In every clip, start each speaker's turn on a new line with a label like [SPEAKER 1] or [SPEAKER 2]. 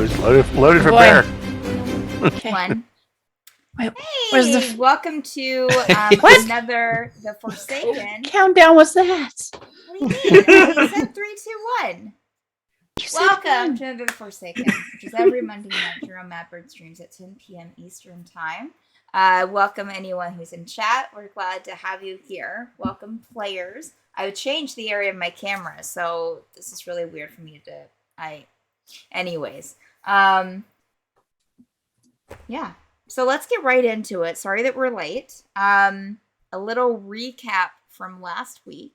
[SPEAKER 1] Loaded for bear.
[SPEAKER 2] Okay.
[SPEAKER 3] One.
[SPEAKER 2] Wait, where's
[SPEAKER 3] Hey,
[SPEAKER 2] the
[SPEAKER 3] welcome to
[SPEAKER 2] What?
[SPEAKER 3] another The Forsaken.
[SPEAKER 2] countdown was that?
[SPEAKER 3] What do you mean? You said 3, 2, 1.
[SPEAKER 2] You said
[SPEAKER 3] Welcome
[SPEAKER 2] one.
[SPEAKER 3] to another The Forsaken, which is every Monday night here on Madbird streams at 10 p.m. Eastern Time. Welcome anyone who's in chat. We're glad to have you here. Welcome players. I would change the area of my camera, so this is really weird for me to. Anyways, yeah. So let's get right into it. Sorry that we're late. A little recap from last week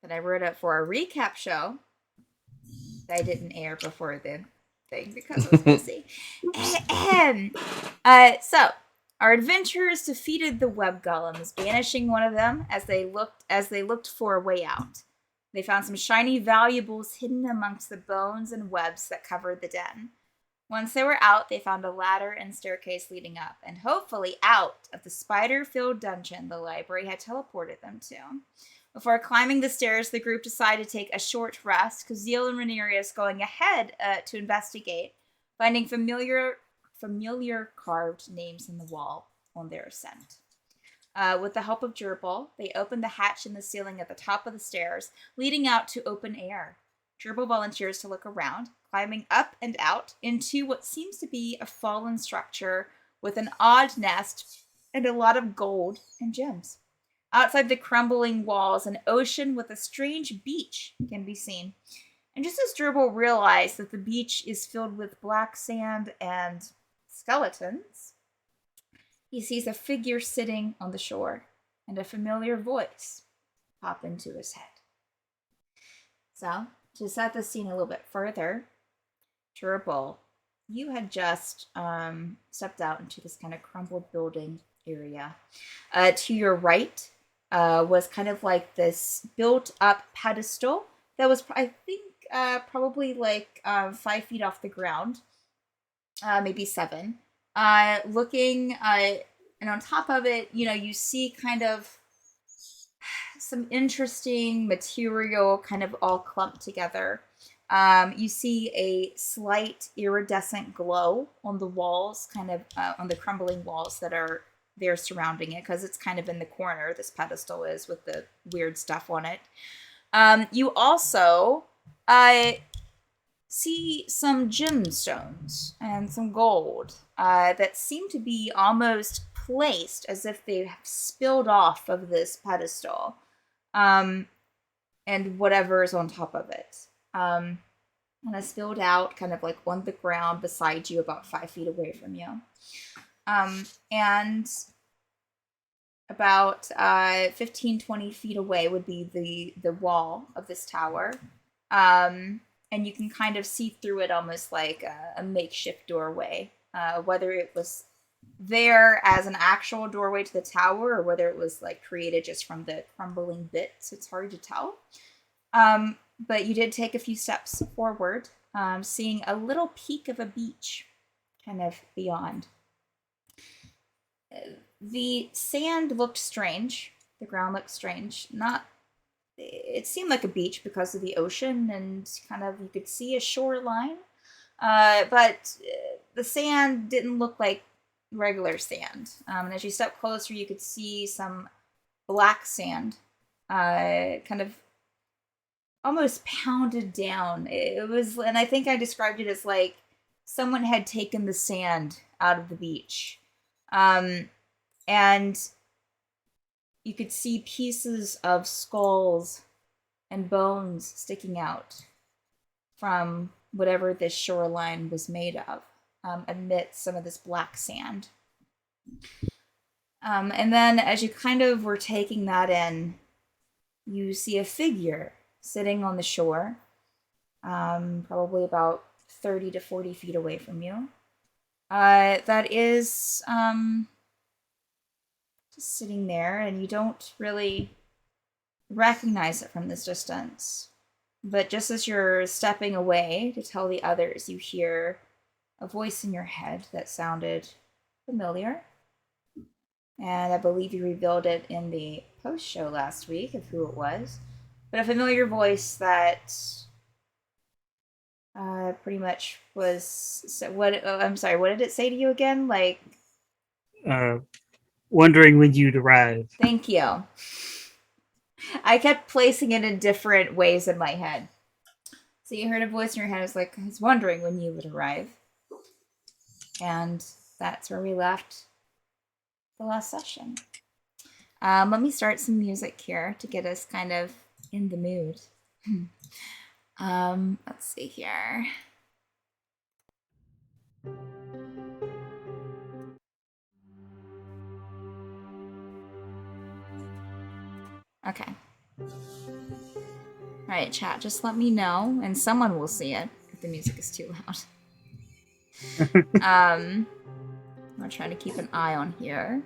[SPEAKER 3] that I wrote up for our recap show that I didn't air before the thing because it was busy. So our adventurers defeated the web golems, banishing one of them as they looked for a way out. They found some shiny valuables hidden amongst the bones and webs that covered the den. Once they were out, they found a ladder and staircase leading up, and hopefully out of the spider-filled dungeon the library had teleported them to. Before climbing the stairs, the group decided to take a short rest, Kazeel and Rhaenyra going ahead to investigate, finding familiar carved names in the wall on their ascent. With the help of Gerbil, they opened the hatch in the ceiling at the top of the stairs, leading out to open air. Gerbil volunteers to look around, climbing up and out into what seems to be a fallen structure with an odd nest and a lot of gold and gems. Outside the crumbling walls, an ocean with a strange beach can be seen. And just as Gerbil realized that the beach is filled with black sand and skeletons, he sees a figure sitting on the shore and a familiar voice pop into his head. So, to set the scene a little bit further, Gerbil, you had just stepped out into this kind of crumbled building area. To your right was kind of like this built-up pedestal that was, I think, probably like 5 feet off the ground, maybe 7. Looking, and on top of it, you see kind of some interesting material kind of all clumped together. You see a slight iridescent glow on the walls, kind of on the crumbling walls that are there surrounding it, because it's kind of in the corner, this pedestal is, with the weird stuff on it. You also see some gemstones and some gold that seem to be almost placed as if they have spilled off of this pedestal. And whatever is on top of it. And it's spilled out kind of like on the ground beside you, about 5 feet away from you. And about 15, 20 feet away would be the wall of this tower. And you can kind of see through it almost like a makeshift doorway. Whether it was there as an actual doorway to the tower or whether it was like created just from the crumbling bits, it's hard to tell. But you did take a few steps forward, seeing a little peak of a beach kind of beyond. The sand looked strange. The ground looked strange. It seemed like a beach because of the ocean and kind of you could see a shoreline. But the sand didn't look like regular sand. And as you step closer, you could see some black sand, kind of almost pounded down. It was, and I think I described it as like someone had taken the sand out of the beach. And you could see pieces of skulls and bones sticking out from whatever this shoreline was made of, amidst some of this black sand. And then as you kind of were taking that in, you see a figure sitting on the shore, probably about 30 to 40 feet away from you. That is just sitting there, and you don't really recognize it from this distance. But just as you're stepping away to tell the others, you hear a voice in your head that sounded familiar. And I believe you revealed it in the post-show last week of who it was. But a familiar voice that pretty much was so what? Oh, I'm sorry. What did it say to you again? Like,
[SPEAKER 1] Wondering when you'd arrive.
[SPEAKER 3] thank you. I kept placing it in different ways in my head. So you heard a voice in your head. It's like, I was wondering when you would arrive. And that's where we left the last session. Let me start some music here to get us kind of in the mood. Let's see here. Okay. Alright, chat, just let me know, and someone will see it if the music is too loud. I'm gonna try to keep an eye on here.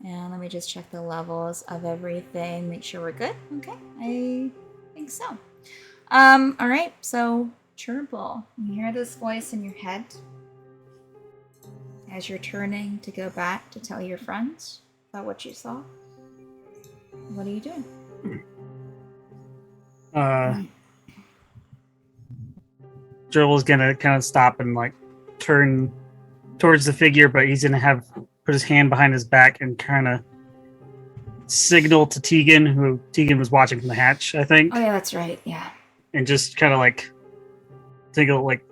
[SPEAKER 3] And let me just check the levels of everything, make sure we're good. Okay, I think so. Alright, so Chirple, you hear this voice in your head as you're turning to go back to tell your friends about what you saw. What are you doing?
[SPEAKER 1] Gerbil's gonna kind of stop and like turn towards the figure, but he's gonna put his hand behind his back and kind of signal to Tegan, who Tegan was watching from the hatch, I think.
[SPEAKER 3] Oh yeah, that's right. Yeah.
[SPEAKER 1] And just kind of like signal, like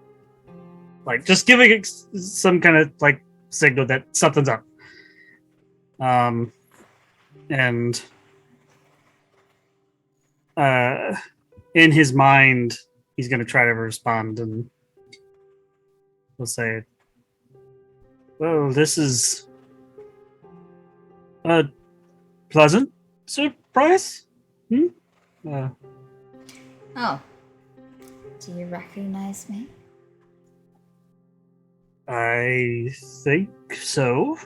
[SPEAKER 1] just giving it some kind of like signal that something's up. And in his mind, he's gonna try to respond, and he'll say, "Well, this is a pleasant surprise."
[SPEAKER 3] Oh. Do you recognize me?
[SPEAKER 1] I think so.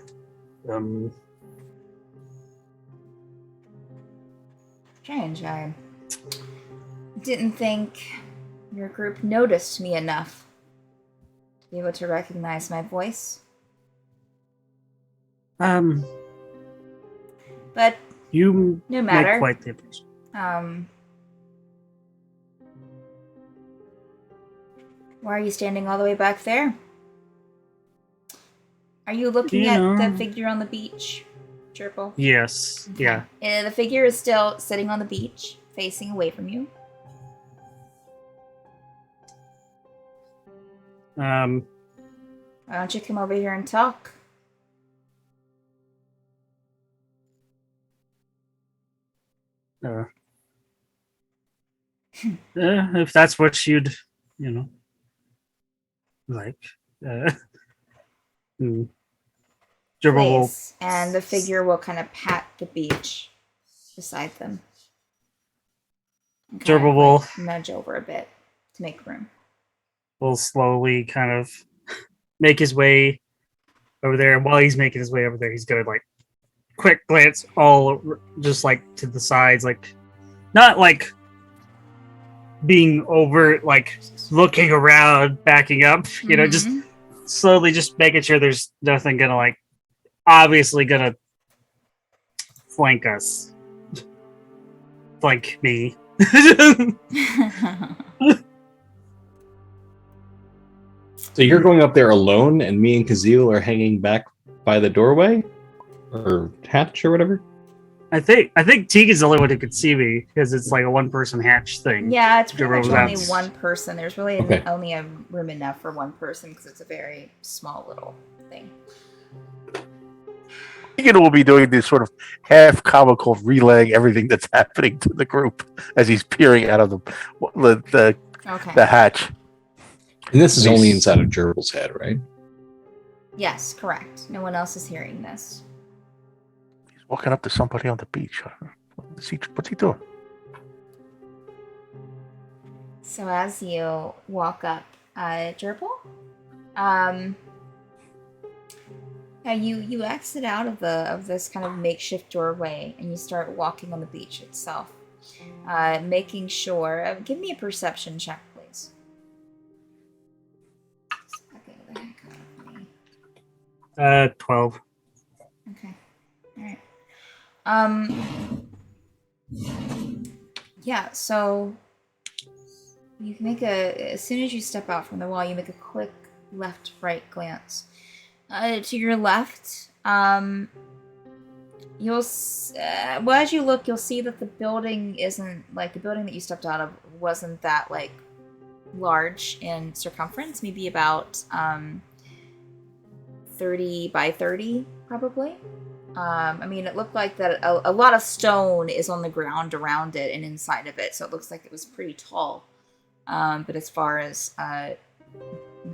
[SPEAKER 3] Strange. I didn't think your group noticed me enough to be able to recognize my voice. But
[SPEAKER 1] You
[SPEAKER 3] no matter.
[SPEAKER 1] make quite the impression.
[SPEAKER 3] Why are you standing all the way back there? Are you looking
[SPEAKER 1] You
[SPEAKER 3] at
[SPEAKER 1] know.
[SPEAKER 3] the figure on the beach, Chirple?
[SPEAKER 1] Yes.
[SPEAKER 3] Okay.
[SPEAKER 1] Yeah.
[SPEAKER 3] The figure is still sitting on the beach, facing away from you. Why don't you come over here and talk?
[SPEAKER 1] If that's what you'd, like. Gerbil will
[SPEAKER 3] Please. And the figure will kind of pat the beach beside them. And kind
[SPEAKER 1] Gerbil
[SPEAKER 3] of,
[SPEAKER 1] will-
[SPEAKER 3] like, nudge over a bit to make room.
[SPEAKER 1] will slowly kind of make his way over there. And while he's making his way over there, he's gonna like quick glance just like to the sides, like not like being over, like looking around, backing up, just
[SPEAKER 3] Mhm.
[SPEAKER 1] slowly just making sure there's nothing gonna like obviously gonna flank us. Flank me.
[SPEAKER 4] So you're going up there alone, and me and Kazeel are hanging back by the doorway, or hatch, or whatever.
[SPEAKER 1] I think Tegan's the only one who could see me because it's like a one-person hatch thing.
[SPEAKER 3] Yeah, it's pretty much
[SPEAKER 1] Gerbil
[SPEAKER 3] only
[SPEAKER 1] that's-
[SPEAKER 3] one person. There's really
[SPEAKER 4] Okay.
[SPEAKER 3] only a room enough for one person because it's a very small little thing.
[SPEAKER 5] Tegan will be doing this sort of half comical relaying everything that's happening to the group as he's peering out of the
[SPEAKER 3] Okay.
[SPEAKER 5] hatch.
[SPEAKER 4] And this is only
[SPEAKER 5] Nice.
[SPEAKER 4] inside of Gerbil's head, right?
[SPEAKER 3] Yes, correct. No one else is hearing this.
[SPEAKER 5] He's walking up to somebody on the beach. What's he doing?
[SPEAKER 3] So as you walk up, Gerbil, you exit out of this kind of makeshift doorway and you start walking on the beach itself, making sure. Give me a perception check, please. Okay, the heck out of me.
[SPEAKER 1] 12.
[SPEAKER 3] Okay. All right. Yeah, so You can make as soon as you step out from the wall, you make a quick left-right glance. To your left, well, as you look, you'll see that the building isn't, like, the building that you stepped out of wasn't that, like, large in circumference, maybe about 30 by 30, probably. I mean, it looked like that a lot of stone is on the ground around it and inside of it, so it looks like it was pretty tall. But as far as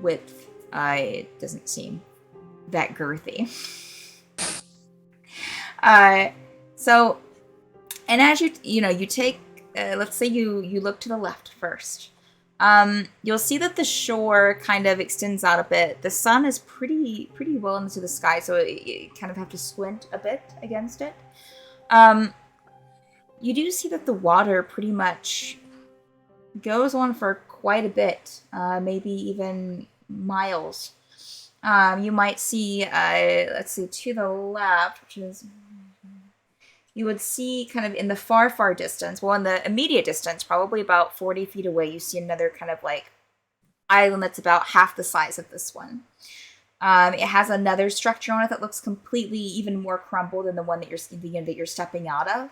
[SPEAKER 3] width, it doesn't seem that girthy. So, and as you take, let's say you look to the left first. You'll see that the shore kind of extends out a bit. The sun is pretty well into the sky, so you kind of have to squint a bit against it. You do see that the water pretty much goes on for quite a bit, maybe even miles. You might see, let's see, to the left, which is, you would see kind of in the far distance, well, in the immediate distance, probably about 40 feet away, you see another kind of like island that's about half the size of this one. It has another structure on it that looks completely even more crumbled than the one that you're stepping out of.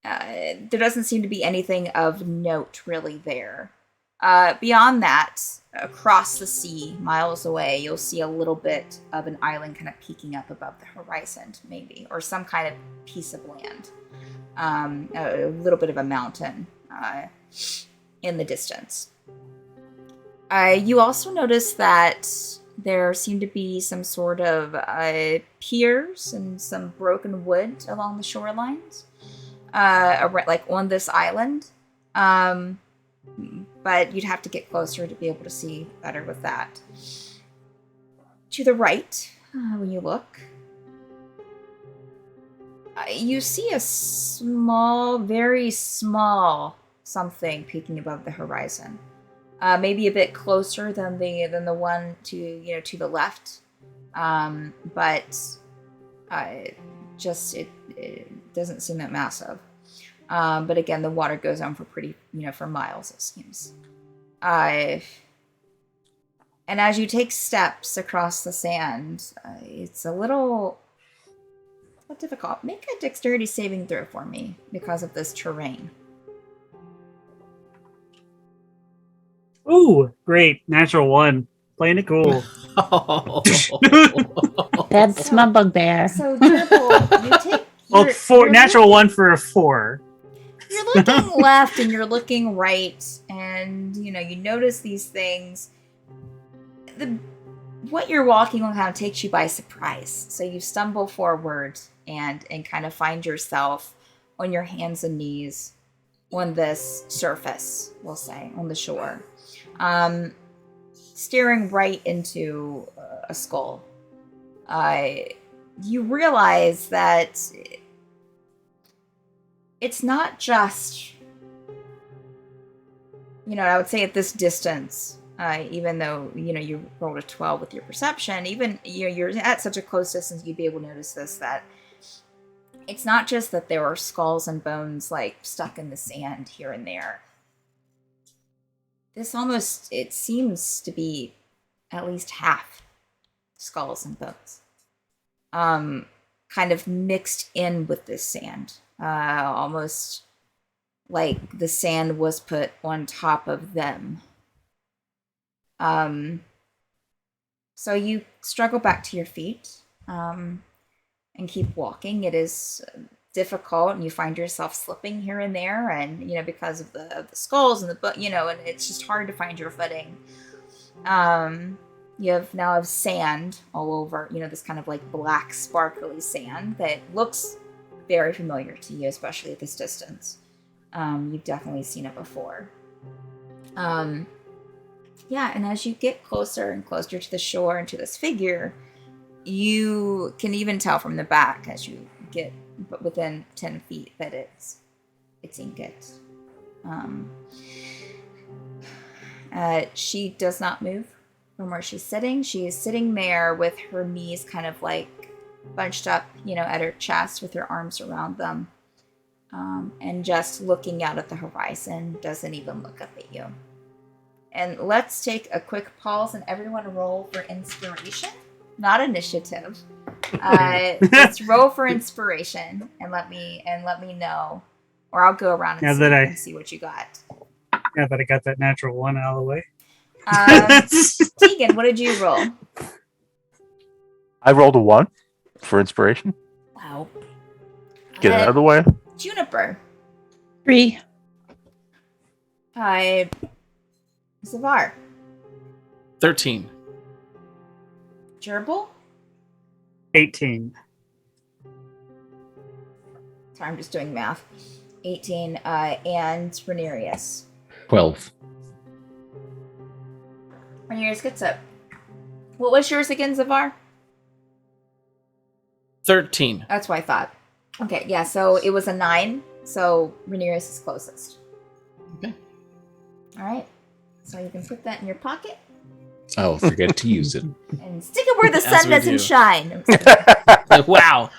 [SPEAKER 3] There doesn't seem to be anything of note really there. Beyond that, across the sea, miles away, you'll see a little bit of an island kind of peeking up above the horizon, maybe, or some kind of piece of land. A little bit of a mountain in the distance. You also notice that there seem to be some sort of piers and some broken wood along the shorelines, like on this island. But you'd have to get closer to be able to see better with that. To the right, when you look, you see a small, very small something peeking above the horizon. Maybe a bit closer than the one to the left, but it doesn't seem that massive. But again, the water goes on for for miles, it seems. And as you take steps across the sand, it's a little difficult. Make a dexterity saving throw for me because of this terrain.
[SPEAKER 1] Ooh, great. Natural 1. Playing it cool.
[SPEAKER 2] That's my bugbear.
[SPEAKER 3] So, Dribble, you take...
[SPEAKER 1] Well, natural 1 for a 4.
[SPEAKER 3] You're looking left and you're looking right, and you notice these things. What you're walking on kind of takes you by surprise. So you stumble forward and kind of find yourself on your hands and knees on this surface, we'll say, on the shore, staring right into a skull. You realize that it's not just, I would say at this distance, even though, you rolled a 12 with your perception, even, you're at such a close distance, you'd be able to notice this, that it's not just that there are skulls and bones, like, stuck in the sand here and there. This almost, it seems to be at least half skulls and bones. Kind of mixed in with this sand. Almost like the sand was put on top of them. So you struggle back to your feet and keep walking. It is difficult, and you find yourself slipping here and there, and because of the skulls and and it's just hard to find your footing. You now have sand all over, this kind of like black sparkly sand that looks very familiar to you, especially at this distance. You've definitely seen it before. Yeah, and as you get closer and closer to the shore and to this figure, you can even tell from the back as you get within 10 feet that it's Inkit. She does not move from where she's sitting. She is sitting there with her knees kind of like bunched up, at her chest with her arms around them. and just looking out at the horizon, doesn't even look up at you. And let's take a quick pause and everyone roll for inspiration, not initiative. Let's roll for inspiration and let me know, or I'll go around and see what you got.
[SPEAKER 1] Now that I got that natural one out of the way.
[SPEAKER 3] Tegan, what did you roll?
[SPEAKER 5] I rolled a 1 for inspiration.
[SPEAKER 3] Wow.
[SPEAKER 5] Get it out of the way.
[SPEAKER 3] Juniper.
[SPEAKER 2] 3.
[SPEAKER 3] Zavar.
[SPEAKER 6] 13.
[SPEAKER 3] Gerbil.
[SPEAKER 1] 18.
[SPEAKER 3] Sorry, I'm just doing math. 18. And Renarius.
[SPEAKER 4] 12.
[SPEAKER 3] Renarius gets up. What was yours again, Zavar?
[SPEAKER 6] 13.
[SPEAKER 3] That's what I thought. Okay, yeah, so it was a 9, so Renarius is closest.
[SPEAKER 6] Okay.
[SPEAKER 3] Alright. So you can put that in your pocket
[SPEAKER 4] I'll forget to use it.
[SPEAKER 3] and stick it where the
[SPEAKER 6] As
[SPEAKER 3] sun
[SPEAKER 6] we
[SPEAKER 3] doesn't
[SPEAKER 6] do.
[SPEAKER 3] shine.
[SPEAKER 6] Like, wow.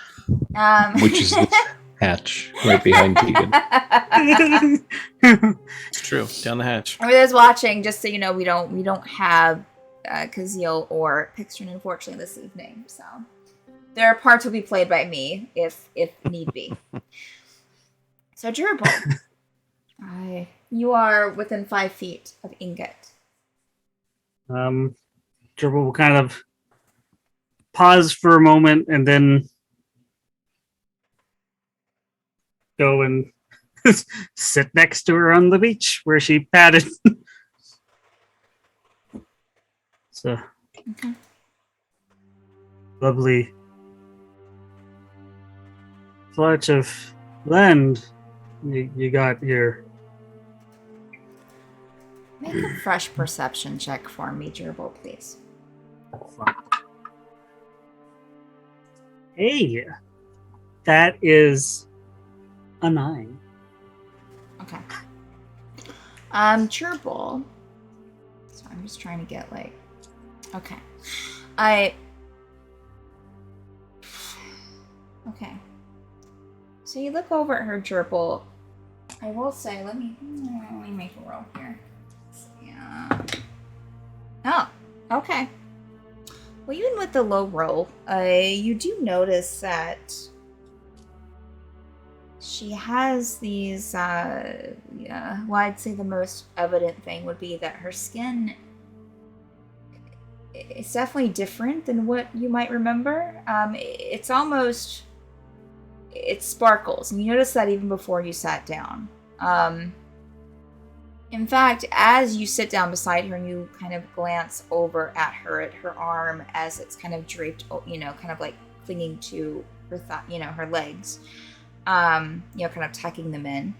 [SPEAKER 4] Which is this hatch right behind Tegan.
[SPEAKER 6] It's true. Down the hatch.
[SPEAKER 3] For those watching, just so you know, we don't have Kazeel or Pixtron, unfortunately, this evening. So their parts will be played by me if need be. So Gerbil, you are within 5 feet of Ingot.
[SPEAKER 1] Gerbil will kind of pause for a moment and then go and sit next to her on the beach where she padded. So
[SPEAKER 3] Okay.
[SPEAKER 1] lovely patch of land you got here.
[SPEAKER 3] Make a fresh perception check for me, Gerbil, please.
[SPEAKER 1] Hey, that is a 9.
[SPEAKER 3] Okay. Gerbil. So I'm just trying to get okay. Okay. So you look over at her, Gerbil. I will say, let me make a roll here. Yeah. Oh, okay. Well, even with the low roll, you do notice that she has these, well, I'd say the most evident thing would be that her skin is definitely different than what you might remember. It's almost, it sparkles, and you notice that even before you sat down. In fact, as you sit down beside her and you kind of glance over at her arm as it's kind of draped, kind of like clinging to her her legs, kind of tucking them in.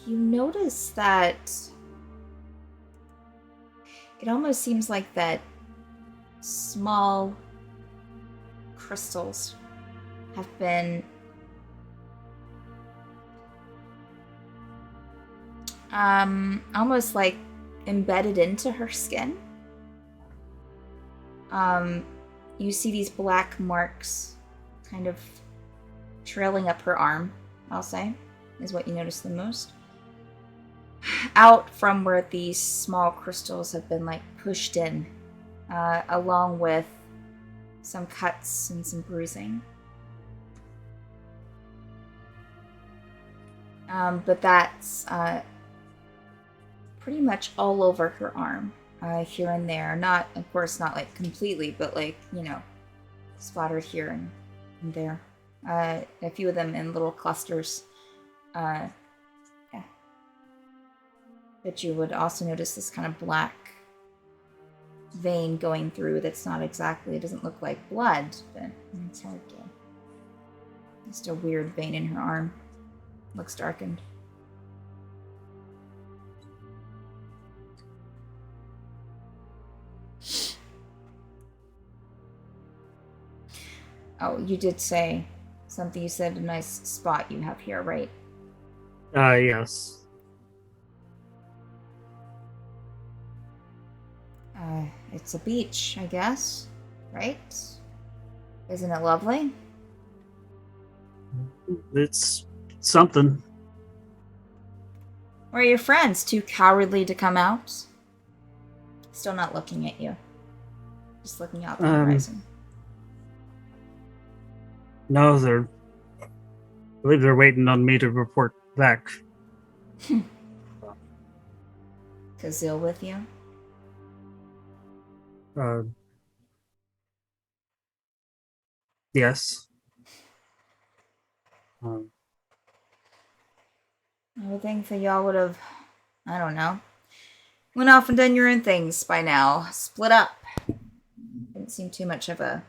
[SPEAKER 3] You notice that it almost seems like that small crystals have been almost like embedded into her skin. You see these black marks kind of trailing up her arm, I'll say, is what you notice the most. Out from where these small crystals have been pushed in, along with some cuts and some bruising. But that's pretty much all over her arm, here and there. Not, of course, not completely, but splattered here and there. A few of them in little clusters. Yeah. But you would also notice this kind of black vein going through that's not exactly, it doesn't look like blood, but it's hard to, just a weird vein in her arm. Looks darkened. Oh, you did say something. You said a nice spot you have here, right?
[SPEAKER 1] Yes.
[SPEAKER 3] It's a beach, I guess, right? Isn't it lovely?
[SPEAKER 1] It's something.
[SPEAKER 3] Or are your friends too cowardly to come out? Still not looking at you. Just looking out the horizon.
[SPEAKER 1] No, I believe they're waiting on me to report back.
[SPEAKER 3] Kazil with you?
[SPEAKER 1] Yes.
[SPEAKER 3] I would think that y'all would have, I don't know, went off and done your own things by now. Split up. Didn't seem too much of a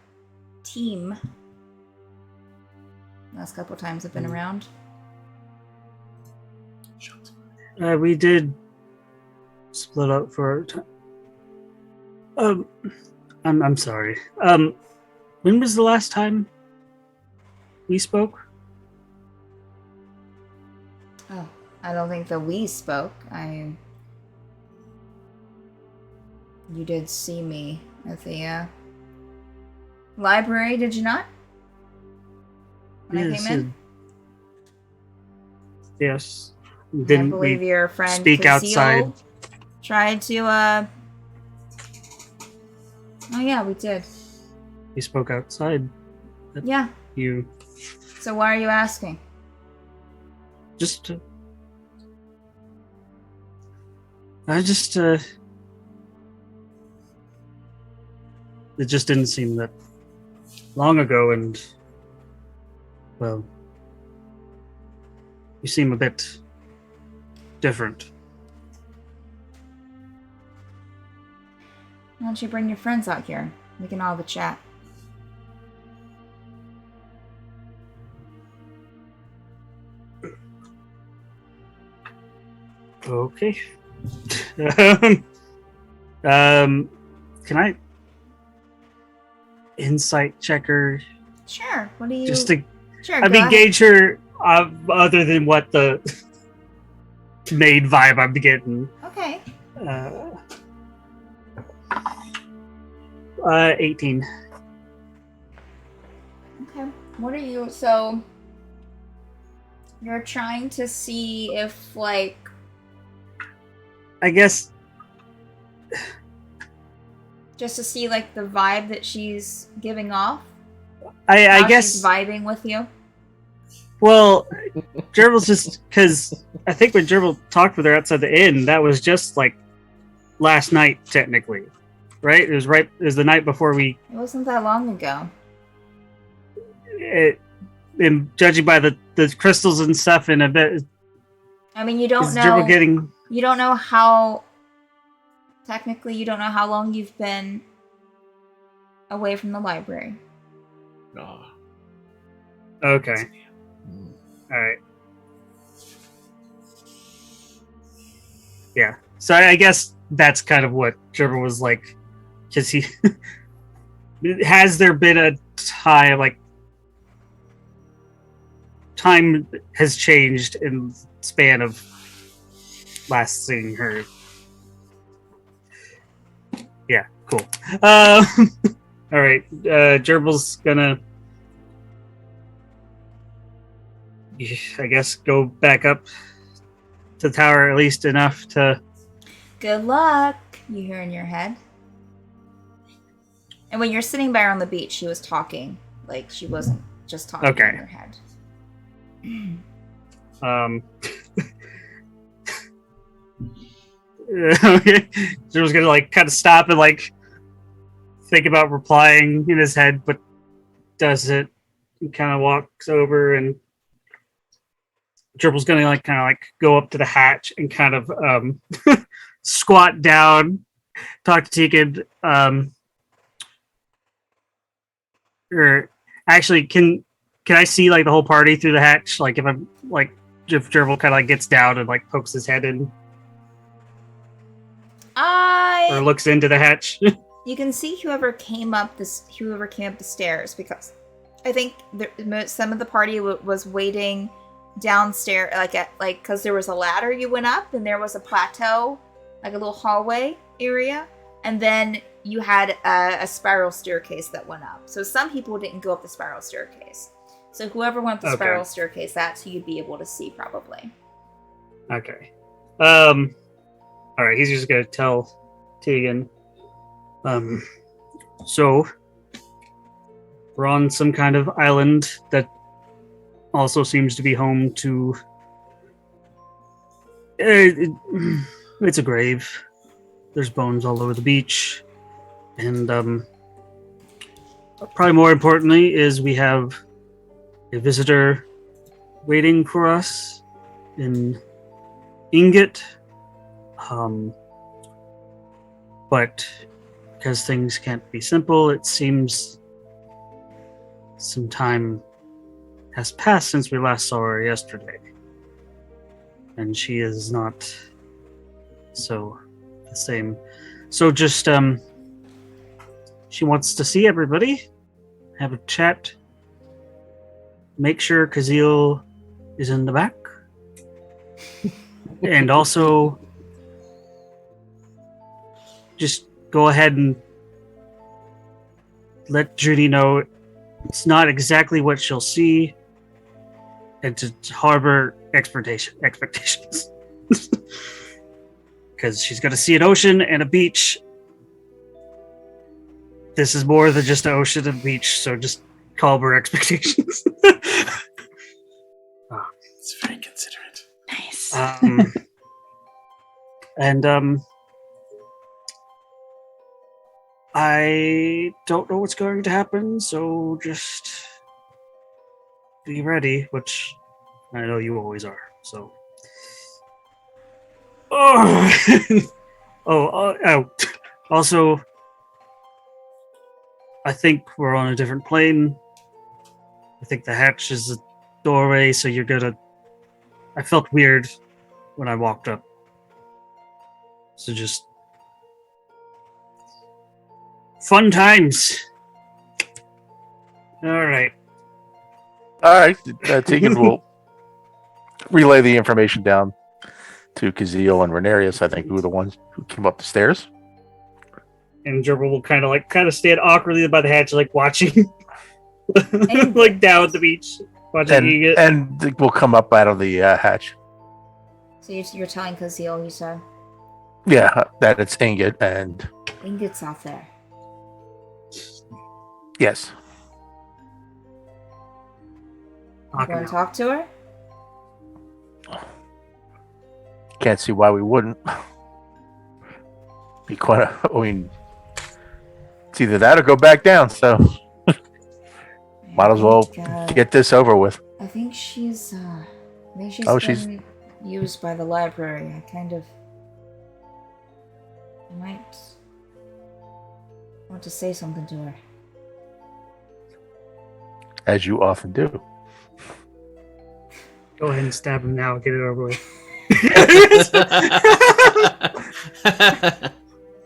[SPEAKER 3] team. Last couple times I've been around.
[SPEAKER 1] We did split up for a time. I'm sorry. When was the last time we spoke?
[SPEAKER 3] Oh, I don't think that we spoke. You did see me at the library, did you not? When I came in?
[SPEAKER 1] Yes.
[SPEAKER 3] I
[SPEAKER 1] Didn't
[SPEAKER 3] believe
[SPEAKER 1] we
[SPEAKER 3] your friend
[SPEAKER 1] speak
[SPEAKER 3] Kazil
[SPEAKER 1] outside?
[SPEAKER 3] tried to Oh yeah, we did.
[SPEAKER 1] We spoke outside.
[SPEAKER 3] Yeah.
[SPEAKER 1] You
[SPEAKER 3] So why are you asking?
[SPEAKER 1] just. I just. It just didn't seem that long ago, and well, you seem a bit different.
[SPEAKER 3] Why don't you bring your friends out here? We can all have a chat.
[SPEAKER 1] Okay. Can I insight checker
[SPEAKER 3] Sure. What do you?
[SPEAKER 1] just to?
[SPEAKER 3] Sure.
[SPEAKER 1] I
[SPEAKER 3] go
[SPEAKER 1] mean,
[SPEAKER 3] ahead.
[SPEAKER 1] gauge her other than what the maid vibe I'm getting.
[SPEAKER 3] Okay.
[SPEAKER 1] 18.
[SPEAKER 3] Okay. What are you? So you're trying to see if, like,
[SPEAKER 1] I guess.
[SPEAKER 3] just to see like the vibe that she's giving off.
[SPEAKER 1] I
[SPEAKER 3] How
[SPEAKER 1] guess.
[SPEAKER 3] she's vibing with you.
[SPEAKER 1] Well, Gerbil's just because I think when Gerbil talked with her outside the inn, that was just like last night, technically, right? It was the night before we.
[SPEAKER 3] It wasn't that long ago.
[SPEAKER 1] And judging by the crystals and stuff, in a bit,
[SPEAKER 3] I mean, you don't
[SPEAKER 1] is
[SPEAKER 3] know.
[SPEAKER 1] Gerbil getting?
[SPEAKER 3] You don't know how. Technically, you don't know how long you've been away from the library.
[SPEAKER 6] Oh.
[SPEAKER 1] Okay. All right. Yeah. So I guess that's kind of what Gerbil was like, because he has there been a time like time has changed in the span of last seeing her. Yeah. Cool. All right. Gerbil's gonna. I guess go back up to the tower at least enough to.
[SPEAKER 3] Good luck, you hear in your head. And when you're sitting by her on the beach, she was talking. Like, she wasn't just talking
[SPEAKER 1] Okay.
[SPEAKER 3] in your head.
[SPEAKER 1] Okay. Gerbil's gonna like kind of stop and like think about replying in his head, but doesn't. He kind of walks over and Gerbil's gonna like kind of like go up to the hatch and kind of squat down, talk to Tegan. Or actually, can I see like the whole party through the hatch? Like if I'm like if Gerbil kind of like gets down and like pokes his head in or looks into the hatch.
[SPEAKER 3] You can see whoever came up the stairs, because I think some of the party was waiting downstairs, because there was a ladder you went up, and there was a plateau, like a little hallway area, and then you had a spiral staircase that went up. So some people didn't go up the spiral staircase, So whoever went the
[SPEAKER 1] Okay.
[SPEAKER 3] spiral staircase, that's who you'd be able to see probably.
[SPEAKER 1] Okay. All right. He's just gonna tell Tegan. So we're on some kind of island that also seems to be home to. It's a grave. There's bones all over the beach, and probably more importantly is we have a visitor waiting for us in Ingot. But because things can't be simple, it seems some time has passed since we last saw her yesterday. And she is not so the same. So just she wants to see everybody, have a chat, make sure Kazil is in the back, and also just go ahead and let Judy know it's not exactly what she'll see, and to harbor expectations. Because she's going to see an ocean and a beach. This is more than just an ocean and beach, so just calm her expectations.
[SPEAKER 6] It's very considerate.
[SPEAKER 2] Nice.
[SPEAKER 1] And I don't know what's going to happen, so just be ready, which I know you always are. So, also, I think we're on a different plane. I think the hatch is a doorway, so you're gonna. I felt weird when I walked up, so just fun times. All right.
[SPEAKER 5] All right, Tegan will relay the information down to Kazil and Renarius, I think, who were the ones who came up the stairs.
[SPEAKER 1] And Gerbil will kind of stand awkwardly by the hatch, like watching, like down at the beach, watching it.
[SPEAKER 5] And we'll come up out of the hatch.
[SPEAKER 3] So you're telling Kazil, you said?
[SPEAKER 5] Yeah, that it's Ingot, and
[SPEAKER 3] Ingot's out there.
[SPEAKER 5] yes.
[SPEAKER 3] You want to talk to her?
[SPEAKER 5] Can't see why we wouldn't. Be quite. I mean, it's either that or go back down. So might as well get this over with.
[SPEAKER 3] I think she's
[SPEAKER 5] Oh,
[SPEAKER 3] been used by the library. I might want to say something to her.
[SPEAKER 5] As you often do.
[SPEAKER 1] Go ahead and stab him now. Get it over with.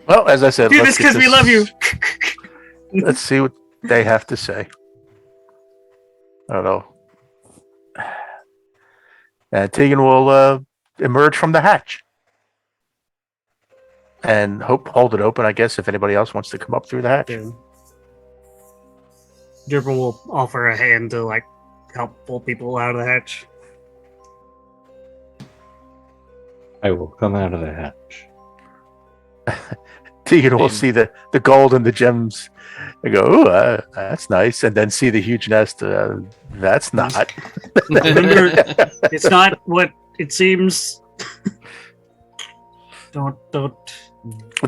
[SPEAKER 5] Well, as I said,
[SPEAKER 1] Do
[SPEAKER 5] let's
[SPEAKER 1] this because
[SPEAKER 5] get
[SPEAKER 1] we love you.
[SPEAKER 5] Let's see what they have to say. I don't know. And Tegan will emerge from the hatch and hold it open, I guess, if anybody else wants to come up through the hatch.
[SPEAKER 1] Gerbil will offer a hand to like help pull people out of the hatch.
[SPEAKER 4] I will come out of the hatch.
[SPEAKER 5] Tegan will see the gold and the gems and go, ooh, that's nice. And then see the huge nest. That's not.
[SPEAKER 1] Remember, it's not what it seems. Don't.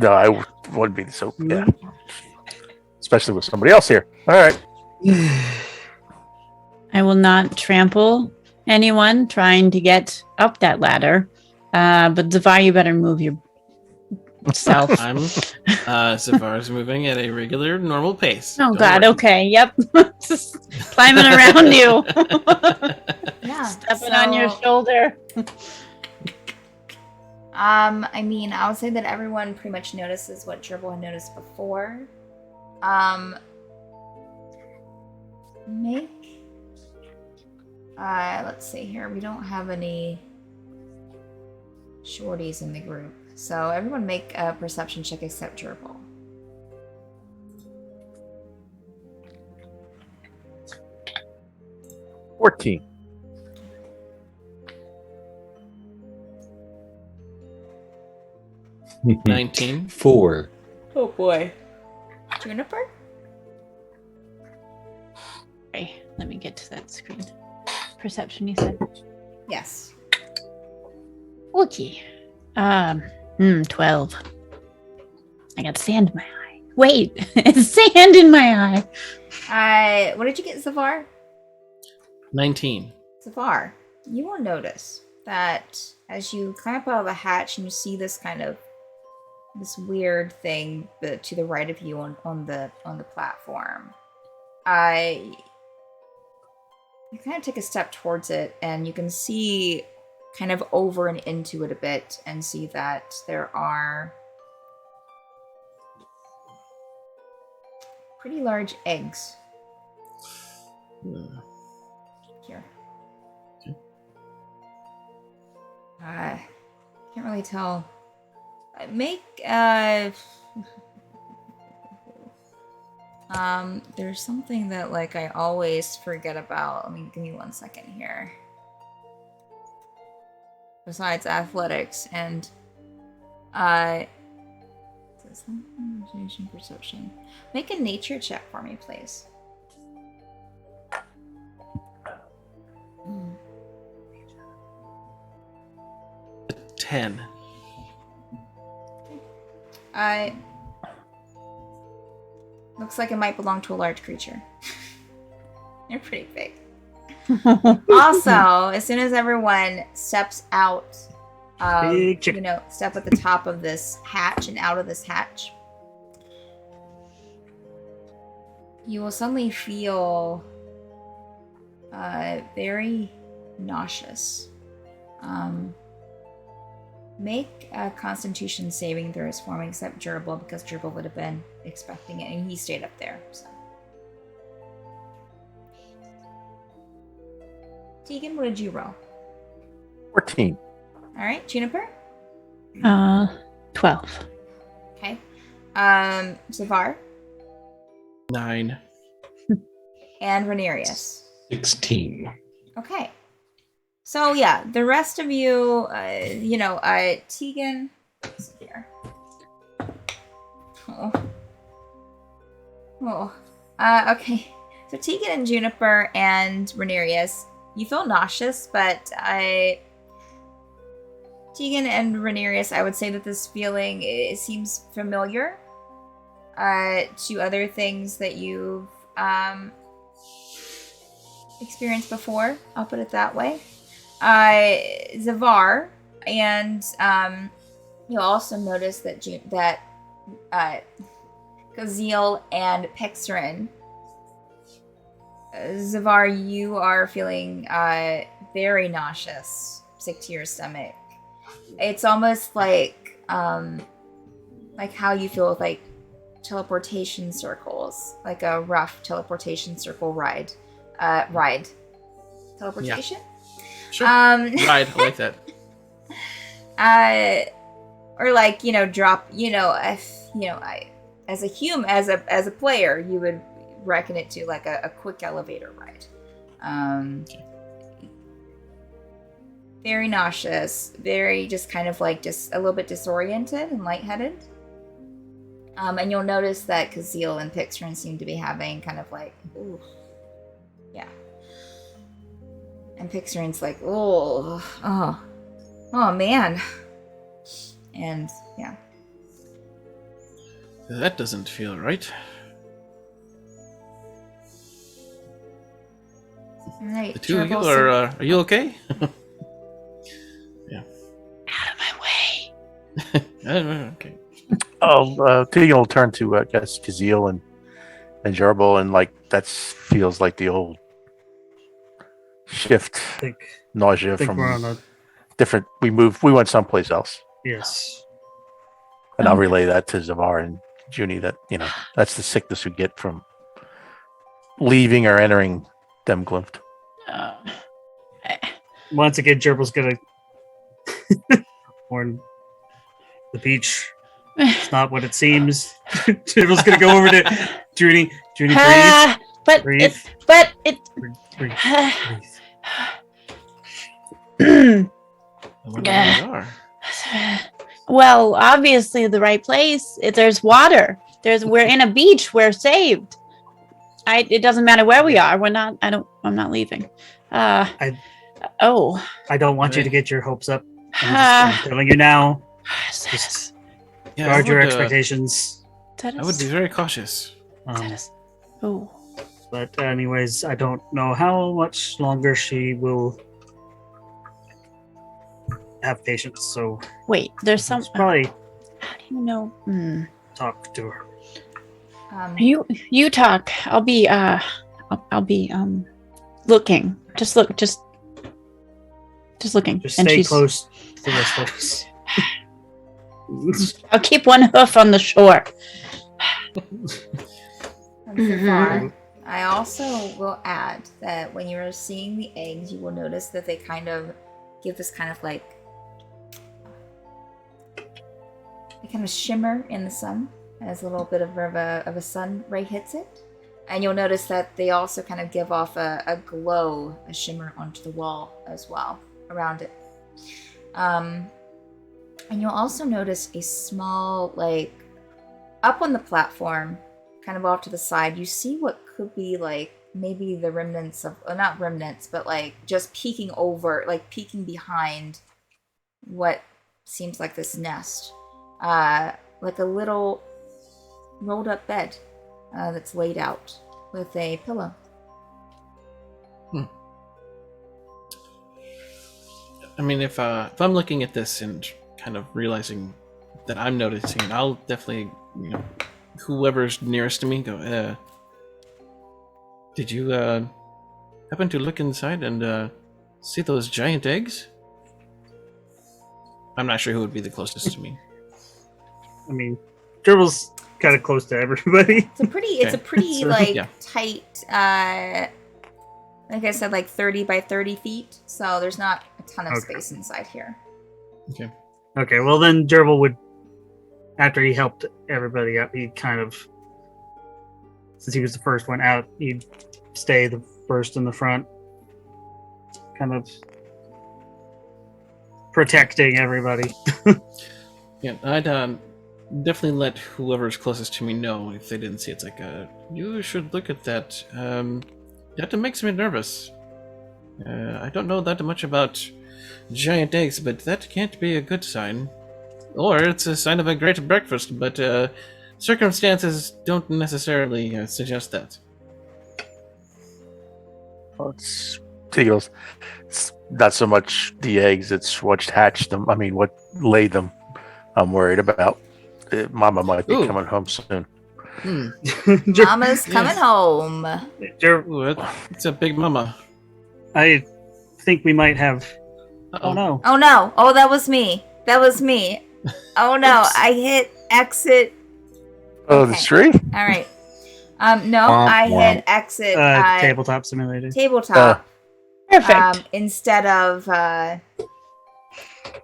[SPEAKER 5] No, I wouldn't be so. Yeah. Especially with somebody else here. All right.
[SPEAKER 2] I will not trample anyone trying to get up that ladder. But Zavar, you better move yourself.
[SPEAKER 6] I'm Zavar's moving at a regular, normal pace.
[SPEAKER 2] Oh
[SPEAKER 6] Don't
[SPEAKER 2] God,
[SPEAKER 6] worry.
[SPEAKER 2] okay, yep. Just climbing around you.
[SPEAKER 3] Yeah.
[SPEAKER 2] Stepping on your shoulder.
[SPEAKER 3] I mean, I would say that everyone pretty much notices what Gerbil had noticed before. Let's see here. We don't have any shorties in the group. So everyone make a perception check except Gerbil.
[SPEAKER 5] 14.
[SPEAKER 4] Hmm.
[SPEAKER 6] 19.
[SPEAKER 4] 4.
[SPEAKER 3] Oh boy. Juniper?
[SPEAKER 2] Okay, let me get to that screen. Perception, you said.
[SPEAKER 3] Yes.
[SPEAKER 2] Okay. 12. I got sand in my eye. Wait, it's sand in my eye.
[SPEAKER 3] What did you get, Zavar?
[SPEAKER 6] 19.
[SPEAKER 3] Zavar, you will notice that as you climb up out of the hatch and you see this kind of this weird thing to the right of you on the platform, you kind of take a step towards it and you can see kind of over and into it a bit and see that there are pretty large eggs here. Can't really tell. There's something that like I always forget about. Give me 1 second here. Besides athletics and imagination, perception. Make a nature check for me, please.
[SPEAKER 6] 10.
[SPEAKER 3] Looks like it might belong to a large creature. They're pretty big. Also, as soon as everyone steps out,
[SPEAKER 1] Big chicken.
[SPEAKER 3] step at the top of this hatch and out of this hatch, you will suddenly feel very nauseous. Make a Constitution saving throws for me, except Gerbil, because Gerbil would have been expecting it, and he stayed up there. So, Tegan, what did you roll?
[SPEAKER 5] 14.
[SPEAKER 3] All right, Juniper.
[SPEAKER 2] 12.
[SPEAKER 3] Okay. Zavar
[SPEAKER 6] 9.
[SPEAKER 3] and Renarius.
[SPEAKER 4] 16.
[SPEAKER 3] Okay. So yeah, the rest of you, Tegan. Let's see here. Okay. So Tegan and Juniper and Renarius, you feel nauseous, but Tegan and Renarius, I would say that this feeling it seems familiar to other things that you've experienced before. I'll put it that way. Zavar, and you'll also notice that Kazil and Pixarin. Zavar, you are feeling very nauseous, sick to your stomach. It's almost like how you feel with like teleportation circles, like a rough teleportation circle ride. Teleportation.
[SPEAKER 6] Yeah. Sure.
[SPEAKER 3] Right,
[SPEAKER 6] I like that.
[SPEAKER 3] or like drop. As a player, you would reckon it to like a quick elevator ride. Very nauseous, very just kind of like just a little bit disoriented and lightheaded. And you'll notice that Kazil and Pixarin seem to be having kind of like, ooh, yeah. And Pixarin's like, oh man. And yeah.
[SPEAKER 6] That doesn't feel right.
[SPEAKER 3] All right.
[SPEAKER 6] The two of you are you okay?
[SPEAKER 2] Out of my way.
[SPEAKER 6] Okay.
[SPEAKER 5] Tegan will turn to, I guess, Kazil and Jarbo, and like that feels like the old shift
[SPEAKER 1] I
[SPEAKER 5] nausea
[SPEAKER 1] think
[SPEAKER 5] from
[SPEAKER 1] we're on a
[SPEAKER 5] different. We went someplace else,
[SPEAKER 1] yes.
[SPEAKER 5] and I'll relay that to Zavar and Junie. That that's the sickness we get from leaving or entering Demglyph.
[SPEAKER 1] Once again, Gerbil's gonna warn the beach. It's not what it seems. Gerbil's gonna go over to Junie. Junie, breathe.
[SPEAKER 2] But
[SPEAKER 1] Breathe.
[SPEAKER 2] it.
[SPEAKER 1] Breathe.
[SPEAKER 6] I wonder where we are.
[SPEAKER 2] Well, obviously the right place. There's water. We're in a beach. We're saved. It doesn't matter where we are. I'm not leaving. Oh.
[SPEAKER 1] I don't want you to
[SPEAKER 6] Okay.
[SPEAKER 1] get your hopes up. I'm telling you now. Just
[SPEAKER 6] Yeah,
[SPEAKER 1] guard your expectations.
[SPEAKER 6] I would be very cautious.
[SPEAKER 2] Oh.
[SPEAKER 1] But anyways, I don't know how much longer she will have patience. So
[SPEAKER 2] Wait, there's some.
[SPEAKER 1] probably
[SPEAKER 2] How do you know?
[SPEAKER 1] talk to her.
[SPEAKER 2] You talk. I'll be looking. Just looking.
[SPEAKER 1] Just
[SPEAKER 2] And
[SPEAKER 1] stay
[SPEAKER 2] she's-
[SPEAKER 1] close to the rest of us.
[SPEAKER 2] I'll keep one hoof on the shore.
[SPEAKER 3] Zafar, I also will add that when you're seeing the eggs, you will notice that they kind of give this kind of like they kind of shimmer in the sun as a little bit of a sun ray hits it. And you'll notice that they also kind of give off a glow, a shimmer onto the wall as well around it. And you'll also notice a small, like, up on the platform, kind of off to the side, you see what could be like maybe the remnants of, not remnants, but like just peeking over, like peeking behind what seems like this nest. Like a little rolled up bed that's laid out with a pillow.
[SPEAKER 6] I mean, if I'm looking at this and kind of realizing that I'm noticing it, I'll definitely, whoever's nearest to me, go, did you happen to look inside and see those giant eggs? I'm not sure who would be the closest to me.
[SPEAKER 1] I mean, Gerbil's kind of close to everybody.
[SPEAKER 3] It's a pretty
[SPEAKER 1] So,
[SPEAKER 3] like
[SPEAKER 6] yeah.
[SPEAKER 3] tight, like I said, like 30 by 30 feet. So there's not a ton of
[SPEAKER 1] Okay.
[SPEAKER 3] space inside here.
[SPEAKER 6] Okay.
[SPEAKER 1] Okay, well then Gerbil would, after he helped everybody up, he'd kind of, since he was the first one out, he'd stay the first in the front, kind of protecting everybody.
[SPEAKER 6] Yeah, I'd definitely let whoever's closest to me know if they didn't see it. It's like, you should look at that. That makes me nervous. I don't know that much about giant eggs, but that can't be a good sign. Or it's a sign of a great breakfast, but circumstances don't necessarily suggest that.
[SPEAKER 5] Well, he goes, it's not so much the eggs, it's what hatched them. I mean, what laid them. I'm worried about. Mama might be
[SPEAKER 6] Ooh.
[SPEAKER 5] coming home soon.
[SPEAKER 3] Mama's coming home.
[SPEAKER 6] Ooh, it's a big mama.
[SPEAKER 1] I think we might have.
[SPEAKER 6] Uh-oh.
[SPEAKER 1] Oh no!
[SPEAKER 3] Oh no! Oh, that was me. That was me. Oh no!
[SPEAKER 6] Oops.
[SPEAKER 3] I hit exit.
[SPEAKER 5] Oh, the
[SPEAKER 3] Okay.
[SPEAKER 5] tree?
[SPEAKER 3] All right. No,
[SPEAKER 4] Womp
[SPEAKER 3] I
[SPEAKER 4] womp.
[SPEAKER 3] hit exit
[SPEAKER 1] Tabletop simulator.
[SPEAKER 3] tabletop
[SPEAKER 2] Perfect.
[SPEAKER 3] instead of.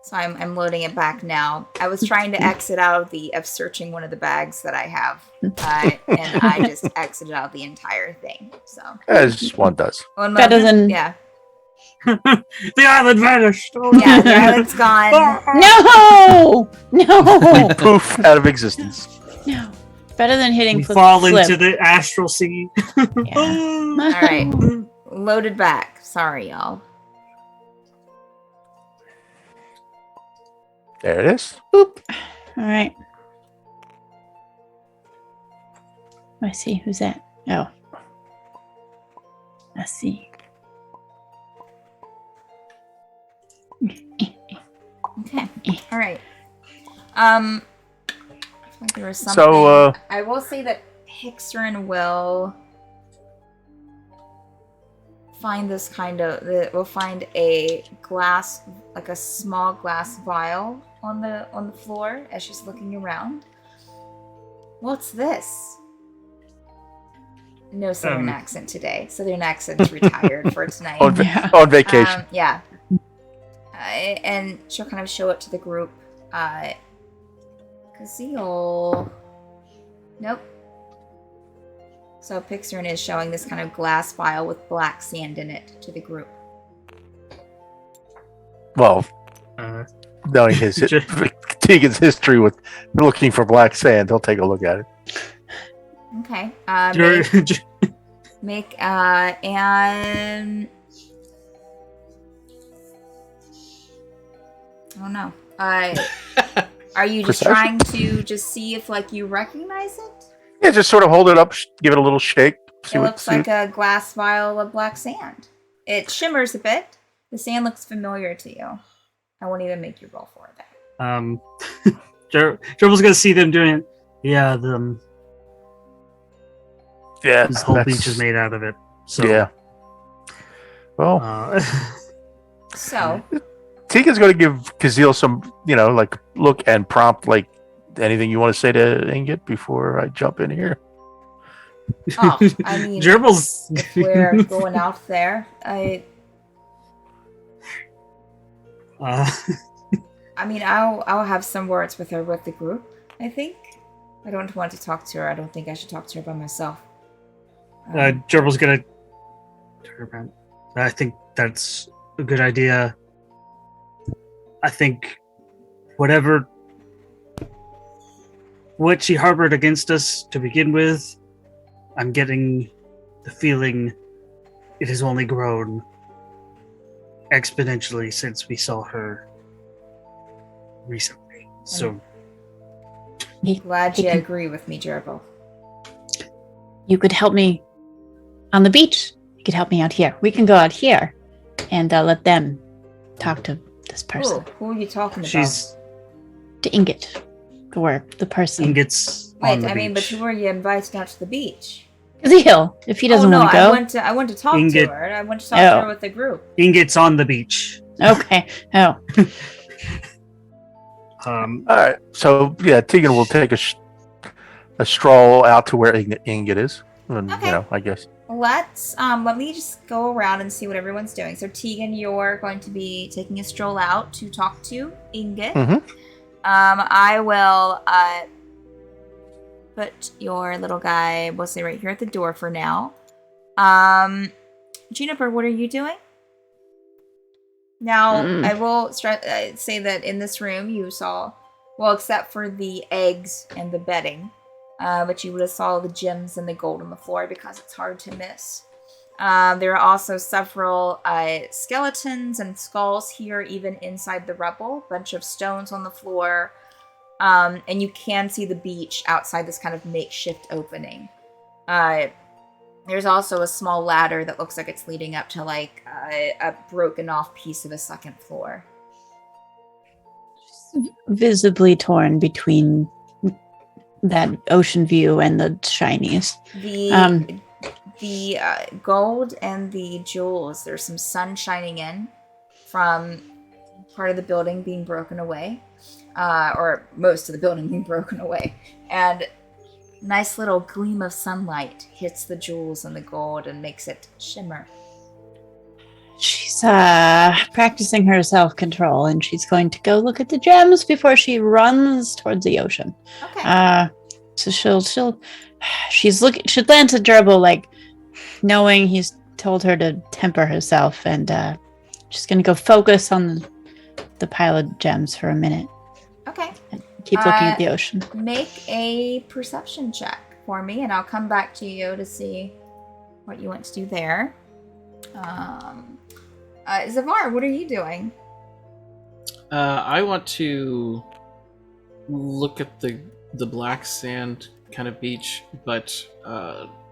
[SPEAKER 3] So I'm loading it back now. I was trying to exit out of searching one of the bags that I have, and I just exited out the entire thing. So
[SPEAKER 5] As one does.
[SPEAKER 3] one
[SPEAKER 2] Better
[SPEAKER 3] moment-
[SPEAKER 2] than-
[SPEAKER 3] yeah,
[SPEAKER 1] The island vanished. Oh,
[SPEAKER 3] yeah. The island's gone.
[SPEAKER 2] No.
[SPEAKER 5] Poof, out of existence.
[SPEAKER 2] No. Better than hitting
[SPEAKER 1] We
[SPEAKER 2] flip.
[SPEAKER 1] fall into the astral sea.
[SPEAKER 2] Yeah.
[SPEAKER 3] All right, loaded back. Sorry, y'all.
[SPEAKER 5] There it is.
[SPEAKER 2] All right. I see. Who's that? Oh. I see.
[SPEAKER 3] Okay. All right. I feel like there was something.
[SPEAKER 5] So,
[SPEAKER 3] I will say that Hixrin will find this kind of. We'll find a glass, like a small glass vial on the floor as she's looking around. What's this? No Southern accent today. Southern accent's retired for tonight.
[SPEAKER 5] On,
[SPEAKER 2] Yeah.
[SPEAKER 5] on vacation.
[SPEAKER 3] Yeah. And she'll kind of show it to the group. Kazeel. Nope. So Pixern is showing this kind of glass vial with black sand in it to the group.
[SPEAKER 5] Well,
[SPEAKER 1] Uh,
[SPEAKER 5] knowing his Tegan's history with looking for black sand, he'll take a look at it.
[SPEAKER 3] Okay.
[SPEAKER 1] Jor-
[SPEAKER 3] Make and I don't know. Are you just
[SPEAKER 5] Perception?
[SPEAKER 3] trying to just see if like you recognize it?
[SPEAKER 5] Yeah, just sort of hold it up, give it a little shake.
[SPEAKER 3] It looks like a glass vial of black sand. It shimmers a bit. The sand looks familiar to you. I won't even make you roll for it.
[SPEAKER 1] Gerbil's gonna see them doing it. Yeah,
[SPEAKER 5] Yeah,
[SPEAKER 1] this whole
[SPEAKER 5] that's-
[SPEAKER 1] beach is made out of it. So
[SPEAKER 5] Yeah. Well,
[SPEAKER 3] So
[SPEAKER 5] Tegan's going to give Kazil some, like look and prompt, like anything you want to say to Ingrid before I jump in here.
[SPEAKER 3] I mean,
[SPEAKER 1] Gerbil's
[SPEAKER 3] if we're going out there, I mean, I'll have some words with her with the group. I think. I don't want to talk to her. I don't think I should talk to her by myself.
[SPEAKER 1] Gerbil's gonna turn around. I think that's a good idea. I think what she harbored against us to begin with, I'm getting the feeling it has only grown exponentially since we saw her recently. So
[SPEAKER 3] Glad you agree with me, Gerbil.
[SPEAKER 2] You could help me on the beach. You could help me out here. We can go out here and let them talk to this person.
[SPEAKER 3] Who are you talking about?
[SPEAKER 1] she's
[SPEAKER 2] To Ingot. Or the person.
[SPEAKER 1] Ingot's on
[SPEAKER 3] Wait,
[SPEAKER 1] the
[SPEAKER 3] I mean, but
[SPEAKER 1] beach.
[SPEAKER 3] who are you inviting out to the beach?
[SPEAKER 2] Kazil, if he doesn't want to
[SPEAKER 3] I
[SPEAKER 2] go.
[SPEAKER 3] want to talk to
[SPEAKER 1] Ingrid-
[SPEAKER 3] her. I want to talk to
[SPEAKER 2] Oh.
[SPEAKER 3] her with the group.
[SPEAKER 1] Ingot's on the beach.
[SPEAKER 2] Okay. Oh.
[SPEAKER 5] All right. So, yeah, Tegan will take a stroll out to where Ingrid is. And,
[SPEAKER 3] Okay.
[SPEAKER 5] I guess.
[SPEAKER 3] Let me just go around and see what everyone's doing. So Tegan, you're going to be taking a stroll out to talk to Ingrid.
[SPEAKER 5] Mhm.
[SPEAKER 3] I will put your little guy, we'll say right here at the door for now. Juniper, what are you doing? Now, I will say that in this room you saw, well, except for the eggs and the bedding, but you would have saw the gems and the gold on the floor because it's hard to miss. There are also several skeletons and skulls here, even inside the rubble. Bunch of stones on the floor. And you can see the beach outside this kind of makeshift opening. There's also a small ladder that looks like it's leading up to like a broken off piece of a second floor.
[SPEAKER 2] Visibly torn between that ocean view and the shinies.
[SPEAKER 3] The gold and the jewels, there's some sun shining in from part of the building being broken away, or most of the building being broken away, and nice little gleam of sunlight hits the jewels and the gold and makes it shimmer.
[SPEAKER 2] She's practicing her self-control, and she's going to go look at the gems before she runs towards the ocean.
[SPEAKER 3] Okay.
[SPEAKER 2] So she'll glance at Gerbil, like knowing he's told her to temper herself, and she's gonna go focus on the pile of gems for a minute.
[SPEAKER 3] Okay.
[SPEAKER 2] And keep looking at the ocean.
[SPEAKER 3] Make a perception check for me, and I'll come back to you to see what you want to do there. Zavar, what are you doing?
[SPEAKER 6] I want to look at the black sand kind of beach, but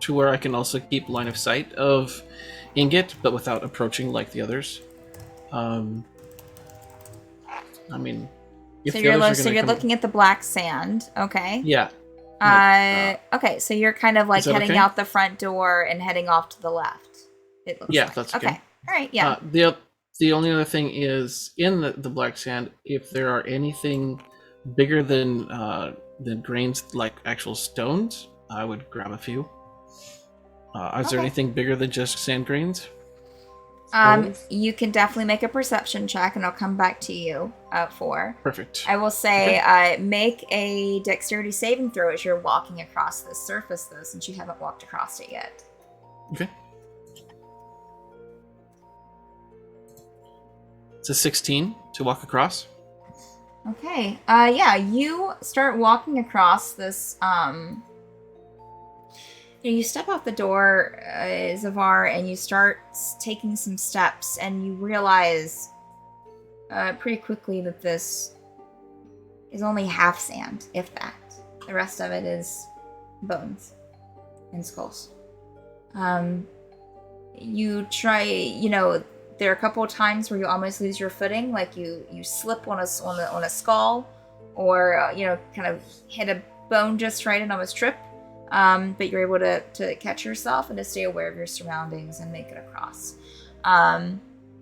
[SPEAKER 6] to where I can also keep line of sight of Ingot, but without approaching like the others. I mean, if
[SPEAKER 3] So
[SPEAKER 6] the
[SPEAKER 3] you're
[SPEAKER 6] others are gonna come-
[SPEAKER 3] looking at the black sand. Okay.
[SPEAKER 6] Yeah.
[SPEAKER 3] Okay, so you're kind of like
[SPEAKER 6] Is that
[SPEAKER 3] heading
[SPEAKER 6] okay?
[SPEAKER 3] out the front door and heading off to the left. It looks
[SPEAKER 6] Yeah,
[SPEAKER 3] like.
[SPEAKER 6] that's okay.
[SPEAKER 3] All right. Yeah.
[SPEAKER 6] The only other thing is in the black sand, if there are anything bigger than grains, like actual stones, I would grab a few. Is there
[SPEAKER 3] Okay.
[SPEAKER 6] anything bigger than just sand grains?
[SPEAKER 3] You can definitely make a perception check, and I'll come back to you for.
[SPEAKER 6] Perfect.
[SPEAKER 3] I will say, make a dexterity saving throw as you're walking across this surface, though, since you haven't walked across it yet.
[SPEAKER 6] Okay. It's a 16 to walk across.
[SPEAKER 3] Okay. Yeah, you start walking across this. You step out the door, Zavar, and you start taking some steps, and you realize pretty quickly that this is only half sand, if that. The rest of it is bones and skulls. You try, there are a couple of times where you almost lose your footing, like you slip on a skull, or kind of hit a bone just right and almost trip. But you're able to catch yourself and to stay aware of your surroundings and make it across.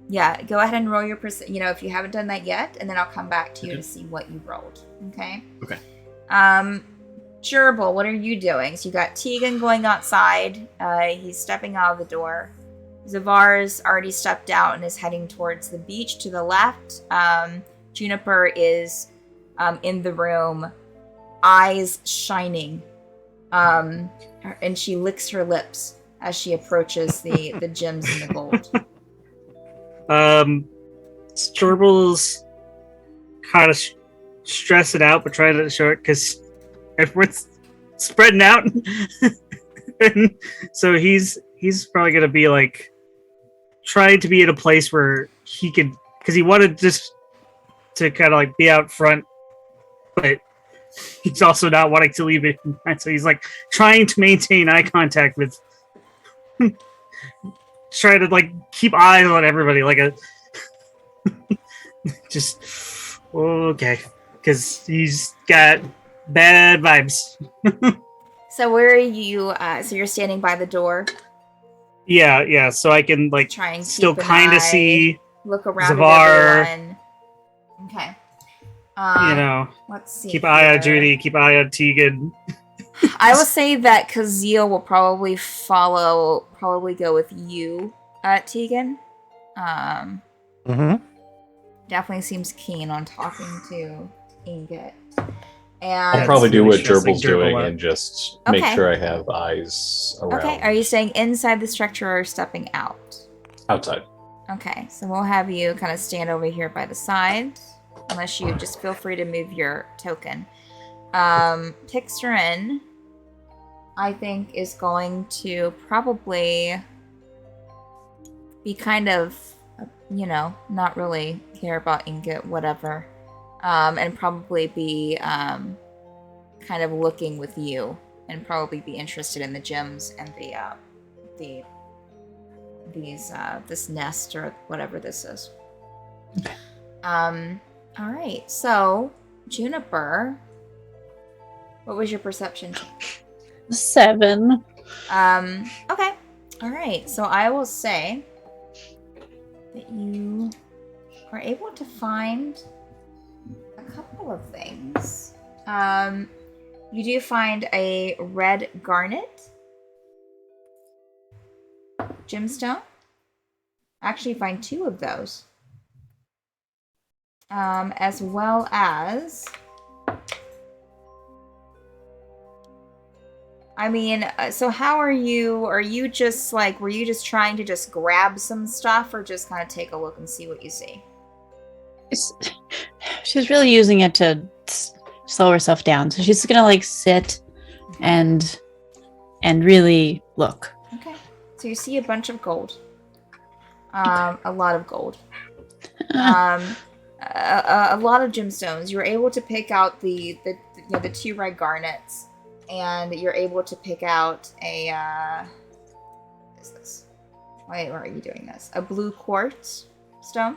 [SPEAKER 3] Yeah, go ahead and roll your if you haven't done that yet, and then I'll come back to you to see what you rolled. Okay.
[SPEAKER 6] Okay.
[SPEAKER 3] Gerbil, what are you doing? So you got Tegan going outside. He's stepping out of the door. Zavar's already stepped out and is heading towards the beach to the left. Juniper is in the room, eyes shining. And she licks her lips as she approaches the gems and the gold.
[SPEAKER 1] Gerbil's kind of stressing out, but trying to show it because everyone's spreading out. And so he's probably gonna be like trying to be in a place where he could, because he wanted just to kind of like be out front, but he's also not wanting to leave it behind. So he's like trying to maintain eye contact with, trying to like keep eyes on everybody, like a just okay, because he's got bad vibes.
[SPEAKER 3] So where are you? So you're standing by the door.
[SPEAKER 1] Yeah. So I can like
[SPEAKER 3] Try and
[SPEAKER 1] still
[SPEAKER 3] keep an
[SPEAKER 1] kind
[SPEAKER 3] eye,
[SPEAKER 1] of see
[SPEAKER 3] look around
[SPEAKER 1] Zavar.
[SPEAKER 3] at everyone. Okay. Let's see.
[SPEAKER 1] Keep an eye on
[SPEAKER 3] here.
[SPEAKER 1] Judy, keep an eye on Tegan.
[SPEAKER 3] I will say that Kazeel will probably go with you, Tegan. Definitely seems keen on talking to Ingot. And
[SPEAKER 4] I'll probably do what
[SPEAKER 1] stressing
[SPEAKER 4] Gerbil's doing
[SPEAKER 1] Gerbil out.
[SPEAKER 4] and just
[SPEAKER 3] Okay.
[SPEAKER 4] make sure I have eyes around.
[SPEAKER 3] Okay, are you staying inside the structure or stepping out?
[SPEAKER 4] Outside.
[SPEAKER 3] Okay, so we'll have you kind of stand over here by the side, unless you just feel free to move your token. Pixarin, I think, is going to probably be kind of, not really care about Ingot, whatever, and probably be kind of looking with you, and probably be interested in the gems and this nest or whatever this is. All right, so Juniper, what was your perception check?
[SPEAKER 2] 7.
[SPEAKER 3] Okay. All right. So I will say that you are able to find a couple of things. You do find a red garnet gemstone. Actually, find 2 of those. As well as, so how are you? Are you just like, were you just trying to just grab some stuff, or just kind of take a look and see what you see?
[SPEAKER 2] She's really using it to slow herself down. So she's gonna like sit and really look.
[SPEAKER 3] Okay. So you see a bunch of gold. A lot of gold. A lot of gemstones. You're able to pick out the 2 red garnets, and you're able to pick out a what is this? Why are you doing this? A blue quartz stone.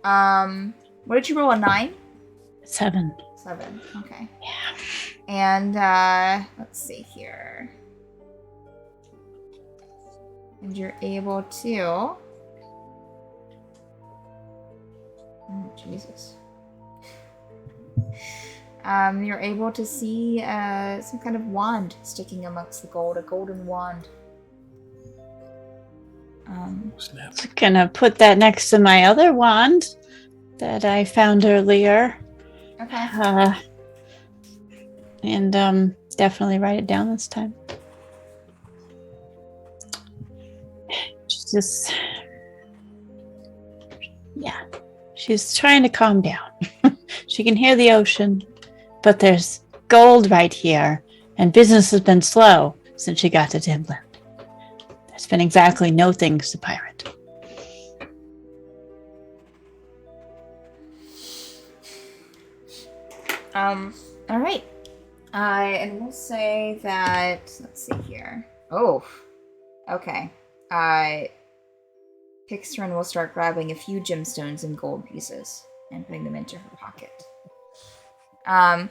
[SPEAKER 3] What did you roll? A 9?
[SPEAKER 2] 7.
[SPEAKER 3] 7. Okay.
[SPEAKER 2] Yeah.
[SPEAKER 3] And let's see here. And you're able to. Oh, Jesus. You're able to see some kind of wand sticking amongst the gold, a golden wand.
[SPEAKER 6] Snap.
[SPEAKER 2] Just gonna put that next to my other wand that I found earlier.
[SPEAKER 3] Okay.
[SPEAKER 2] And definitely write it down this time. She's just, yeah, she's trying to calm down. She can hear the ocean, but there's gold right here, and business has been slow since she got to Timland. There's been exactly no things to pirate.
[SPEAKER 3] All right. And we'll say that. Let's see here. Oh. Okay. Pixtron will start grabbing a few gemstones and gold pieces and putting them into her pocket. And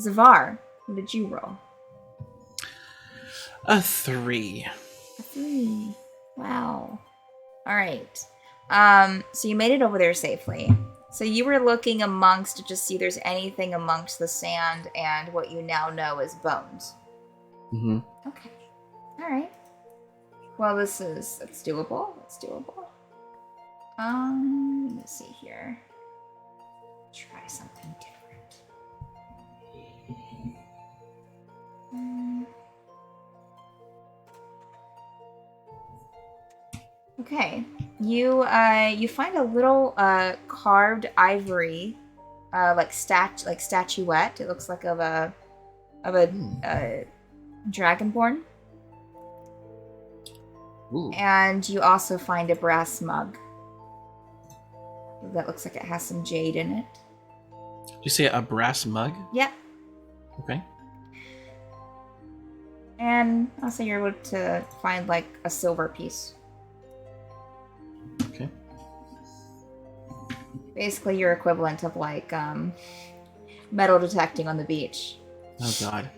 [SPEAKER 3] Zavar, what did you roll?
[SPEAKER 6] A 3.
[SPEAKER 3] A 3. Wow. All right. So you made it over there safely. So you were looking amongst to just see if there's anything amongst the sand and what you now know as bones.
[SPEAKER 6] Mm-hmm.
[SPEAKER 3] Okay. All right. Well, it's doable. It's doable. Let me see here. Try something different. Okay. You find a little carved ivory, statuette. It looks like of a dragonborn.
[SPEAKER 6] Ooh.
[SPEAKER 3] And you also find a brass mug that looks like it has some jade in it.
[SPEAKER 6] Did you say a brass mug?
[SPEAKER 3] Yep.
[SPEAKER 6] Okay.
[SPEAKER 3] And also you're able to find like a silver piece.
[SPEAKER 6] Okay.
[SPEAKER 3] Basically your equivalent of like metal detecting on the beach.
[SPEAKER 6] Oh god.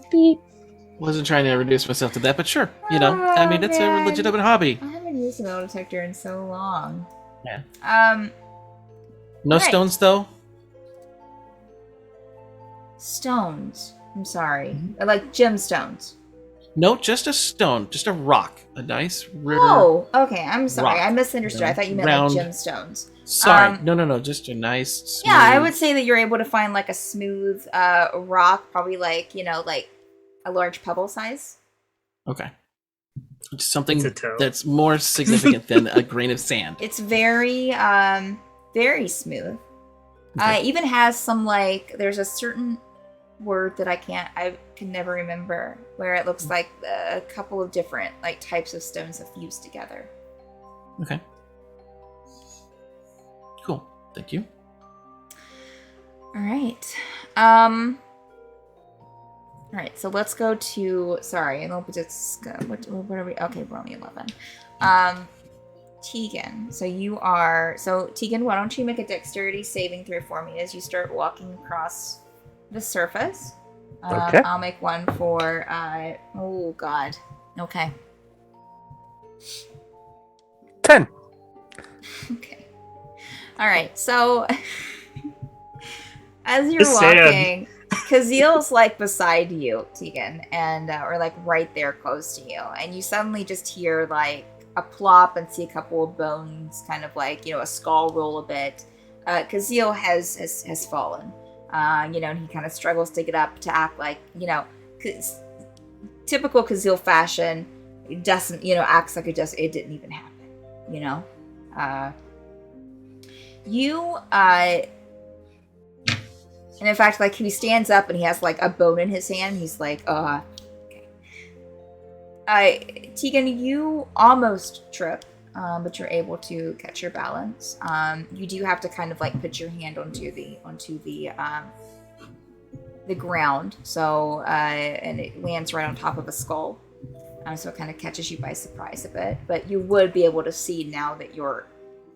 [SPEAKER 2] Beep.
[SPEAKER 6] Wasn't trying to reduce myself to that, but sure. You know, I mean, it's
[SPEAKER 3] man.
[SPEAKER 6] a legitimate hobby.
[SPEAKER 3] I haven't used a metal detector in so long.
[SPEAKER 6] Yeah. No
[SPEAKER 3] Right.
[SPEAKER 6] stones, though?
[SPEAKER 3] Stones. I'm sorry. Like gemstones.
[SPEAKER 6] No, just a stone. Just a rock. A nice river.
[SPEAKER 3] Oh, okay. I'm sorry.
[SPEAKER 6] Rock.
[SPEAKER 3] I misunderstood. I thought you meant
[SPEAKER 6] Round.
[SPEAKER 3] like gemstones.
[SPEAKER 6] Sorry. No. Just a nice, smooth...
[SPEAKER 3] Yeah, I would say that you're able to find like a smooth rock, probably like, like a large pebble size.
[SPEAKER 6] Okay. Just something
[SPEAKER 1] It's a toe.
[SPEAKER 6] that's more significant than a grain of sand.
[SPEAKER 3] It's very, very smooth.
[SPEAKER 6] Okay.
[SPEAKER 3] It even has some like, there's a certain word that I can never remember, where it looks like a couple of different like types of stones have fused together.
[SPEAKER 6] Okay. Cool. Thank you.
[SPEAKER 3] All right. All right, so let's go to, sorry, and what are we, okay, we're only 11. Tegan, Tegan, why don't you make a dexterity saving throw for me as you start walking across the surface.
[SPEAKER 5] Okay.
[SPEAKER 3] I'll make one for, oh god, okay.
[SPEAKER 5] 10.
[SPEAKER 3] Okay. All right, so as you're
[SPEAKER 1] Just saying.
[SPEAKER 3] walking, Kazil's like beside you, Tegan, and or like right there close to you, and you suddenly just hear like a plop and see a couple of bones, kind of like a skull roll a bit. Kazil has fallen, and he kind of struggles to get up to act like typical Kazil fashion. It doesn't acts like it didn't even happen. And in fact, like, he stands up and he has, like, a bone in his hand. He's like, okay. Tegan, you almost trip, but you're able to catch your balance. You do have to kind of, like, put your hand onto the ground. So, and it lands right on top of a skull. So it kind of catches you by surprise a bit. But you would be able to see now that you're,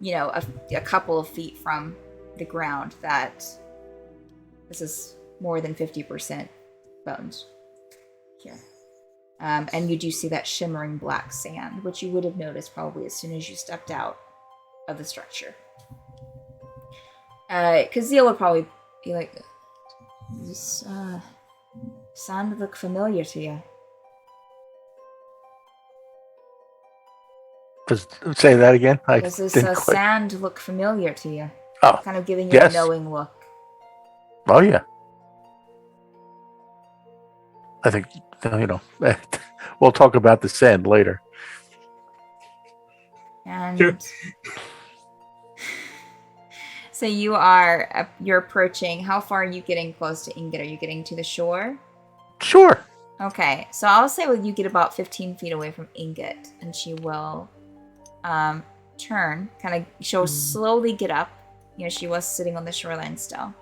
[SPEAKER 3] a couple of feet from the ground that this is more than 50% bones here. And you do see that shimmering black sand, which you would have noticed probably as soon as you stepped out of the structure. Kazil would probably be like, does this sound look familiar to you?
[SPEAKER 5] Just say that again. I
[SPEAKER 3] Does this
[SPEAKER 5] didn't quite.
[SPEAKER 3] sand look familiar to you?
[SPEAKER 5] Oh,
[SPEAKER 3] Kind of giving you
[SPEAKER 5] yes.
[SPEAKER 3] a knowing look.
[SPEAKER 5] Oh yeah. I think we'll talk about the sand later.
[SPEAKER 3] And
[SPEAKER 1] Sure.
[SPEAKER 3] so you're approaching. How far are you getting close to Ingot? Are you getting to the shore?
[SPEAKER 5] Sure.
[SPEAKER 3] Okay, so I'll say you get about 15 feet away from Ingot, and she will turn. She'll slowly get up. You know, she was sitting on the shoreline still.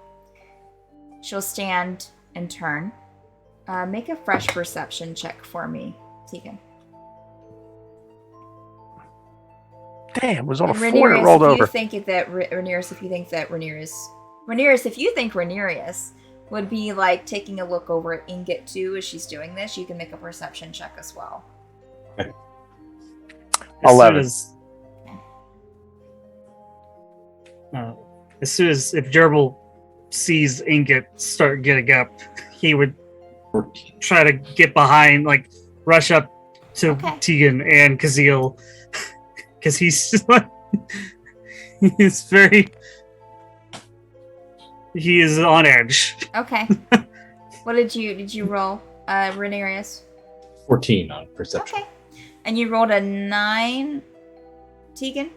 [SPEAKER 3] She'll stand and turn. Make a fresh perception check for me, Tegan.
[SPEAKER 5] Damn, it was on a
[SPEAKER 3] And
[SPEAKER 5] 4
[SPEAKER 3] Rhaenyra,
[SPEAKER 5] and it rolled
[SPEAKER 3] if you
[SPEAKER 5] over.
[SPEAKER 3] think Rhaenyra, if you think that Rhaenyra, if you think Rhaenyra would be like taking a look over at Ingot too as she's doing this, you can make a perception check as well.
[SPEAKER 1] As
[SPEAKER 5] 11.
[SPEAKER 1] As soon as if Gerbil sees Ingot start getting up, he would
[SPEAKER 4] 14.
[SPEAKER 1] try to get behind, like rush up to
[SPEAKER 3] Okay.
[SPEAKER 1] Tegan and Kazeel, because he's he is on edge.
[SPEAKER 3] Okay. What did you roll, Rhaenyra?
[SPEAKER 4] 14 on perception.
[SPEAKER 3] Okay. And you rolled a 9, Tegan?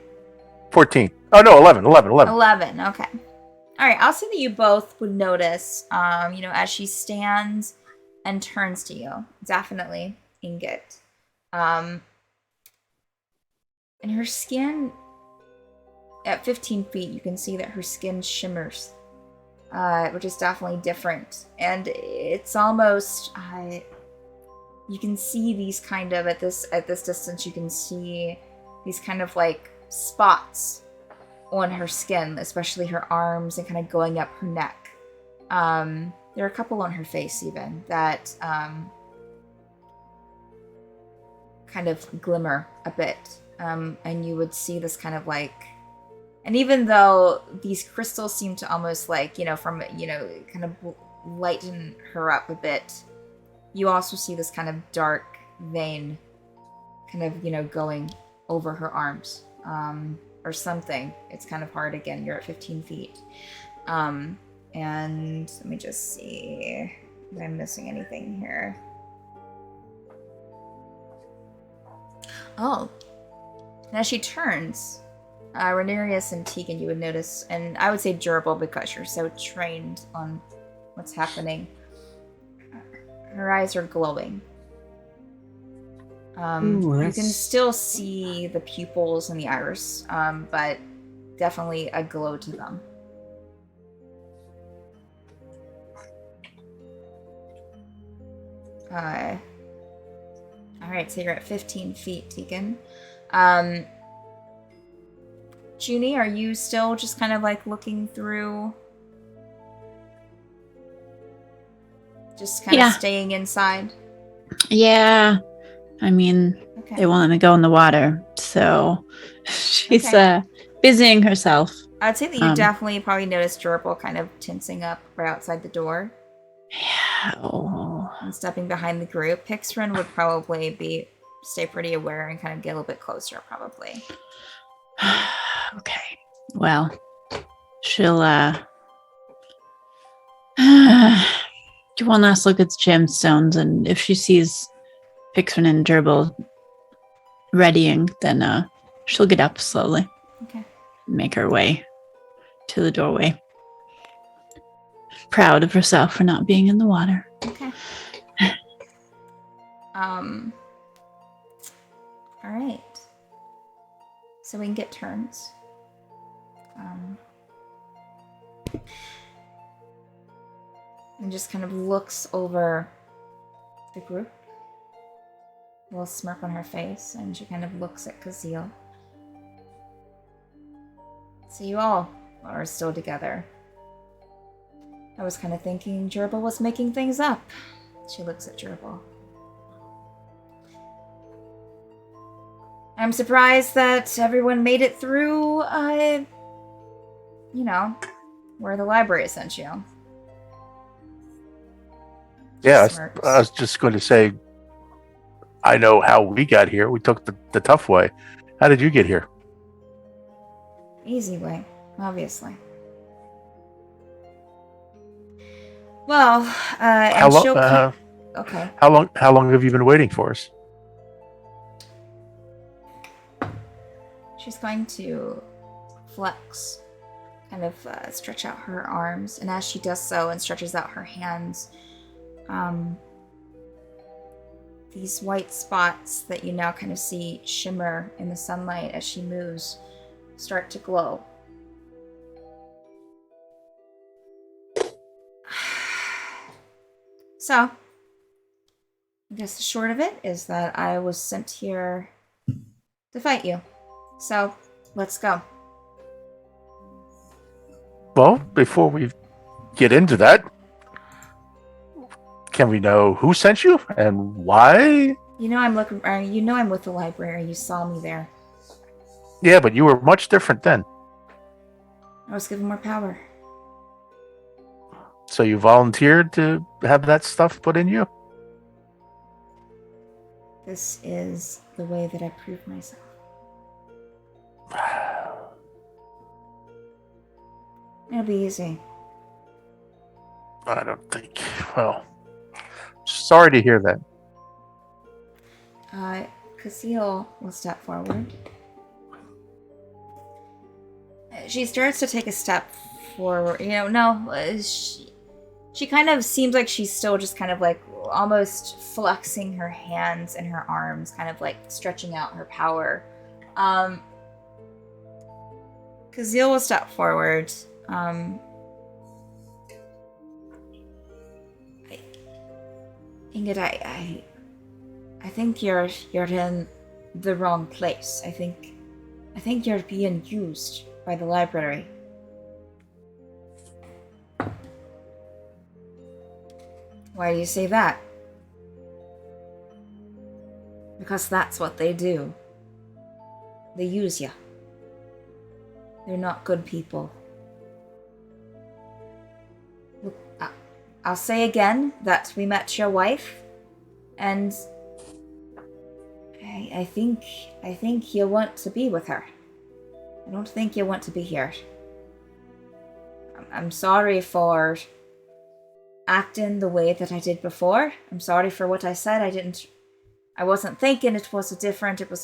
[SPEAKER 5] 14. Oh no, 11.
[SPEAKER 3] 11, okay. Alright, I'll say that you both would notice, as she stands and turns to you. Definitely Ingot. And her skin, at 15 feet, you can see that her skin shimmers, which is definitely different. And it's almost, you can see these kind of, at this distance, you can see these kind of like spots on her skin, especially her arms and kind of going up her neck. There are a couple on her face even that kind of glimmer a bit. And you would see this kind of like, and even though these crystals seem to almost like, kind of lighten her up a bit, you also see this kind of dark vein kind of, going over her arms. Or something. It's kind of hard again. You're at 15 feet. And let me just see if I'm missing anything here. Oh. And as she turns, Rhaenyra and Tegan, you would notice, and I would say Gerbil because you're so trained on what's happening. Her eyes are glowing.
[SPEAKER 1] Ooh,
[SPEAKER 3] You can still see the pupils and the iris, but definitely a glow to them. Alright, so you're at 15 feet, Tegan. Junie, are you still just kind of like looking through? Just kind of staying inside?
[SPEAKER 2] Yeah. I mean,
[SPEAKER 3] Okay.
[SPEAKER 2] they won't let me go in the water, so she's
[SPEAKER 3] Okay.
[SPEAKER 2] busying herself.
[SPEAKER 3] I'd say that you definitely probably noticed Gerbil kind of tensing up right outside the door
[SPEAKER 2] Yeah. Oh.
[SPEAKER 3] and stepping behind the group. Pixrin would probably stay pretty aware and kind of get a little bit closer, probably.
[SPEAKER 2] Okay. Well, she'll do one last look at the gemstones, and if she sees Pixrin and Gerbil readying, then she'll get up slowly.
[SPEAKER 3] Okay.
[SPEAKER 2] And make her way to the doorway. Proud of herself for not being in the water.
[SPEAKER 3] Okay. All right. So we can get turns. And just kind of looks over the group. A little smirk on her face, and she kind of looks at Kazeel. So you all are still together. I was kind of thinking Gerbil was making things up. She looks at Gerbil. I'm surprised that everyone made it through, where the library sent you.
[SPEAKER 5] Yeah,
[SPEAKER 3] Smirks.
[SPEAKER 5] I was just going to say, I know how we got here. We took the tough way. How did you get here?
[SPEAKER 3] Easy way, obviously. Well, and
[SPEAKER 5] How long?
[SPEAKER 3] she'll. Okay.
[SPEAKER 5] How long have you been waiting for us?
[SPEAKER 3] She's going to flex, kind of stretch out her arms, and as she does so and stretches out her hands, these white spots that you now kind of see shimmer in the sunlight as she moves start to glow. So, I guess the short of it is that I was sent here to fight you. So, let's go.
[SPEAKER 5] Well, before we get into that, can we know who sent you and why?
[SPEAKER 3] You know I'm looking. You know I'm with the library. You saw me there.
[SPEAKER 5] Yeah, but you were much different then.
[SPEAKER 3] I was given more power.
[SPEAKER 5] So you volunteered to have that stuff put in you?
[SPEAKER 3] This is the way that I prove myself. It'll be easy.
[SPEAKER 5] I don't think. Well, sorry to hear that.
[SPEAKER 3] Kazil will step forward. She starts to take a step forward. She kind of seems like she's still just kind of like almost flexing her hands and her arms, kind of like stretching out her power. Kazil will step forward. Ingrid, I think you're in the wrong place. I think you're being used by the library. Why do you say that? Because that's what they do. They use you. They're not good people. Look, I'll say again that we met your wife, and I think you want to be with her. I don't think you want to be here. I'm sorry for acting the way that I did before. I'm sorry for what I said. I wasn't thinking. It was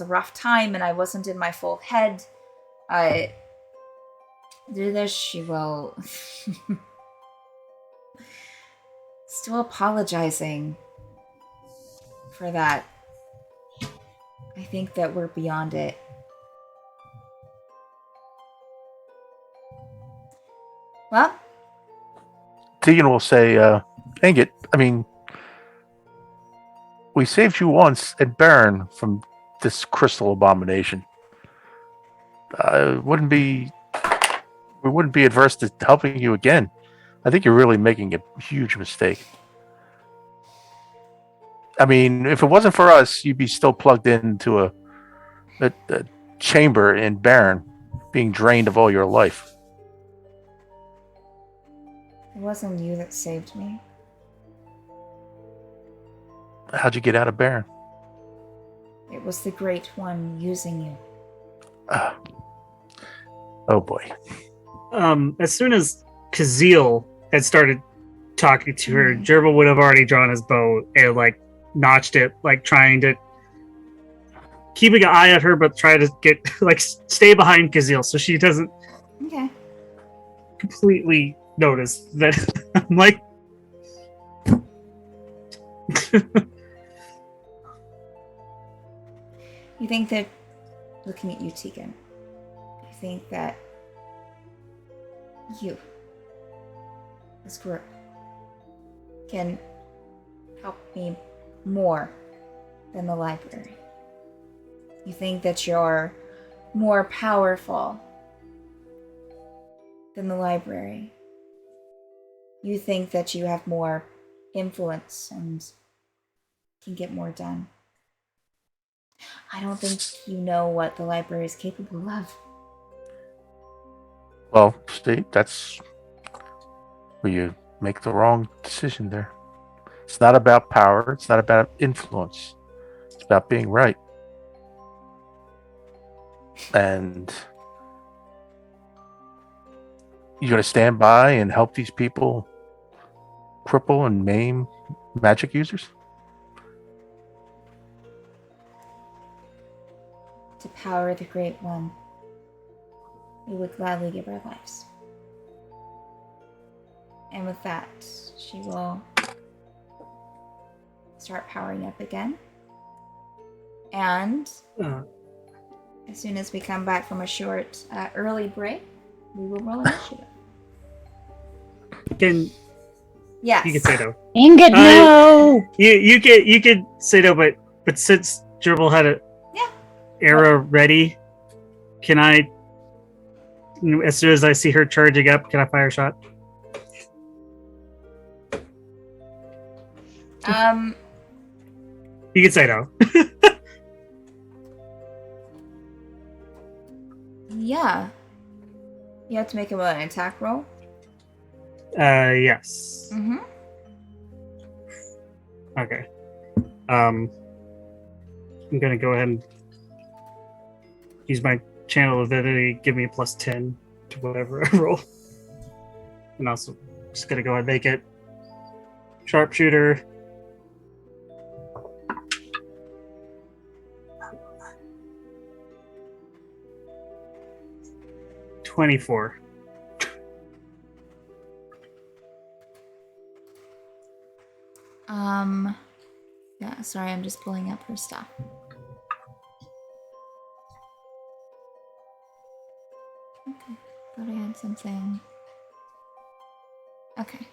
[SPEAKER 3] a rough time, and I wasn't in my full head. She will still apologizing for that. I think that we're beyond it. Well,
[SPEAKER 5] Tegan will say, Ingrid, we saved you once at Baron from this crystal abomination. We wouldn't be adverse to helping you again. I think you're really making a huge mistake. If it wasn't for us, you'd be still plugged into a chamber in Baron, being drained of all your life.
[SPEAKER 3] it wasn't you that saved me.
[SPEAKER 5] How'd you get out of Baron?
[SPEAKER 3] It was the Great One using you.
[SPEAKER 5] Oh boy.
[SPEAKER 1] As soon as Kazil had started talking to her, Gerbil would have already drawn his bow and notched it, trying to keeping an eye on her, but try to get stay behind Kazil so she doesn't completely notice that I'm
[SPEAKER 3] You think that, looking at you, Tegan, you think that you, this group, can help me more than the library? You think that you're more powerful than the library? You think that you have more influence and can get more done? I don't think you know what the library is capable of.
[SPEAKER 5] Well, see, that's where you make the wrong decision there. It's not about power. It's not about influence. It's about being right. And you gonna stand by and help these people cripple and maim magic users?
[SPEAKER 3] To power the Great One, we would gladly give our lives. And with that, she will start powering up again. And as soon as we come back from a short early break, we will roll initiative. Yes.
[SPEAKER 1] You can say no.
[SPEAKER 2] Ingrid, no!
[SPEAKER 1] You could say no, but since Gerbil had a arrow ready, can I? As soon as I see her charging up, can I fire a shot? You can say no.
[SPEAKER 3] Yeah. You have to make an attack roll.
[SPEAKER 1] Yes.
[SPEAKER 3] Mm-hmm.
[SPEAKER 1] Okay. I'm gonna go ahead and use my channel ability, give me a +10 to whatever I roll. And also just gonna go ahead and make it sharpshooter. $24.
[SPEAKER 3] Yeah, sorry, I'm just pulling up her stuff. Okay, thought I had something. Okay.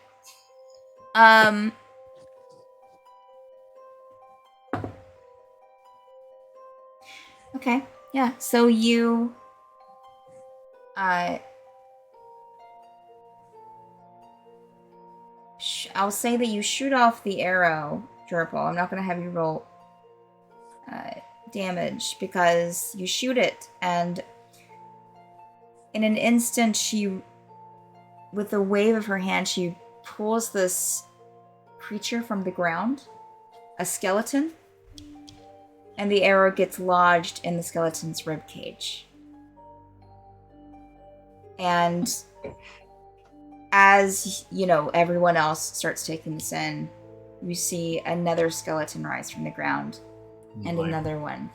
[SPEAKER 3] Okay, yeah, so you, I'll say that you shoot off the arrow, Gerbil. I'm not going to have you roll damage because you shoot it, and in an instant, she, with a wave of her hand, she pulls this creature from the ground, a skeleton, and the arrow gets lodged in the skeleton's rib cage. And as, everyone else starts taking this in, you see another skeleton rise from the ground, and another one,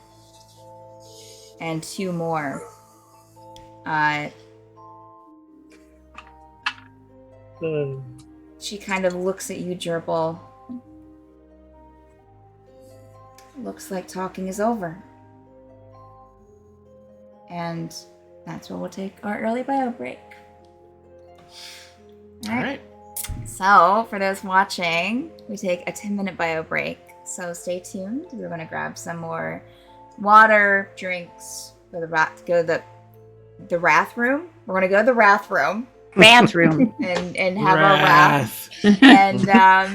[SPEAKER 3] and two more. She kind of looks at you, Gerbil. Looks like talking is over. And that's where we'll take our early bio break.
[SPEAKER 6] All right.
[SPEAKER 3] So, for those watching, we take a 10-minute bio break. So stay tuned. We're going to grab some more water, drinks, go to the wrath room. We're going to go to the wrath room.
[SPEAKER 2] Bathroom.
[SPEAKER 3] And have our wrath. And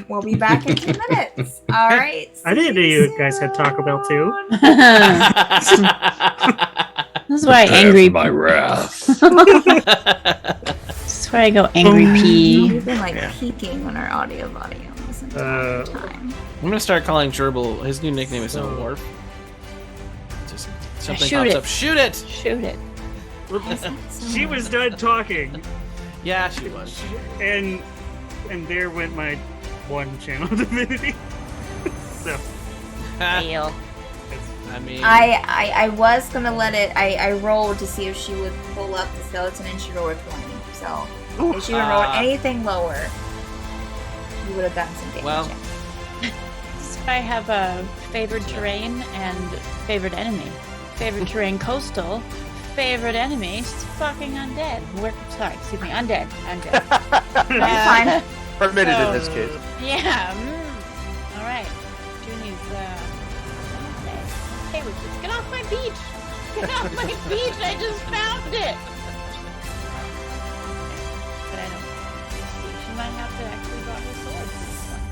[SPEAKER 3] we'll be back in 2 minutes. All right.
[SPEAKER 1] I didn't know you guys had Taco Bell too.
[SPEAKER 2] This is why angry.
[SPEAKER 4] My wrath.
[SPEAKER 2] This is where I go angry pee.
[SPEAKER 3] We've been peeking on our audio this entire time.
[SPEAKER 6] I'm gonna start calling Gerbil. His new nickname is No Wharf. Just something
[SPEAKER 2] Shoot
[SPEAKER 6] pops
[SPEAKER 2] it.
[SPEAKER 6] up. Shoot it!
[SPEAKER 2] Shoot it.
[SPEAKER 1] She was done talking,
[SPEAKER 6] Yeah, she was.
[SPEAKER 1] and there went my one channel divinity. So
[SPEAKER 2] Fail.
[SPEAKER 6] I mean,
[SPEAKER 3] I was gonna let it. I rolled to see if she would pull up the skeleton, and she rolled a 20. So if she would roll anything lower, you would have gotten some damage.
[SPEAKER 6] Well.
[SPEAKER 2] So I have a favored terrain and favored enemy. Favored terrain coastal. Favorite enemy fucking undead. Excuse me, undead.
[SPEAKER 3] Fine.
[SPEAKER 5] Permitted in this case.
[SPEAKER 2] Yeah. All right. Junie's okay with this. Get off my beach. Get off my beach. I just found it. But I don't see. She might have to actually draw her sword for this one.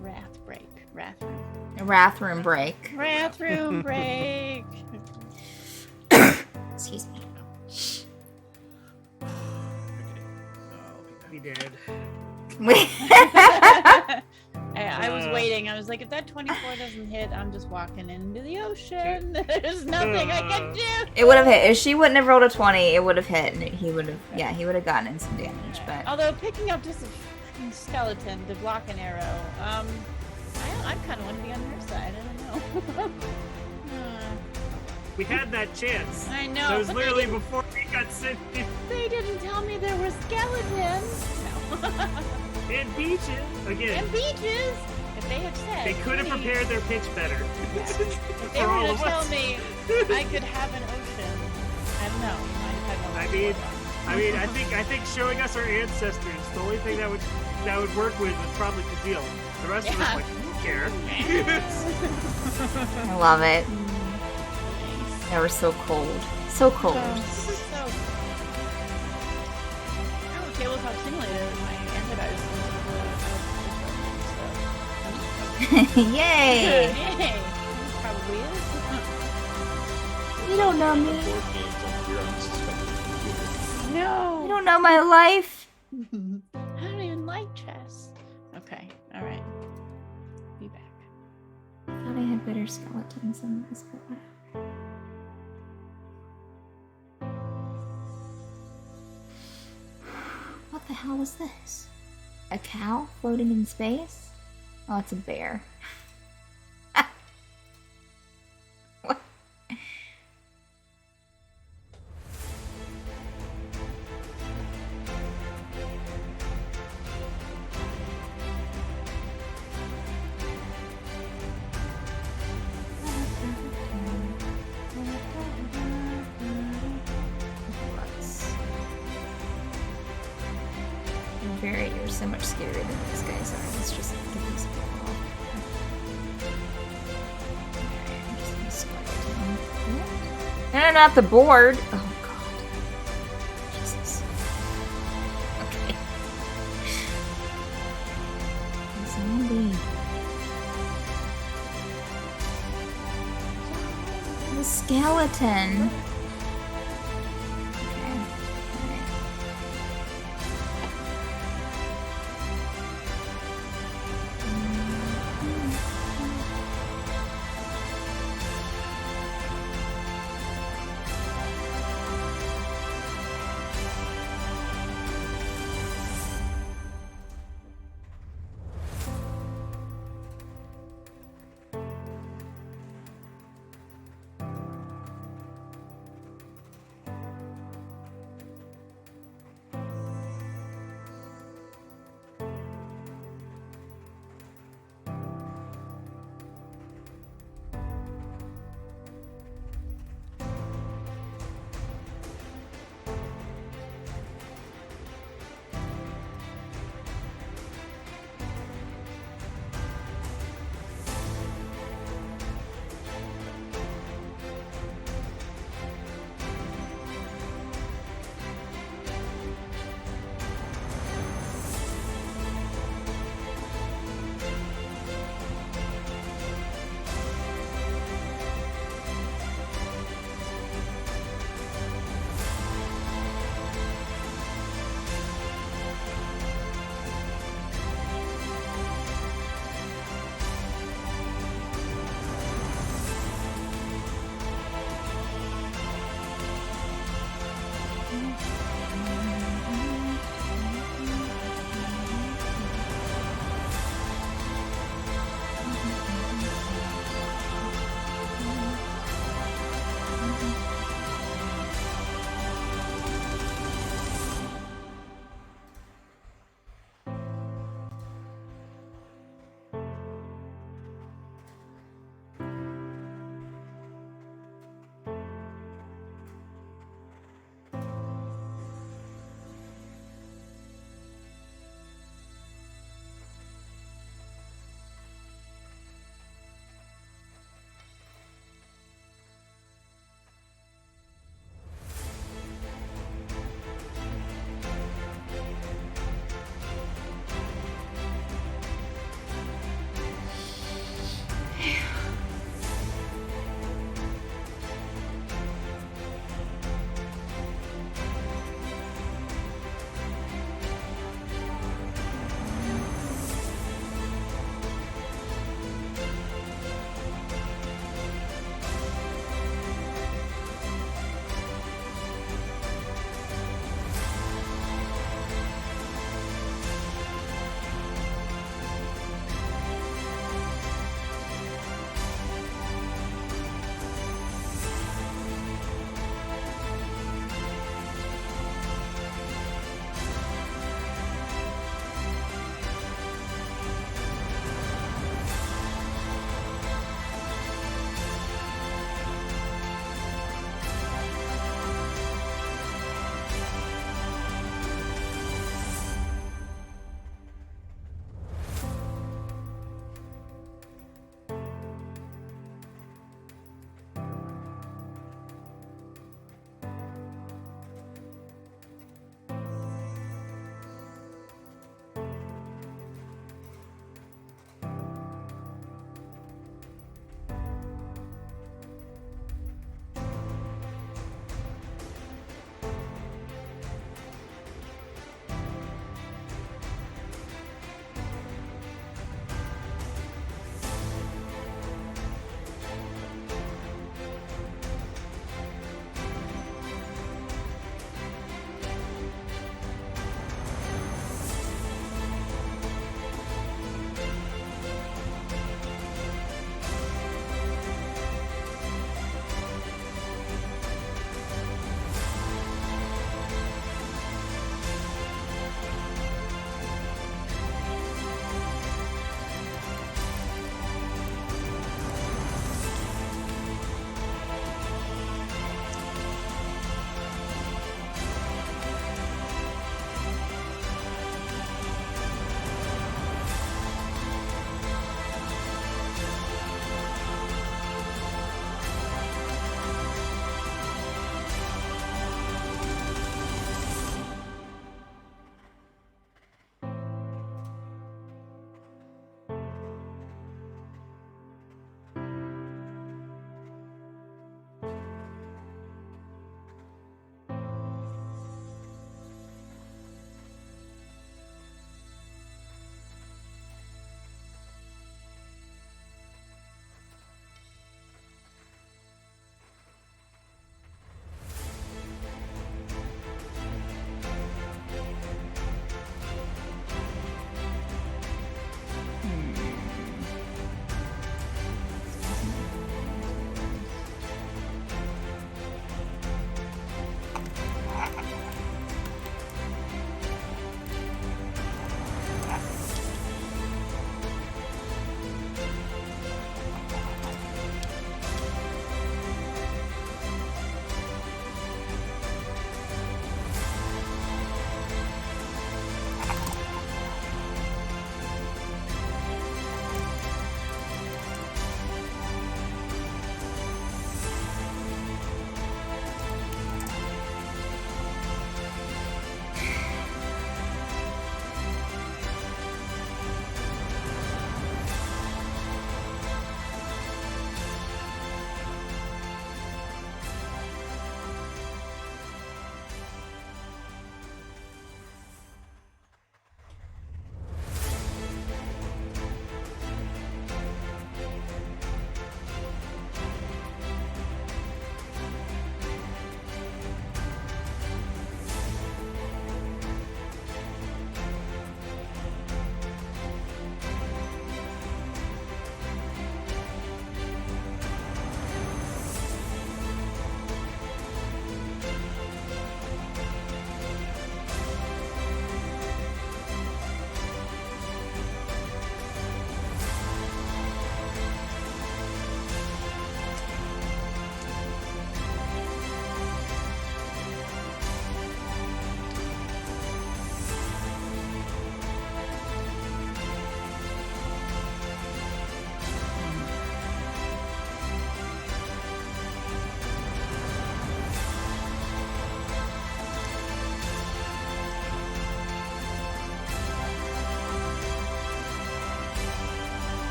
[SPEAKER 2] Wrath break. Wrath room.
[SPEAKER 3] Wrath room break.
[SPEAKER 2] Wrath room break.
[SPEAKER 3] Excuse me.
[SPEAKER 1] we did.
[SPEAKER 2] I was waiting. I was like, if that 24 doesn't hit, I'm just walking into the ocean. There's nothing I can do.
[SPEAKER 3] It would have hit. If she wouldn't have rolled a 20, it would have hit, and he would have. Yeah, he would have gotten in some damage. But
[SPEAKER 2] Although picking up just a fucking skeleton to block an arrow, I kind of want to be on her side. I don't know.
[SPEAKER 1] We had that chance.
[SPEAKER 2] I know.
[SPEAKER 1] It was
[SPEAKER 2] but
[SPEAKER 1] literally before we got sent
[SPEAKER 2] they didn't tell me there were skeletons. No.
[SPEAKER 1] in beaches. Again,
[SPEAKER 2] And beaches. If they had said,
[SPEAKER 1] they could have
[SPEAKER 2] please,
[SPEAKER 1] prepared their pitch better.
[SPEAKER 2] If they
[SPEAKER 1] for
[SPEAKER 2] were
[SPEAKER 1] all
[SPEAKER 2] to
[SPEAKER 1] of
[SPEAKER 2] tell
[SPEAKER 1] us.
[SPEAKER 2] me I could have an ocean, I don't know.
[SPEAKER 1] I mean, I think showing us our ancestors, the only thing that would work with was probably Kazeel. The rest of us
[SPEAKER 2] Yeah.
[SPEAKER 1] like, who care?
[SPEAKER 3] I love it. They were so cold. So cold.
[SPEAKER 2] This is so. Oh, Tabletop Simulator. My antivirus
[SPEAKER 3] Yay!
[SPEAKER 2] Yay! Probably is.
[SPEAKER 3] You don't know me.
[SPEAKER 4] Board games on your unsuspecting computer.
[SPEAKER 2] No.
[SPEAKER 3] You don't know my life.
[SPEAKER 2] I don't even like chess. Okay. All right. Be back.
[SPEAKER 3] I thought I had better skeletons than this, but whatever. What the hell was this? A cow floating in space? Oh, it's a bear. What? You're so much scarier than these guys are. Let's just get these people off. Alright, I'm just gonna skeleton. No, not the board! Oh god. Jesus. Okay. Zombie. The skeleton. Okay. Alright.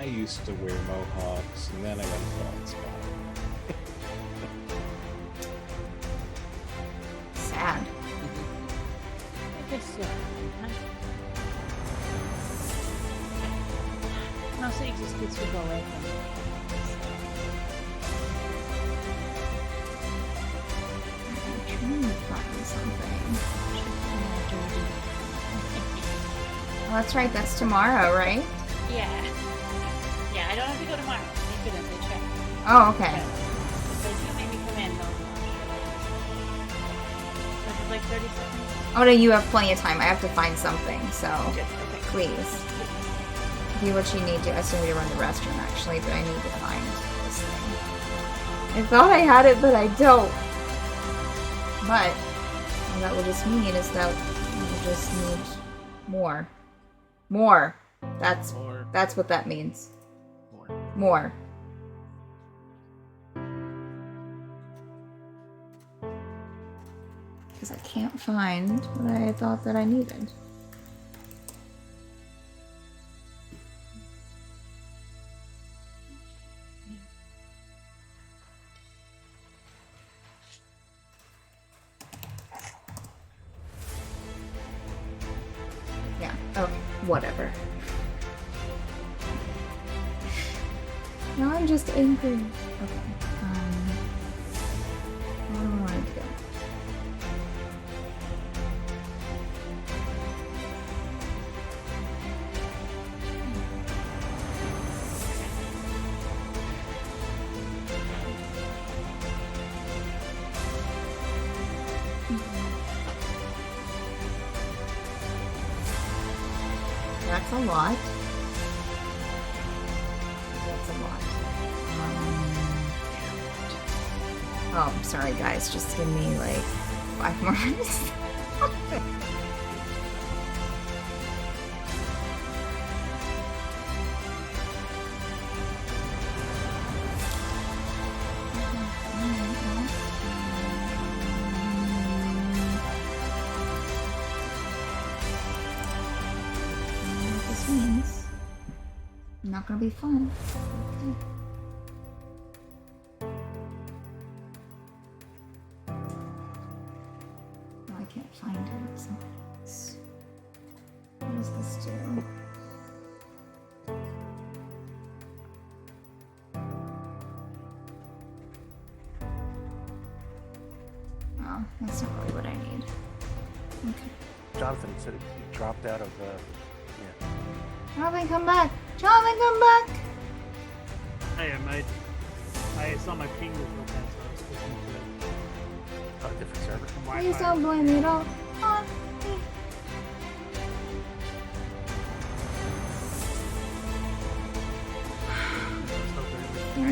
[SPEAKER 4] I used to wear mohawks, and then I got a bald spot.
[SPEAKER 3] Sad.
[SPEAKER 2] It's mostly it just gets people away from it.
[SPEAKER 3] I'm trying to find something. Oh, that's right. That's tomorrow, right?
[SPEAKER 2] Yeah. Yeah, I don't have to go tomorrow. Thank goodness I checked.
[SPEAKER 3] Oh, okay.
[SPEAKER 2] But if you make me come in, This is like 30 seconds.
[SPEAKER 3] Oh no, you have plenty of time. I have to find something, so
[SPEAKER 2] Good, okay.
[SPEAKER 3] please do what you need to. I still need to run the restroom actually, but I need to find this thing. I thought I had it, but I don't. But all that will just mean is that we just need more. More. That's what that means. More. Because I can't find what I thought that I needed. Yeah, okay, whatever. Now I'm just angry. Okay, what do I want to do? That's a lot. That's a lot. Oh, I'm sorry guys, just give me like 5 more minutes. This means not gonna be fun. Okay. No, I can't find it. So what does this do? Oh, that's not really what I need. Okay.
[SPEAKER 5] Jonathan said he dropped out of. Yeah.
[SPEAKER 3] Jonathan, come back! Jonathan, come back!
[SPEAKER 1] I saw my ping was real bad, so I was switching to
[SPEAKER 5] A different server.
[SPEAKER 3] Please
[SPEAKER 1] Wi-Fi.
[SPEAKER 3] don't blame me at all. On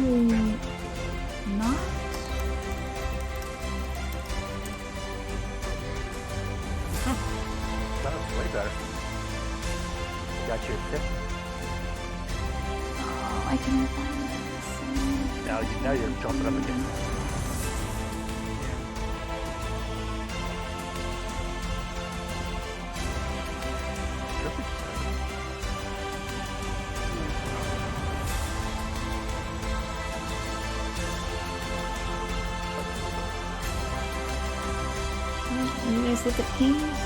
[SPEAKER 3] me. Not?
[SPEAKER 5] That was way better. Got your tip.
[SPEAKER 3] Oh, I can't find this.
[SPEAKER 5] Now you're jumping up again.
[SPEAKER 3] You guys look at pings?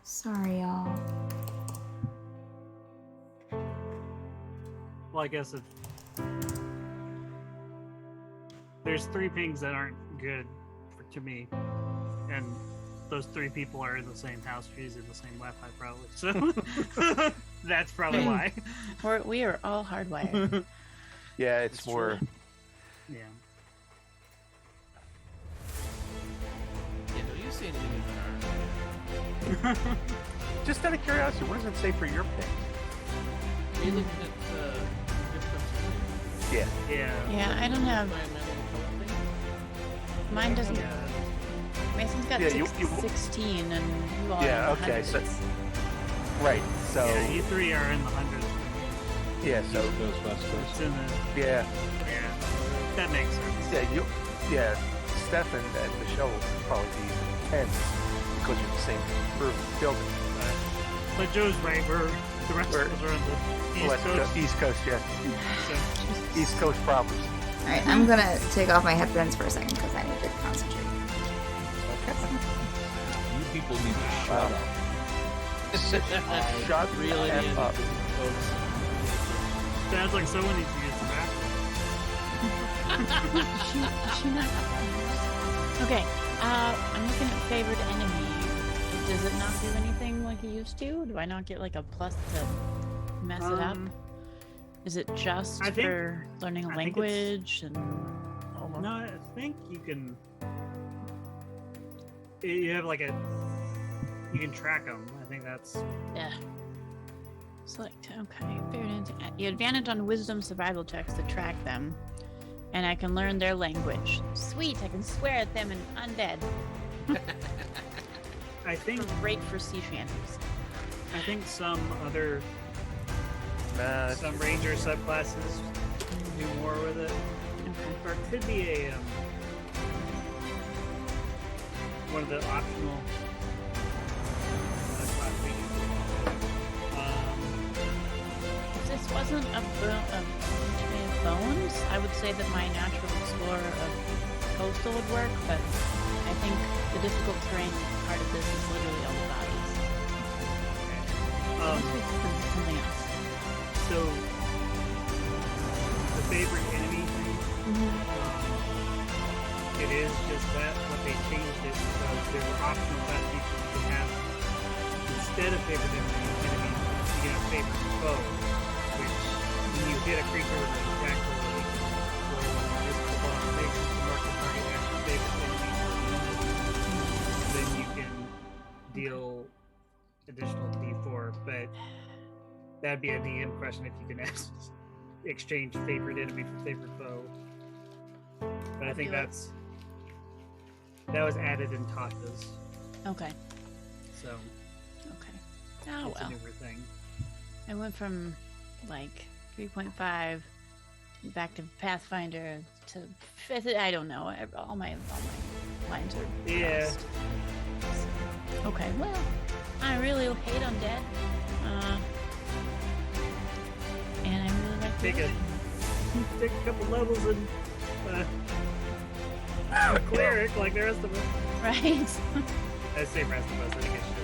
[SPEAKER 3] Sorry, y'all.
[SPEAKER 1] Well, I guess if there's 3 pings that aren't good to me, and those 3 people are in the same house using the same Wi-Fi probably, so that's probably why.
[SPEAKER 2] We are all hardwired.
[SPEAKER 5] Yeah, it's
[SPEAKER 1] It's
[SPEAKER 5] more.
[SPEAKER 1] true. Yeah.
[SPEAKER 6] Yeah, do you see anything in our...
[SPEAKER 5] Just out of curiosity, what does it say for your pick?
[SPEAKER 6] Are you looking at difference?
[SPEAKER 5] Yeah.
[SPEAKER 1] Yeah.
[SPEAKER 2] Yeah, I don't have. Mine doesn't.
[SPEAKER 1] Yeah.
[SPEAKER 2] Mason's got
[SPEAKER 5] Yeah, you-
[SPEAKER 2] 16, and you all
[SPEAKER 5] Yeah,
[SPEAKER 2] are in the
[SPEAKER 5] okay, so-
[SPEAKER 2] hundreds.
[SPEAKER 5] Right. So
[SPEAKER 1] Yeah, you 3 are in the hundreds.
[SPEAKER 5] yeah. So
[SPEAKER 4] East Coast, West
[SPEAKER 1] It's
[SPEAKER 4] Coast.
[SPEAKER 1] in the
[SPEAKER 5] yeah.
[SPEAKER 1] yeah. That makes sense.
[SPEAKER 5] Yeah. Stefan and Michelle will probably be 10 because you're the same building.
[SPEAKER 1] But Joe's right. The rest
[SPEAKER 5] We're-
[SPEAKER 1] of us are on the
[SPEAKER 5] West Coast, East Coast, yeah.
[SPEAKER 1] So,
[SPEAKER 5] East Coast problems.
[SPEAKER 3] All right, I'm gonna take off my headphones for a second because I need to concentrate.
[SPEAKER 7] You people need to shut up.
[SPEAKER 5] Shut
[SPEAKER 6] Really
[SPEAKER 5] the F up.
[SPEAKER 6] folks.
[SPEAKER 1] sounds like someone needs to use the bathroom.
[SPEAKER 2] Is she not? Okay. I'm looking at favorite enemy. Does it not do anything like it used to? Do I not get like a plus to mess it up? Is it just
[SPEAKER 1] I think-
[SPEAKER 2] for learning a
[SPEAKER 1] I think it's-
[SPEAKER 2] language and?
[SPEAKER 5] Hold on.
[SPEAKER 1] No, I think you can. You have like a. You can track them. I think that's.
[SPEAKER 2] Yeah. Select. Okay. Favorite enemy. You advantage on wisdom survival checks to track them, and I can learn their language. Sweet. I can swear at them in undead.
[SPEAKER 1] I think.
[SPEAKER 2] Great for sea shanties.
[SPEAKER 1] I think some other
[SPEAKER 5] Nah,
[SPEAKER 1] some ranger subclasses do more with it,
[SPEAKER 2] Okay.
[SPEAKER 1] or it could be a one of the optional class we use.
[SPEAKER 2] If this wasn't a bones, I would say that my natural explorer of coastal would work, but I think the difficult terrain part of this is literally all the bodies. Let's pick something else.
[SPEAKER 1] So the favorite enemy thing. It is just that, but they changed it because there were optional class features you can have. Instead of favorite enemy, you can have favorite foe, which when you hit a creature with an attack roll, this abomination to mark the target as your favorite enemy, then you can deal additional D4. But that'd be a DM question if you can exchange favorite enemy for favorite foe. But I think
[SPEAKER 2] feel like-
[SPEAKER 1] that was added in Tasha's,
[SPEAKER 2] Okay.
[SPEAKER 1] so
[SPEAKER 2] Okay. Oh
[SPEAKER 1] it's a
[SPEAKER 2] well.
[SPEAKER 1] newer thing.
[SPEAKER 2] I went from like 3.5 back to Pathfinder to 5th. I don't know. All my lines are
[SPEAKER 1] Yeah.
[SPEAKER 2] crossed. Okay. Well, I really hate undead. And I really like the
[SPEAKER 1] Take a couple levels and cleric like the rest of us.
[SPEAKER 2] right.
[SPEAKER 1] I say rest of us. I think it's just.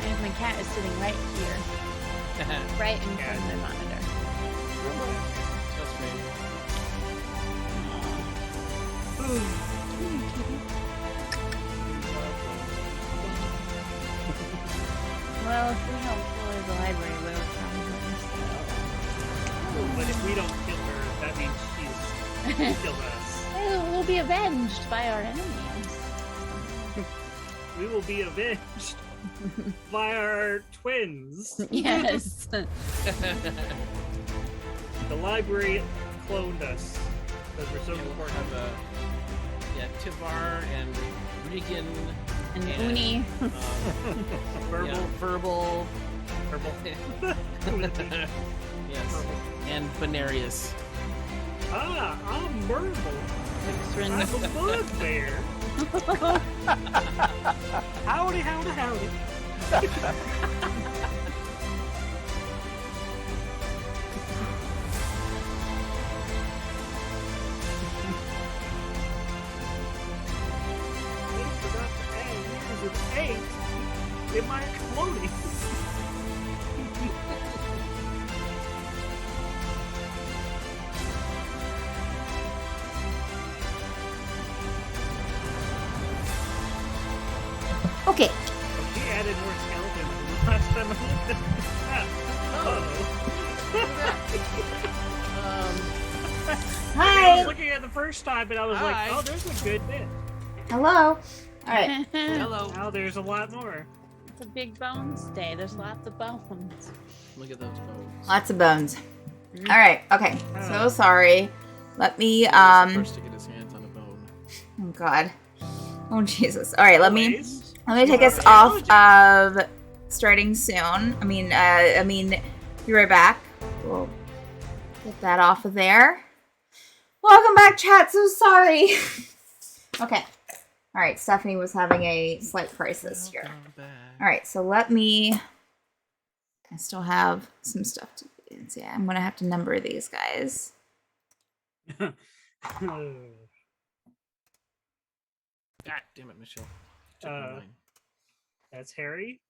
[SPEAKER 2] And my cat is sitting right here, right in front of my monitor.
[SPEAKER 6] That's great.
[SPEAKER 2] Well, if we don't kill her, the library will probably.
[SPEAKER 1] But if we don't kill her, that means she's killed us.
[SPEAKER 2] We'll be avenged by our enemies.
[SPEAKER 1] We will be avenged by our twins.
[SPEAKER 2] Yes.
[SPEAKER 1] The library cloned us because we're so
[SPEAKER 6] And we'll
[SPEAKER 1] important.
[SPEAKER 6] have Tivar and Regan
[SPEAKER 2] And
[SPEAKER 6] and,
[SPEAKER 2] Uni.
[SPEAKER 1] Verbal,
[SPEAKER 6] Verbal.
[SPEAKER 1] verbal.
[SPEAKER 6] Yes. And Benarius.
[SPEAKER 1] Ah, I'm Verbal.
[SPEAKER 2] Mixrin.
[SPEAKER 1] I'm a bugbear. Howdy, howdy, howdy. We forgot to add years of 8 in my clothing.
[SPEAKER 3] Okay.
[SPEAKER 1] She added more skeletons than the last time I looked at that. I
[SPEAKER 3] Hi.
[SPEAKER 1] was looking at the first time, and I was like,
[SPEAKER 6] Hi.
[SPEAKER 1] "Oh, there's a good bit."
[SPEAKER 3] Hello. All right.
[SPEAKER 6] Hello.
[SPEAKER 1] Now there's a lot more.
[SPEAKER 2] It's a big bones day. There's lots of bones.
[SPEAKER 6] Look at those bones.
[SPEAKER 3] Lots of bones. All right. Okay. So sorry. Let me.
[SPEAKER 6] He was the first to get his hands on a bone.
[SPEAKER 3] Oh God. Oh Jesus. All right. Let me
[SPEAKER 1] Always.
[SPEAKER 3] take us off of starting soon. Be right back. We'll get that off of there. Welcome back, chat. So sorry. Okay. All right. Stephanie was having a slight crisis here. All right. So let me. I still have some stuff to do. Yeah, I'm gonna have to number these guys.
[SPEAKER 6] God damn it, Michelle. Took my line.
[SPEAKER 1] That's Harry.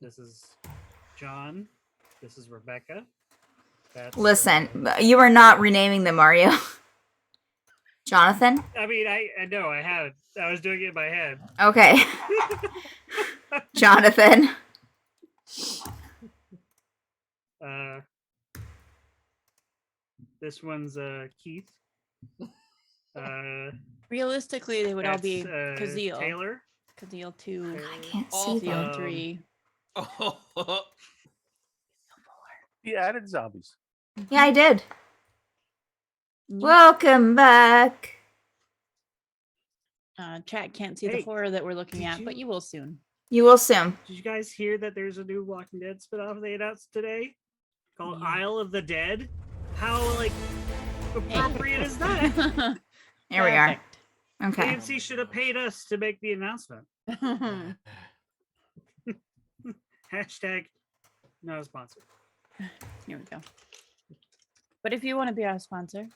[SPEAKER 1] This is John. This is Rebecca. That's,
[SPEAKER 3] Listen, you are not renaming them, are you? Jonathan?
[SPEAKER 1] I mean, I know I have. I was doing it in my head.
[SPEAKER 3] Okay. Jonathan.
[SPEAKER 1] This one's Keith.
[SPEAKER 2] Realistically, they would all
[SPEAKER 1] That's
[SPEAKER 2] be Kazeel.
[SPEAKER 1] Taylor.
[SPEAKER 2] Kazeel 2.
[SPEAKER 3] I can't see them.
[SPEAKER 2] Kazeel 3.
[SPEAKER 6] Oh,
[SPEAKER 5] He added zombies.
[SPEAKER 3] Yeah, I did. Welcome back.
[SPEAKER 2] Chat can't see the
[SPEAKER 1] Hey,
[SPEAKER 2] horror that we're looking
[SPEAKER 1] did
[SPEAKER 2] at, but
[SPEAKER 1] you-
[SPEAKER 2] you will soon.
[SPEAKER 3] You will soon.
[SPEAKER 1] Did you guys hear that there's a new Walking Dead spinoff they announced today called
[SPEAKER 2] Yeah.
[SPEAKER 1] Isle of the Dead? How appropriate is that?
[SPEAKER 3] There we are. Okay.
[SPEAKER 1] AMC should have paid us to make the announcement. Hashtag not a sponsor.
[SPEAKER 2] Here we go. But if you want to be our sponsor,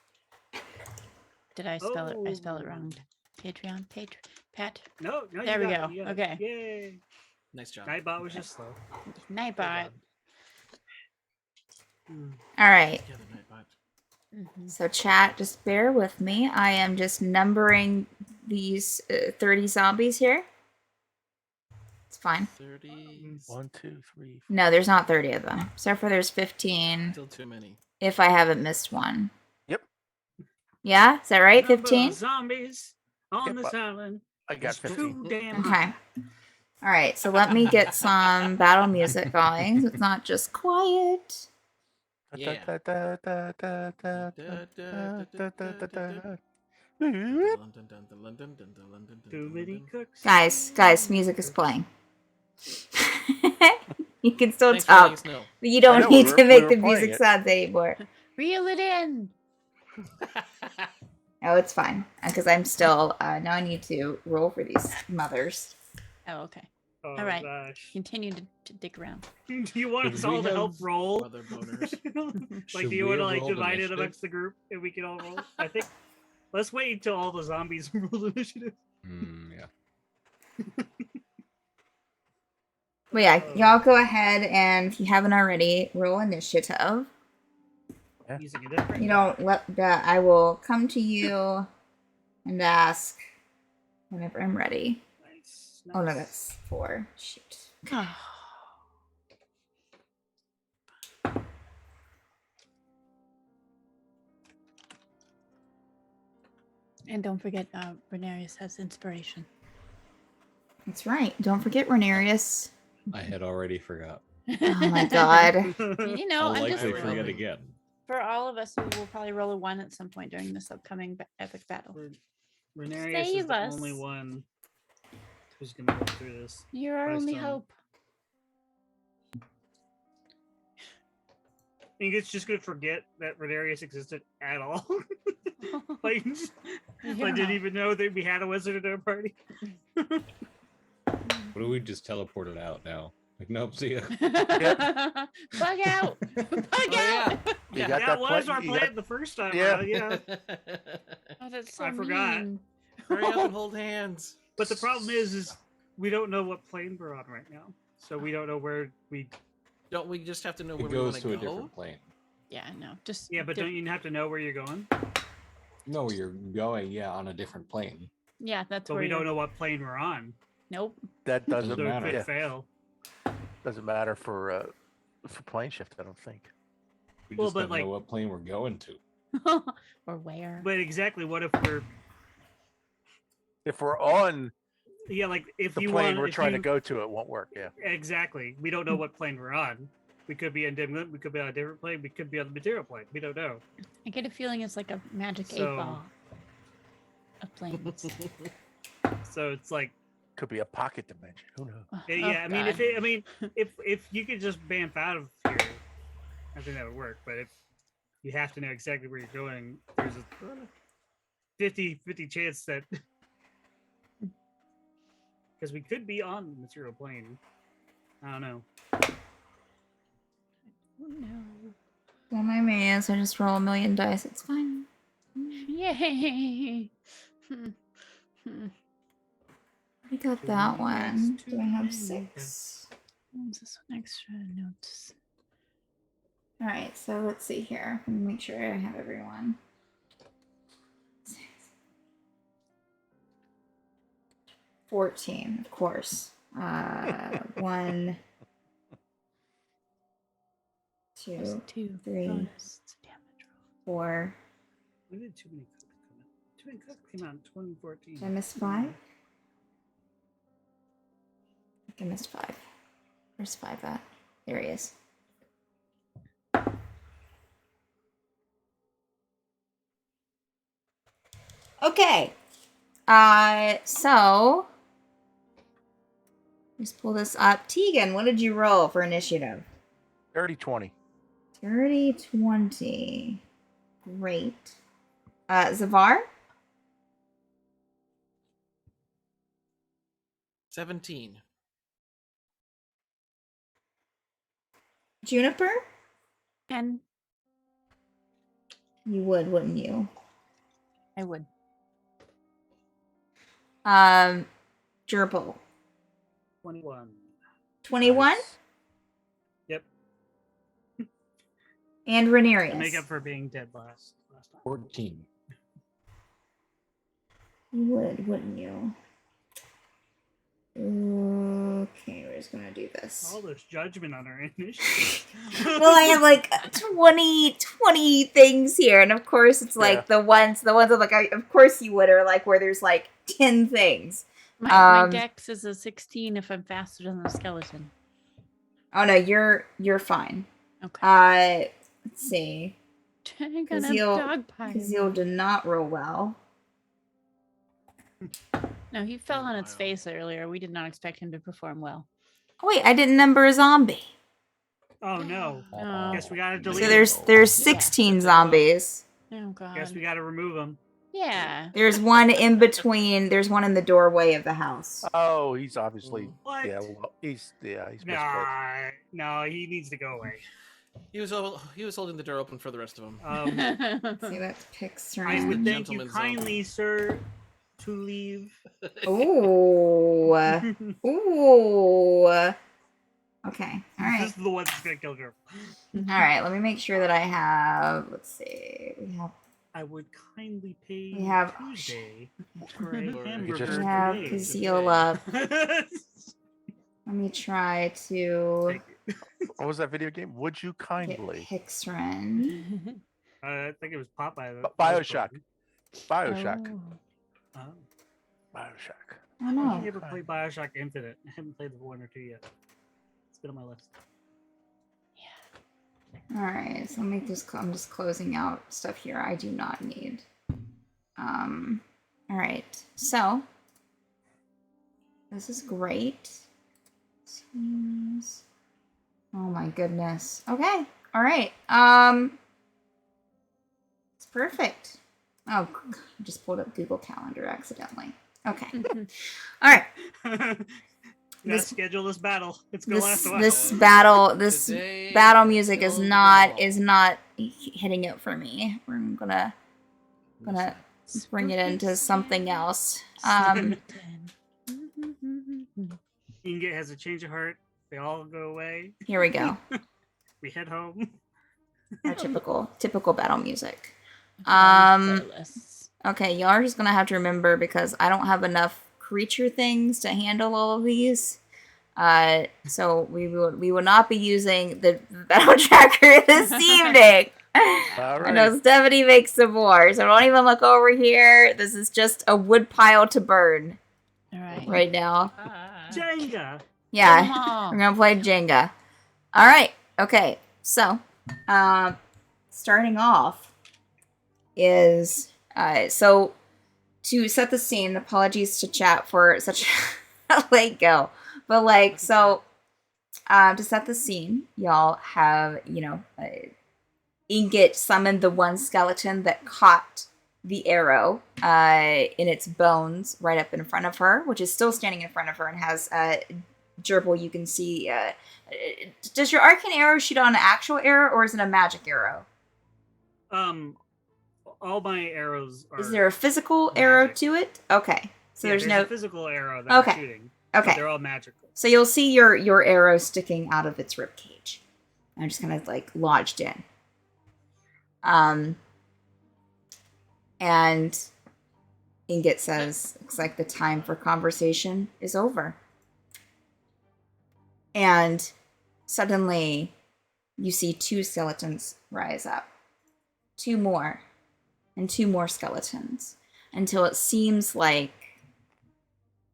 [SPEAKER 2] did I spell it? I spell it wrong. Patreon, Pat.
[SPEAKER 1] No,
[SPEAKER 2] There
[SPEAKER 1] you
[SPEAKER 2] we
[SPEAKER 1] got
[SPEAKER 2] go.
[SPEAKER 1] it, you got it.
[SPEAKER 2] Okay.
[SPEAKER 1] Yay.
[SPEAKER 6] nice job.
[SPEAKER 1] Nightbot was just slow.
[SPEAKER 2] Nightbot.
[SPEAKER 3] All right.
[SPEAKER 6] Yeah, the Nightbot.
[SPEAKER 3] So, chat, just bear with me. I am just numbering these 30 zombies here. It's fine.
[SPEAKER 6] 30.
[SPEAKER 5] 1, 2, 3.
[SPEAKER 3] No, there's not 30 of them. So far, there's 15.
[SPEAKER 6] Still too many.
[SPEAKER 3] If I haven't missed one.
[SPEAKER 5] Yep.
[SPEAKER 3] Yeah? Is that right?
[SPEAKER 1] Number of
[SPEAKER 3] 15?
[SPEAKER 1] Zombies on
[SPEAKER 5] Yep,
[SPEAKER 1] this island.
[SPEAKER 5] I got
[SPEAKER 1] is
[SPEAKER 5] 15.
[SPEAKER 1] too damn
[SPEAKER 3] Okay. All right. So, let me get some battle music going. So it's not just quiet.
[SPEAKER 6] Yeah.
[SPEAKER 1] Too many cooks.
[SPEAKER 3] Guys, music is playing. You can still
[SPEAKER 6] Thanks for letting
[SPEAKER 3] talk,
[SPEAKER 6] us know.
[SPEAKER 3] but you don't
[SPEAKER 5] know,
[SPEAKER 3] need
[SPEAKER 5] we
[SPEAKER 3] to
[SPEAKER 5] were-
[SPEAKER 3] make
[SPEAKER 5] we
[SPEAKER 3] the
[SPEAKER 5] were playing
[SPEAKER 3] music
[SPEAKER 5] it.
[SPEAKER 3] sounds anymore.
[SPEAKER 2] Reel it in.
[SPEAKER 3] Oh, it's fine because I'm still. Now I need to roll for these mothers.
[SPEAKER 2] Oh, okay.
[SPEAKER 1] Oh,
[SPEAKER 2] All right.
[SPEAKER 1] gosh.
[SPEAKER 2] Continue to dig around.
[SPEAKER 1] Do you want
[SPEAKER 4] Should
[SPEAKER 1] us all
[SPEAKER 4] we
[SPEAKER 1] to help
[SPEAKER 4] have
[SPEAKER 1] roll?
[SPEAKER 6] Mother boners.
[SPEAKER 1] Like,
[SPEAKER 4] Should
[SPEAKER 1] do you
[SPEAKER 4] we
[SPEAKER 1] want to
[SPEAKER 4] have
[SPEAKER 1] like
[SPEAKER 4] rolled
[SPEAKER 1] divide it
[SPEAKER 4] initiative?
[SPEAKER 1] amongst the group and we can all roll? I think. Let's wait until all the zombies roll initiative.
[SPEAKER 4] Yeah.
[SPEAKER 3] But yeah, y'all go ahead and if you haven't already, roll initiative.
[SPEAKER 1] Using a different.
[SPEAKER 3] You don't let that. I will come to you and ask whenever I'm ready.
[SPEAKER 1] Nice.
[SPEAKER 3] Oh no,
[SPEAKER 1] nice.
[SPEAKER 3] that's 4. Shoot.
[SPEAKER 2] And don't forget, Renarius has inspiration.
[SPEAKER 3] That's right. Don't forget Renarius.
[SPEAKER 4] I had already forgot.
[SPEAKER 3] Oh my god.
[SPEAKER 2] You know,
[SPEAKER 4] I'll
[SPEAKER 2] I'm just
[SPEAKER 4] likely forget
[SPEAKER 6] remembering.
[SPEAKER 4] again.
[SPEAKER 2] for all of us who will probably roll a 1 at some point during this upcoming epic battle.
[SPEAKER 1] Renarius is
[SPEAKER 2] Save
[SPEAKER 1] the
[SPEAKER 2] us.
[SPEAKER 1] only one who's gonna go through this.
[SPEAKER 2] You're our
[SPEAKER 1] By
[SPEAKER 2] only
[SPEAKER 1] some-
[SPEAKER 2] hope.
[SPEAKER 1] I think it's just gonna forget that Renarius existed at all. Like, I didn't even know that we had a wizard in our party.
[SPEAKER 4] What do we just teleported out now? Like, nope, see ya.
[SPEAKER 2] Bug out! Bug
[SPEAKER 6] yeah.
[SPEAKER 2] out!
[SPEAKER 5] You
[SPEAKER 6] Yeah.
[SPEAKER 5] got
[SPEAKER 1] Yeah,
[SPEAKER 5] that
[SPEAKER 1] it was
[SPEAKER 5] plan-
[SPEAKER 1] our
[SPEAKER 5] you
[SPEAKER 1] plan
[SPEAKER 5] got-
[SPEAKER 1] the first time.
[SPEAKER 5] Yeah.
[SPEAKER 1] around, yeah.
[SPEAKER 2] Oh, that's so
[SPEAKER 1] I forgot.
[SPEAKER 2] mean.
[SPEAKER 6] Hurry up and hold hands.
[SPEAKER 1] But the problem is we don't know what plane we're on right now, so we don't know where we.
[SPEAKER 6] Don't we just have to know where
[SPEAKER 4] It
[SPEAKER 6] we want
[SPEAKER 4] goes
[SPEAKER 6] to
[SPEAKER 4] to a
[SPEAKER 6] go?
[SPEAKER 4] different plane.
[SPEAKER 2] Yeah, no, just
[SPEAKER 1] Yeah, but don't you have to know where you're going?
[SPEAKER 4] No, you're going, on a different plane.
[SPEAKER 2] yeah, that's
[SPEAKER 1] But
[SPEAKER 2] where
[SPEAKER 1] we don't
[SPEAKER 2] you're-
[SPEAKER 1] know what plane we're on.
[SPEAKER 2] Nope.
[SPEAKER 5] That doesn't
[SPEAKER 1] So it
[SPEAKER 4] matter.
[SPEAKER 1] could
[SPEAKER 5] yeah,
[SPEAKER 1] fail.
[SPEAKER 5] doesn't matter for plane shift. I don't think.
[SPEAKER 4] We
[SPEAKER 1] Well,
[SPEAKER 4] just
[SPEAKER 1] but,
[SPEAKER 4] don't
[SPEAKER 1] like-
[SPEAKER 4] know what plane we're going to.
[SPEAKER 2] Or where?
[SPEAKER 1] But exactly, what if we're
[SPEAKER 5] If we're on
[SPEAKER 1] like if
[SPEAKER 5] the
[SPEAKER 1] you
[SPEAKER 5] plane
[SPEAKER 1] want
[SPEAKER 5] we're
[SPEAKER 1] if
[SPEAKER 5] trying
[SPEAKER 1] you,
[SPEAKER 5] to go to, it won't work. Yeah.
[SPEAKER 1] Exactly, we don't know what plane we're on. We could be on Dimlet, we could be on a different plane, we could be on the material plane. We don't know.
[SPEAKER 2] I get a feeling it's like a magic
[SPEAKER 1] So-
[SPEAKER 2] 8-ball of planes.
[SPEAKER 1] So it's like,
[SPEAKER 5] Could be a pocket dimension. Who knows?
[SPEAKER 2] Oh,
[SPEAKER 1] yeah. I mean,
[SPEAKER 2] God.
[SPEAKER 1] if you could just bamf out of here, I think that would work. But if you have to know exactly where you're going, there's a 50-50 chance that because we could be on the material plane. I don't know.
[SPEAKER 2] Oh, no.
[SPEAKER 3] Well, my man, so I just roll a million dice. It's fine.
[SPEAKER 2] Yay!
[SPEAKER 3] I got that one. Do I have 6?
[SPEAKER 2] What's this one? Extra notes.
[SPEAKER 3] All right, so let's see here. Let me make sure I have everyone. 14, of course. 1, 2, 3,
[SPEAKER 2] bonus damage roll.
[SPEAKER 3] 4.
[SPEAKER 1] We did too many cooks come out. Too many cooks came out in 2014.
[SPEAKER 3] Did I miss 5? I think I missed 5. Where's 5 at? There he is. Okay. So let's pull this up. Tegan, what did you roll for initiative?
[SPEAKER 5] 30-20.
[SPEAKER 3] 30-20. Great. Zavar?
[SPEAKER 6] 17.
[SPEAKER 3] Juniper?
[SPEAKER 2] 10.
[SPEAKER 3] You would, wouldn't you?
[SPEAKER 2] I would.
[SPEAKER 3] Gerbil.
[SPEAKER 1] 21.
[SPEAKER 3] 21?
[SPEAKER 5] Nice.
[SPEAKER 1] Yep.
[SPEAKER 3] And
[SPEAKER 1] To
[SPEAKER 3] Rhaenyra.
[SPEAKER 1] make up for being dead last time.
[SPEAKER 4] 14.
[SPEAKER 3] You would, wouldn't you? Okay, we're just gonna do this.
[SPEAKER 1] All this judgment on our initiative.
[SPEAKER 3] Well, I have like 20 things here, and of course it's like the ones I'm like, of course you would, are like where there's like 10 things.
[SPEAKER 2] My dex is a 16 if I'm faster than the skeleton.
[SPEAKER 3] Oh no, you're fine.
[SPEAKER 2] Okay.
[SPEAKER 3] Let's see.
[SPEAKER 2] I'm gonna
[SPEAKER 3] Kazeel-
[SPEAKER 2] dog pile.
[SPEAKER 3] Kazeel did not roll well.
[SPEAKER 2] No, he fell on its face earlier. We did not expect him to perform well.
[SPEAKER 3] Oh wait, I didn't number a zombie.
[SPEAKER 1] Oh no.
[SPEAKER 2] No.
[SPEAKER 1] Guess we gotta delete.
[SPEAKER 3] So
[SPEAKER 1] him.
[SPEAKER 3] there's 16 zombies.
[SPEAKER 2] Oh god.
[SPEAKER 1] Guess we gotta remove them.
[SPEAKER 2] Yeah.
[SPEAKER 3] There's one in between. There's one in the doorway of the house.
[SPEAKER 5] Oh, he's obviously
[SPEAKER 1] What?
[SPEAKER 5] he's misplayed.
[SPEAKER 1] No, he needs to go away.
[SPEAKER 6] He was holding the door open for the rest of them.
[SPEAKER 3] See, that's picks
[SPEAKER 1] I
[SPEAKER 3] around.
[SPEAKER 1] would thank you
[SPEAKER 6] Gentleman's
[SPEAKER 1] kindly, sir, to leave.
[SPEAKER 3] Ooh. Ooh. Okay. All right.
[SPEAKER 1] This is the one that's gonna kill Gerbil.
[SPEAKER 3] All right. Let me make sure that I have. Let's see.
[SPEAKER 1] I would kindly pay
[SPEAKER 3] We have-
[SPEAKER 1] Tuesday for a
[SPEAKER 6] Or-
[SPEAKER 1] hamburger.
[SPEAKER 5] just-
[SPEAKER 3] We have
[SPEAKER 1] today.
[SPEAKER 3] Kazeel up. Let me try to
[SPEAKER 1] Thank you.
[SPEAKER 5] What was that video game? Would you
[SPEAKER 3] get
[SPEAKER 5] kindly?
[SPEAKER 3] Pixrin.
[SPEAKER 1] I think it was Popeye.
[SPEAKER 5] Bioshock. Bioshock.
[SPEAKER 2] Oh.
[SPEAKER 1] Oh.
[SPEAKER 5] Bioshock.
[SPEAKER 3] Oh
[SPEAKER 1] I
[SPEAKER 3] no.
[SPEAKER 1] never played Bioshock Infinite. I haven't played the 1 or 2 yet. It's been on my list.
[SPEAKER 3] All right. So I'm just closing out stuff here I do not need. All right. So this is great. Teams. Oh my goodness. Okay. All right. It's perfect. Oh, I just pulled up Google Calendar accidentally. Okay. All right.
[SPEAKER 1] Gotta
[SPEAKER 3] This-
[SPEAKER 1] schedule this battle. It's gonna last a while.
[SPEAKER 3] This
[SPEAKER 6] Today
[SPEAKER 3] battle music is
[SPEAKER 6] killed
[SPEAKER 3] not
[SPEAKER 6] them all.
[SPEAKER 3] hitting it for me. I'm gonna bring it into something else.
[SPEAKER 1] Inget has a change of heart. They all go away.
[SPEAKER 3] Here we go.
[SPEAKER 1] We head home.
[SPEAKER 3] Our typical battle music.
[SPEAKER 2] Playlist.
[SPEAKER 3] Okay, y'all are just gonna have to remember because I don't have enough creature things to handle all of these. So we will not be using the battle tracker this evening. I know Stephanie makes some more, so don't even look over here. This is just a wood pile to burn
[SPEAKER 2] All right.
[SPEAKER 3] right now.
[SPEAKER 1] Jenga.
[SPEAKER 3] Yeah,
[SPEAKER 2] Come
[SPEAKER 3] we're gonna play Jenga. All right. Okay. So, starting off is so to set the scene. Apologies to chat for such a late go, but like so, To set the scene, y'all have, Ingot summoned the one skeleton that caught the arrow in its bones right up in front of her, which is still standing in front of her and has Gerbil. You can see. Does your arcane arrow shoot on an actual arrow or is it a magic arrow?
[SPEAKER 1] All my arrows are.
[SPEAKER 3] Is there a physical arrow
[SPEAKER 1] magic.
[SPEAKER 3] to it? Okay, so
[SPEAKER 1] Yeah,
[SPEAKER 3] there's no
[SPEAKER 1] a physical arrow that
[SPEAKER 3] Okay.
[SPEAKER 1] I'm shooting. But
[SPEAKER 3] Okay,
[SPEAKER 1] they're all magical.
[SPEAKER 3] so you'll see your arrow sticking out of its rib cage, and just kind of like lodged in. And Ingot says, "Looks like the time for conversation is over." And suddenly, you see two skeletons rise up, two more, and two more skeletons, until it seems like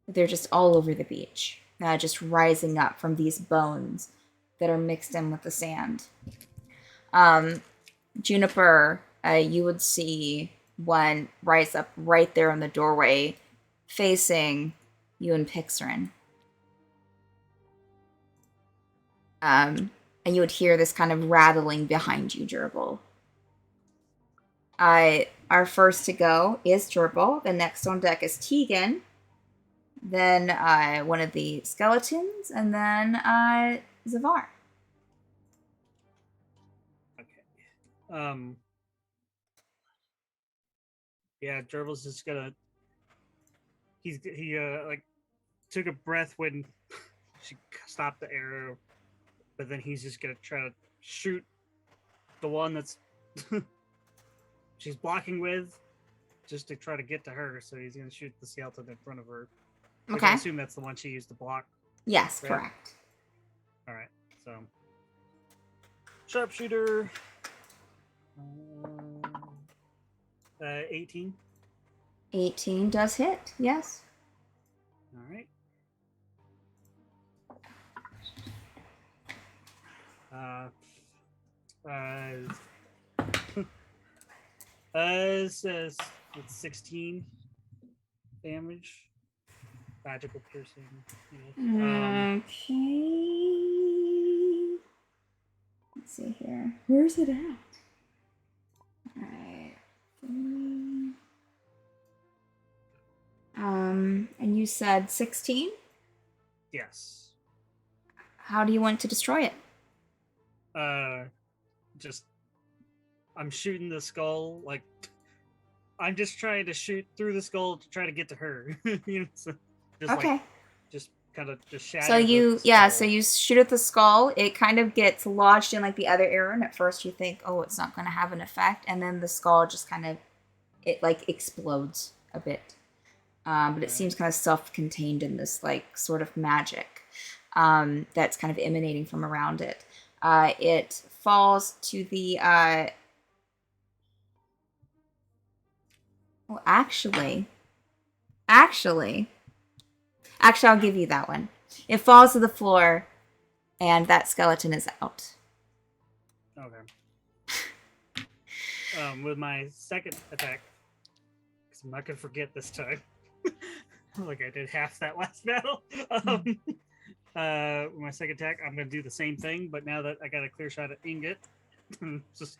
[SPEAKER 3] they're just all over the beach, just rising up from these bones that are mixed in with the sand. Juniper, you would see one rise up right there in the doorway, facing you and Pixarin. And you would hear this kind of rattling behind you, Gerbil. Our first to go is Gerbil. The next on deck is Tegan. Then one of the skeletons, and then Zavar.
[SPEAKER 1] Okay. Yeah, Gerbil's just gonna. He like took a breath when she stopped the arrow, but then he's just gonna try to shoot the one that's she's blocking with, just to try to get to her. So he's gonna shoot the skeleton in front of her. Which I
[SPEAKER 3] Okay.
[SPEAKER 1] assume that's the one she used to block.
[SPEAKER 3] Yes,
[SPEAKER 1] Right.
[SPEAKER 3] correct.
[SPEAKER 1] All right, so sharpshooter. 18.
[SPEAKER 3] 18 does hit. Yes.
[SPEAKER 1] All right. It says it's 16 damage. Magical piercing.
[SPEAKER 3] Okay. Let's see here. Where's it at? Alright. And you said 16?
[SPEAKER 1] Yes.
[SPEAKER 3] How do you want to destroy it?
[SPEAKER 1] Just I'm shooting the skull. Like I'm just trying to shoot through the skull to try to get to her. You know, so just
[SPEAKER 3] Okay.
[SPEAKER 1] like just kind of just shatter.
[SPEAKER 3] So
[SPEAKER 1] the
[SPEAKER 3] so
[SPEAKER 1] skull.
[SPEAKER 3] you shoot at the skull. It kind of gets lodged in like the other arrow, and at first you think, oh, it's not going to have an effect, and then the skull just kind of, it like explodes a bit. But it seems kind of self-contained in this like sort of magic that's kind of emanating from around it. It falls to the. Well, actually, I'll give you that one. It falls to the floor, and that skeleton is out.
[SPEAKER 1] Okay. With my second attack, because I'm not gonna forget this time. Like I did half that last battle. With my second attack, I'm gonna do the same thing, but now that I got a clear shot at Ingot, just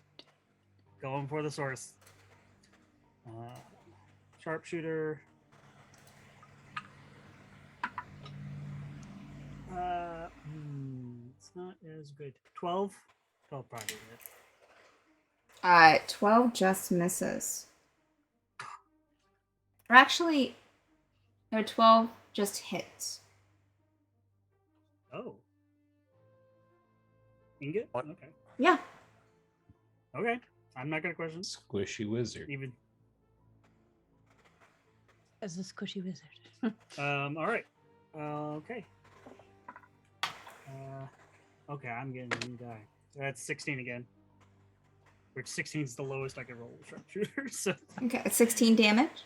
[SPEAKER 1] going for the source. Sharpshooter. It's not as good. 12? 12 probably hit.
[SPEAKER 3] 12 just misses. Or actually, no, 12 just hits.
[SPEAKER 1] Oh. Ingot?
[SPEAKER 5] What?
[SPEAKER 1] Okay.
[SPEAKER 3] Yeah.
[SPEAKER 1] Okay. I'm not gonna question.
[SPEAKER 4] Squishy wizard.
[SPEAKER 1] Even.
[SPEAKER 2] As a squishy wizard.
[SPEAKER 1] All right. Okay. Okay, I'm getting a new die. That's 16 again. Which 16 is the lowest I can roll with sharpshooter. So
[SPEAKER 3] Okay, 16 damage.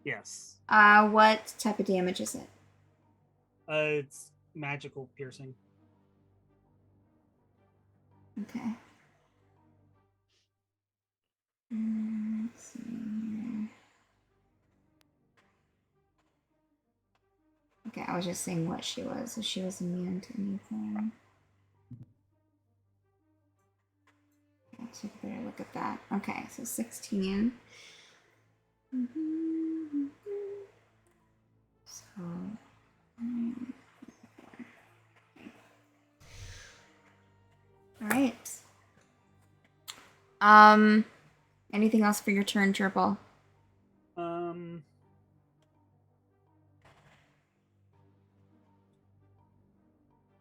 [SPEAKER 1] yes.
[SPEAKER 3] What type of damage is it?
[SPEAKER 1] It's magical piercing.
[SPEAKER 3] Okay. Let's see here. Okay, I was just saying what she was. So she was immune to anything. Let's take a better look at that. Okay, so 16. So. All right. Anything else for your turn, Gerbil?
[SPEAKER 1] Um.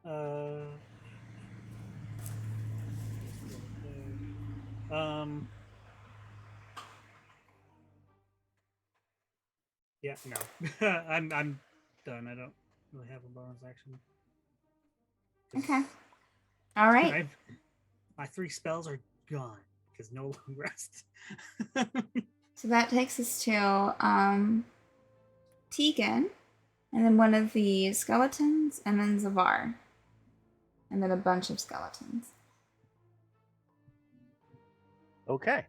[SPEAKER 1] Uh. Um. Yeah, no. I'm done. I don't really have a bonus action. 'Cause
[SPEAKER 3] Okay. All right.
[SPEAKER 1] my 3 spells are gone because no long rest.
[SPEAKER 3] So that takes us to Tegan, and then one of the skeletons, and then Zavar, and then a bunch of skeletons.
[SPEAKER 5] Okay.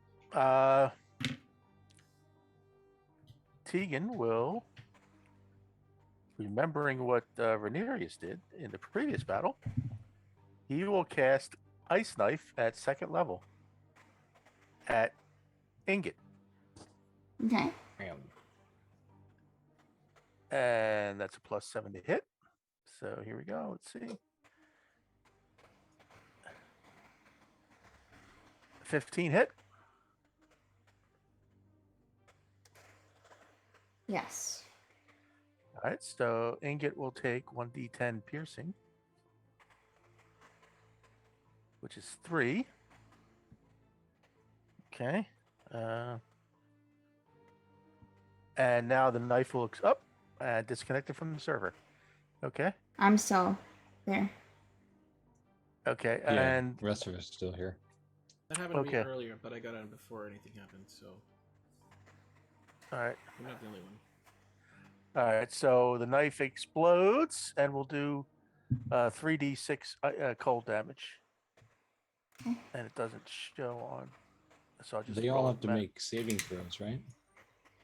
[SPEAKER 5] Tegan will, remembering what Rhaenyra did in the previous battle, he will cast Ice Knife at 2nd level at Ingot.
[SPEAKER 3] Okay.
[SPEAKER 5] And that's a +7 to hit. So here we go. Let's see. 15 hit.
[SPEAKER 3] Yes.
[SPEAKER 5] All right. So Ingot will take 1d10 piercing, which is 3. Okay. And now the knife will up and disconnected from the server. Okay.
[SPEAKER 3] I'm still there.
[SPEAKER 5] Okay.
[SPEAKER 4] Yeah,
[SPEAKER 5] And
[SPEAKER 4] the rest of us still here.
[SPEAKER 6] That happened to me
[SPEAKER 5] Okay.
[SPEAKER 6] earlier, but I got on before anything happened, so
[SPEAKER 5] all right.
[SPEAKER 6] I'm not the only one.
[SPEAKER 5] All right. So the knife explodes, and we'll do 3d6 cold damage.
[SPEAKER 3] Okay.
[SPEAKER 5] And it doesn't show on. So I'll just.
[SPEAKER 4] They all
[SPEAKER 5] roll
[SPEAKER 4] have
[SPEAKER 5] it
[SPEAKER 4] to
[SPEAKER 5] back.
[SPEAKER 4] make saving throws, right?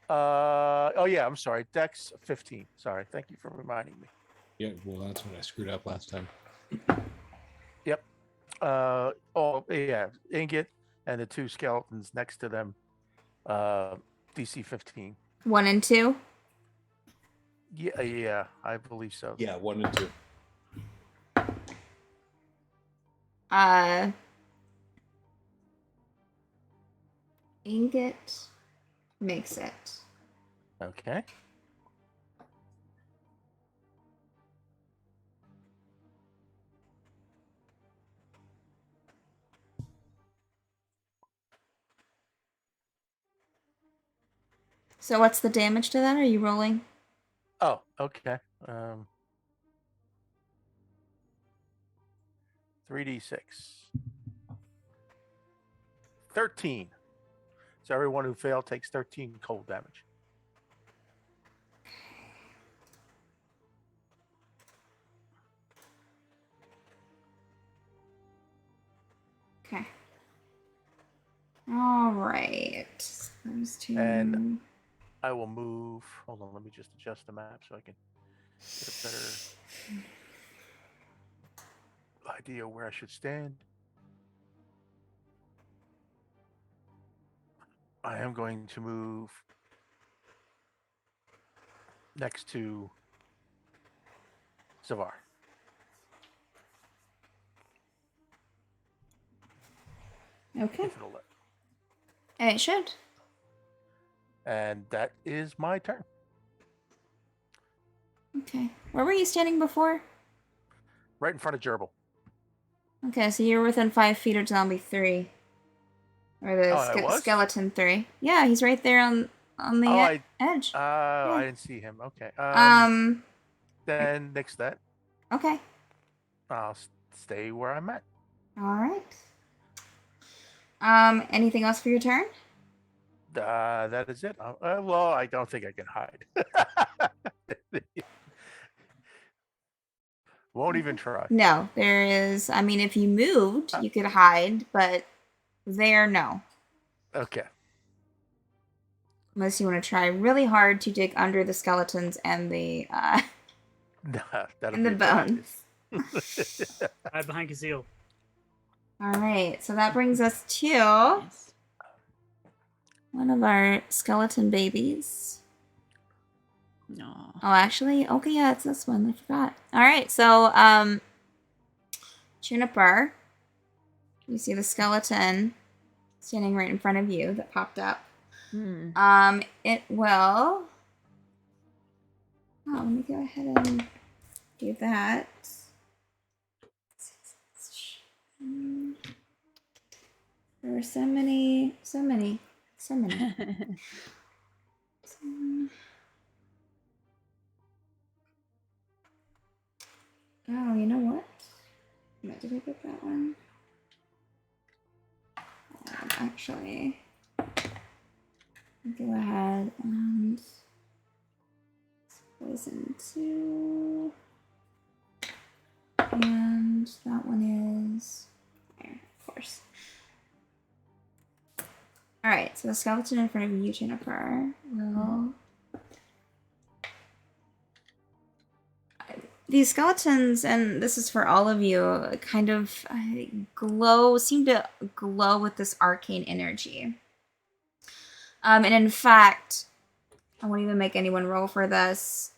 [SPEAKER 5] Oh yeah. I'm sorry. Dex 15. Sorry. Thank you for reminding me.
[SPEAKER 4] Yeah, well, that's what I screwed up last time.
[SPEAKER 5] Yep. Oh yeah. Ingot and the 2 skeletons next to them. DC 15.
[SPEAKER 3] 1 and 2.
[SPEAKER 5] Yeah, I believe so.
[SPEAKER 4] Yeah, 1 and 2.
[SPEAKER 3] Ingot makes it.
[SPEAKER 5] Okay.
[SPEAKER 3] So what's the damage to that? Are you rolling?
[SPEAKER 5] Oh, okay. 3d6. 13. So everyone who failed takes 13 cold damage.
[SPEAKER 3] Okay. All right. Those 2.
[SPEAKER 5] And I will move. Hold on, let me just adjust the map so I can get a better idea where I should stand. I am going to move next to Zavar.
[SPEAKER 3] Okay.
[SPEAKER 5] If it'll let.
[SPEAKER 3] And it should.
[SPEAKER 5] And that is my turn.
[SPEAKER 3] Okay. Where were you standing before?
[SPEAKER 5] Right in front of Gerbil.
[SPEAKER 3] Okay, so you're within 5 feet of zombie 3. Or the
[SPEAKER 5] Oh, I was?
[SPEAKER 3] skeleton 3. Yeah, he's right there on the
[SPEAKER 5] Oh,
[SPEAKER 3] edge.
[SPEAKER 5] I didn't see him. Okay. Then next that,
[SPEAKER 3] Okay.
[SPEAKER 5] I'll stay where I'm at.
[SPEAKER 3] All right. Anything else for your turn?
[SPEAKER 5] That is it. Well, I don't think I can hide. Won't even try.
[SPEAKER 3] No, there is. I mean, if you moved, you could hide, but there, no.
[SPEAKER 5] Okay.
[SPEAKER 3] Unless you want to try really hard to dig under the skeletons and the
[SPEAKER 5] Nah, that'll
[SPEAKER 3] And
[SPEAKER 5] be
[SPEAKER 3] the
[SPEAKER 5] a bad
[SPEAKER 3] bones.
[SPEAKER 1] Hide behind Kazeel.
[SPEAKER 3] All right, so that brings us to
[SPEAKER 2] Nice.
[SPEAKER 3] one of our skeleton babies.
[SPEAKER 2] No.
[SPEAKER 3] Oh, actually, okay, yeah, it's this one. I forgot. All right, so Juniper, you see the skeleton standing right in front of you that popped up.
[SPEAKER 2] Hmm.
[SPEAKER 3] It will. Oh, let me go ahead and do that. There were so many. Oh, you know what? Did I pick that one? Actually, go ahead and poison 2. And that one is fire, of course. Alright, so the skeleton in front of you, Jennifer, will. These skeletons, and this is for all of you, kind of seem to glow with this arcane energy. And in fact, I won't even make anyone roll for this.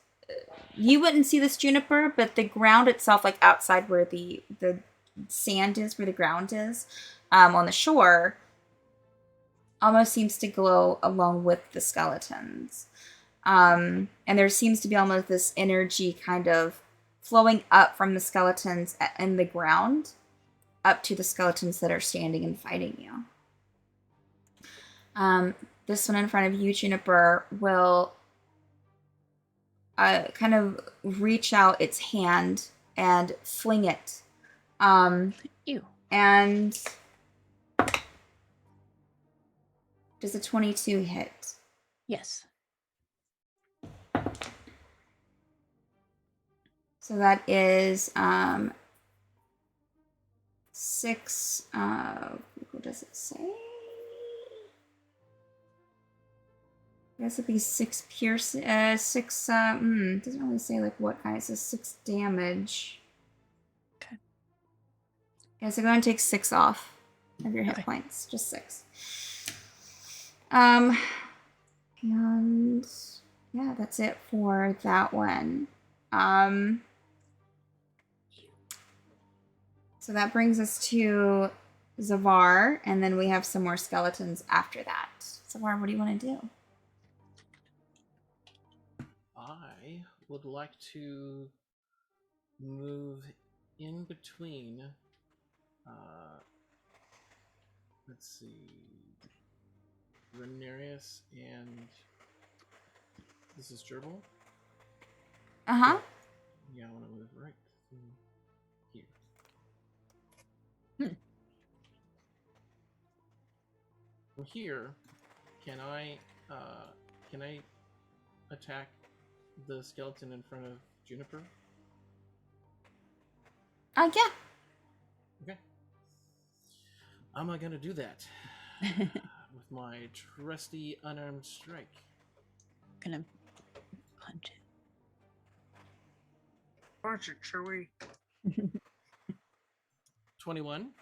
[SPEAKER 3] You wouldn't see this, Juniper, but the ground itself, like outside where the sand is, where the ground is, on the shore, almost seems to glow along with the skeletons. And there seems to be almost this energy kind of flowing up from the skeletons in the ground up to the skeletons that are standing and fighting you. This one in front of you, Juniper, will kind of reach out its hand and fling it.
[SPEAKER 2] Ew.
[SPEAKER 3] And does a 22 hit?
[SPEAKER 2] Yes.
[SPEAKER 3] So that is 6. What does it say? I guess it'd be 6 pierce. 6. Doesn't really say like what kind. It says 6 damage.
[SPEAKER 2] Okay.
[SPEAKER 3] Yeah, so go ahead and take 6 off of your hit
[SPEAKER 2] Okay.
[SPEAKER 3] points. Just 6. And yeah, that's it for that one. So that brings us to Zavar, and then we have some more skeletons after that. Zavar, what do you want to do?
[SPEAKER 6] I would like to move in between. Let's see, Renarius and this is Gerbil.
[SPEAKER 3] Uh-huh.
[SPEAKER 6] Yeah, I want to move right through here. From here, can I attack the skeleton in front of Juniper?
[SPEAKER 3] Yeah.
[SPEAKER 6] Okay. I'm not gonna do that with my trusty unarmed strike.
[SPEAKER 2] Gonna punch it.
[SPEAKER 1] Punch it, shall we?
[SPEAKER 6] 21.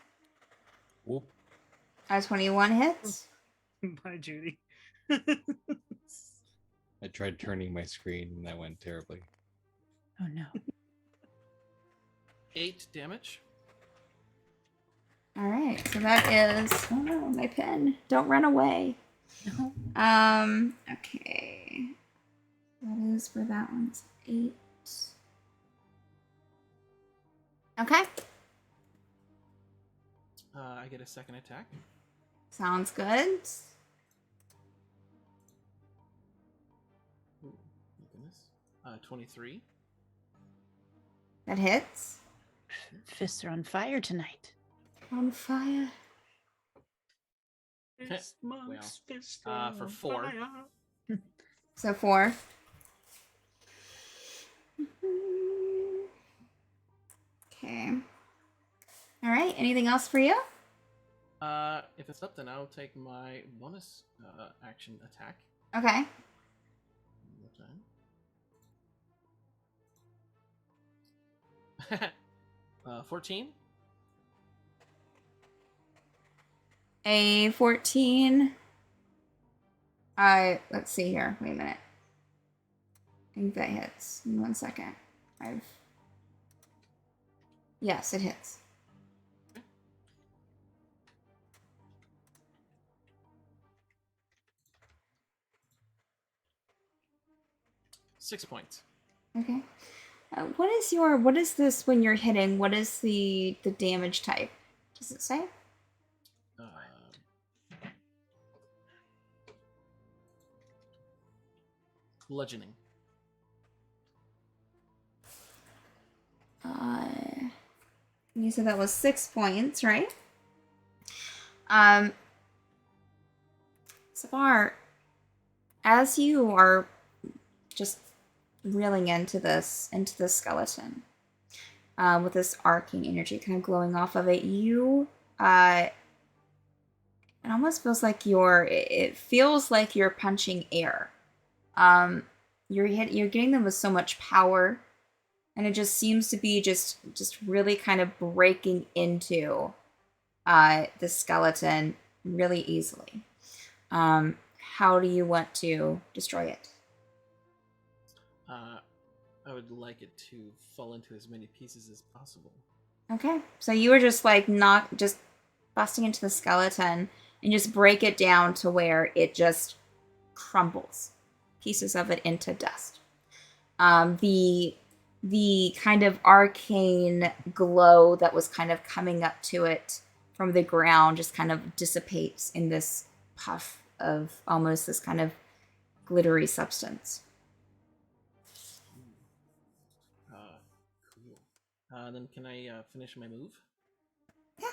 [SPEAKER 4] Whoop.
[SPEAKER 3] 21 hits.
[SPEAKER 1] Bye, Judy.
[SPEAKER 4] I tried turning my screen and that went terribly.
[SPEAKER 2] Oh no.
[SPEAKER 6] 8 damage.
[SPEAKER 3] All right, so that is. Oh no, my pen! Don't run away.
[SPEAKER 2] No.
[SPEAKER 3] Okay. That is for that one. It's 8. Okay.
[SPEAKER 6] I get a second attack.
[SPEAKER 3] Sounds good.
[SPEAKER 6] Ooh, my goodness. 23.
[SPEAKER 3] That hits.
[SPEAKER 2] Fists are on fire tonight.
[SPEAKER 3] On fire.
[SPEAKER 1] Fist monks, fist
[SPEAKER 6] for
[SPEAKER 1] on
[SPEAKER 6] 4.
[SPEAKER 1] fire.
[SPEAKER 3] So 4. Okay. All right. Anything else for you?
[SPEAKER 6] If it's up, then I'll take my bonus action attack.
[SPEAKER 3] Okay.
[SPEAKER 6] One more time. 14.
[SPEAKER 3] A 14. Let's see here. Wait a minute. I think that hits. In 1 second. Yes, it hits.
[SPEAKER 6] Six points.
[SPEAKER 3] Okay. What is this when you're hitting? What is the damage type? Does it say?
[SPEAKER 6] Bludgeoning.
[SPEAKER 3] You said that was 6 points, right? Safar, as you are just reeling into this skeleton, with this arcane energy kind of glowing off of it, it almost feels like it feels like you're punching air. You're getting them with so much power, and it just seems to be just really kind of breaking into the skeleton really easily. How do you want to destroy it?
[SPEAKER 6] I would like it to fall into as many pieces as possible.
[SPEAKER 3] Okay, so you were just like not just busting into the skeleton and just break it down to where it just crumbles, pieces of it into dust. The kind of arcane glow that was kind of coming up to it from the ground just kind of dissipates in this puff of almost this kind of glittery substance.
[SPEAKER 6] Cool. Then can I finish my move?
[SPEAKER 3] Yeah.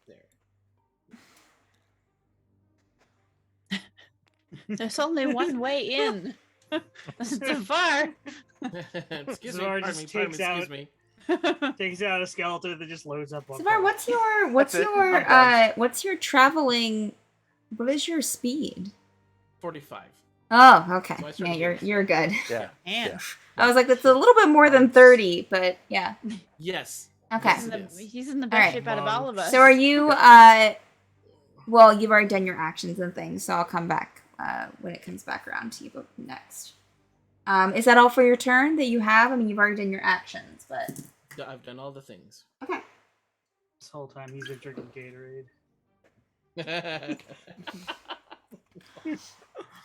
[SPEAKER 6] There.
[SPEAKER 2] There's only one way in. Safar.
[SPEAKER 6] Excuse me,
[SPEAKER 1] Zara
[SPEAKER 6] pardon
[SPEAKER 1] just
[SPEAKER 6] me,
[SPEAKER 1] takes
[SPEAKER 6] excuse me.
[SPEAKER 1] Takes out a skeleton that just loads up on
[SPEAKER 3] Safar,
[SPEAKER 1] top.
[SPEAKER 3] what's your traveling? What is your speed?
[SPEAKER 6] 45.
[SPEAKER 3] Oh, okay.
[SPEAKER 6] So I
[SPEAKER 3] Yeah,
[SPEAKER 6] started
[SPEAKER 3] you're good.
[SPEAKER 5] Yeah.
[SPEAKER 2] Man.
[SPEAKER 5] Yeah.
[SPEAKER 3] I was like, that's a little bit more than 30, but yeah.
[SPEAKER 6] Yes.
[SPEAKER 3] Okay.
[SPEAKER 6] Yes, it is.
[SPEAKER 2] He's in the best
[SPEAKER 3] Alright.
[SPEAKER 2] shape out of all of us.
[SPEAKER 3] So are you? Well, you've already done your actions and things, so I'll come back when it comes back around to you next. Is that all for your turn that you have? I mean, you've already done your actions, but
[SPEAKER 6] I've done all the things.
[SPEAKER 3] okay.
[SPEAKER 1] This whole time he's been drinking Gatorade.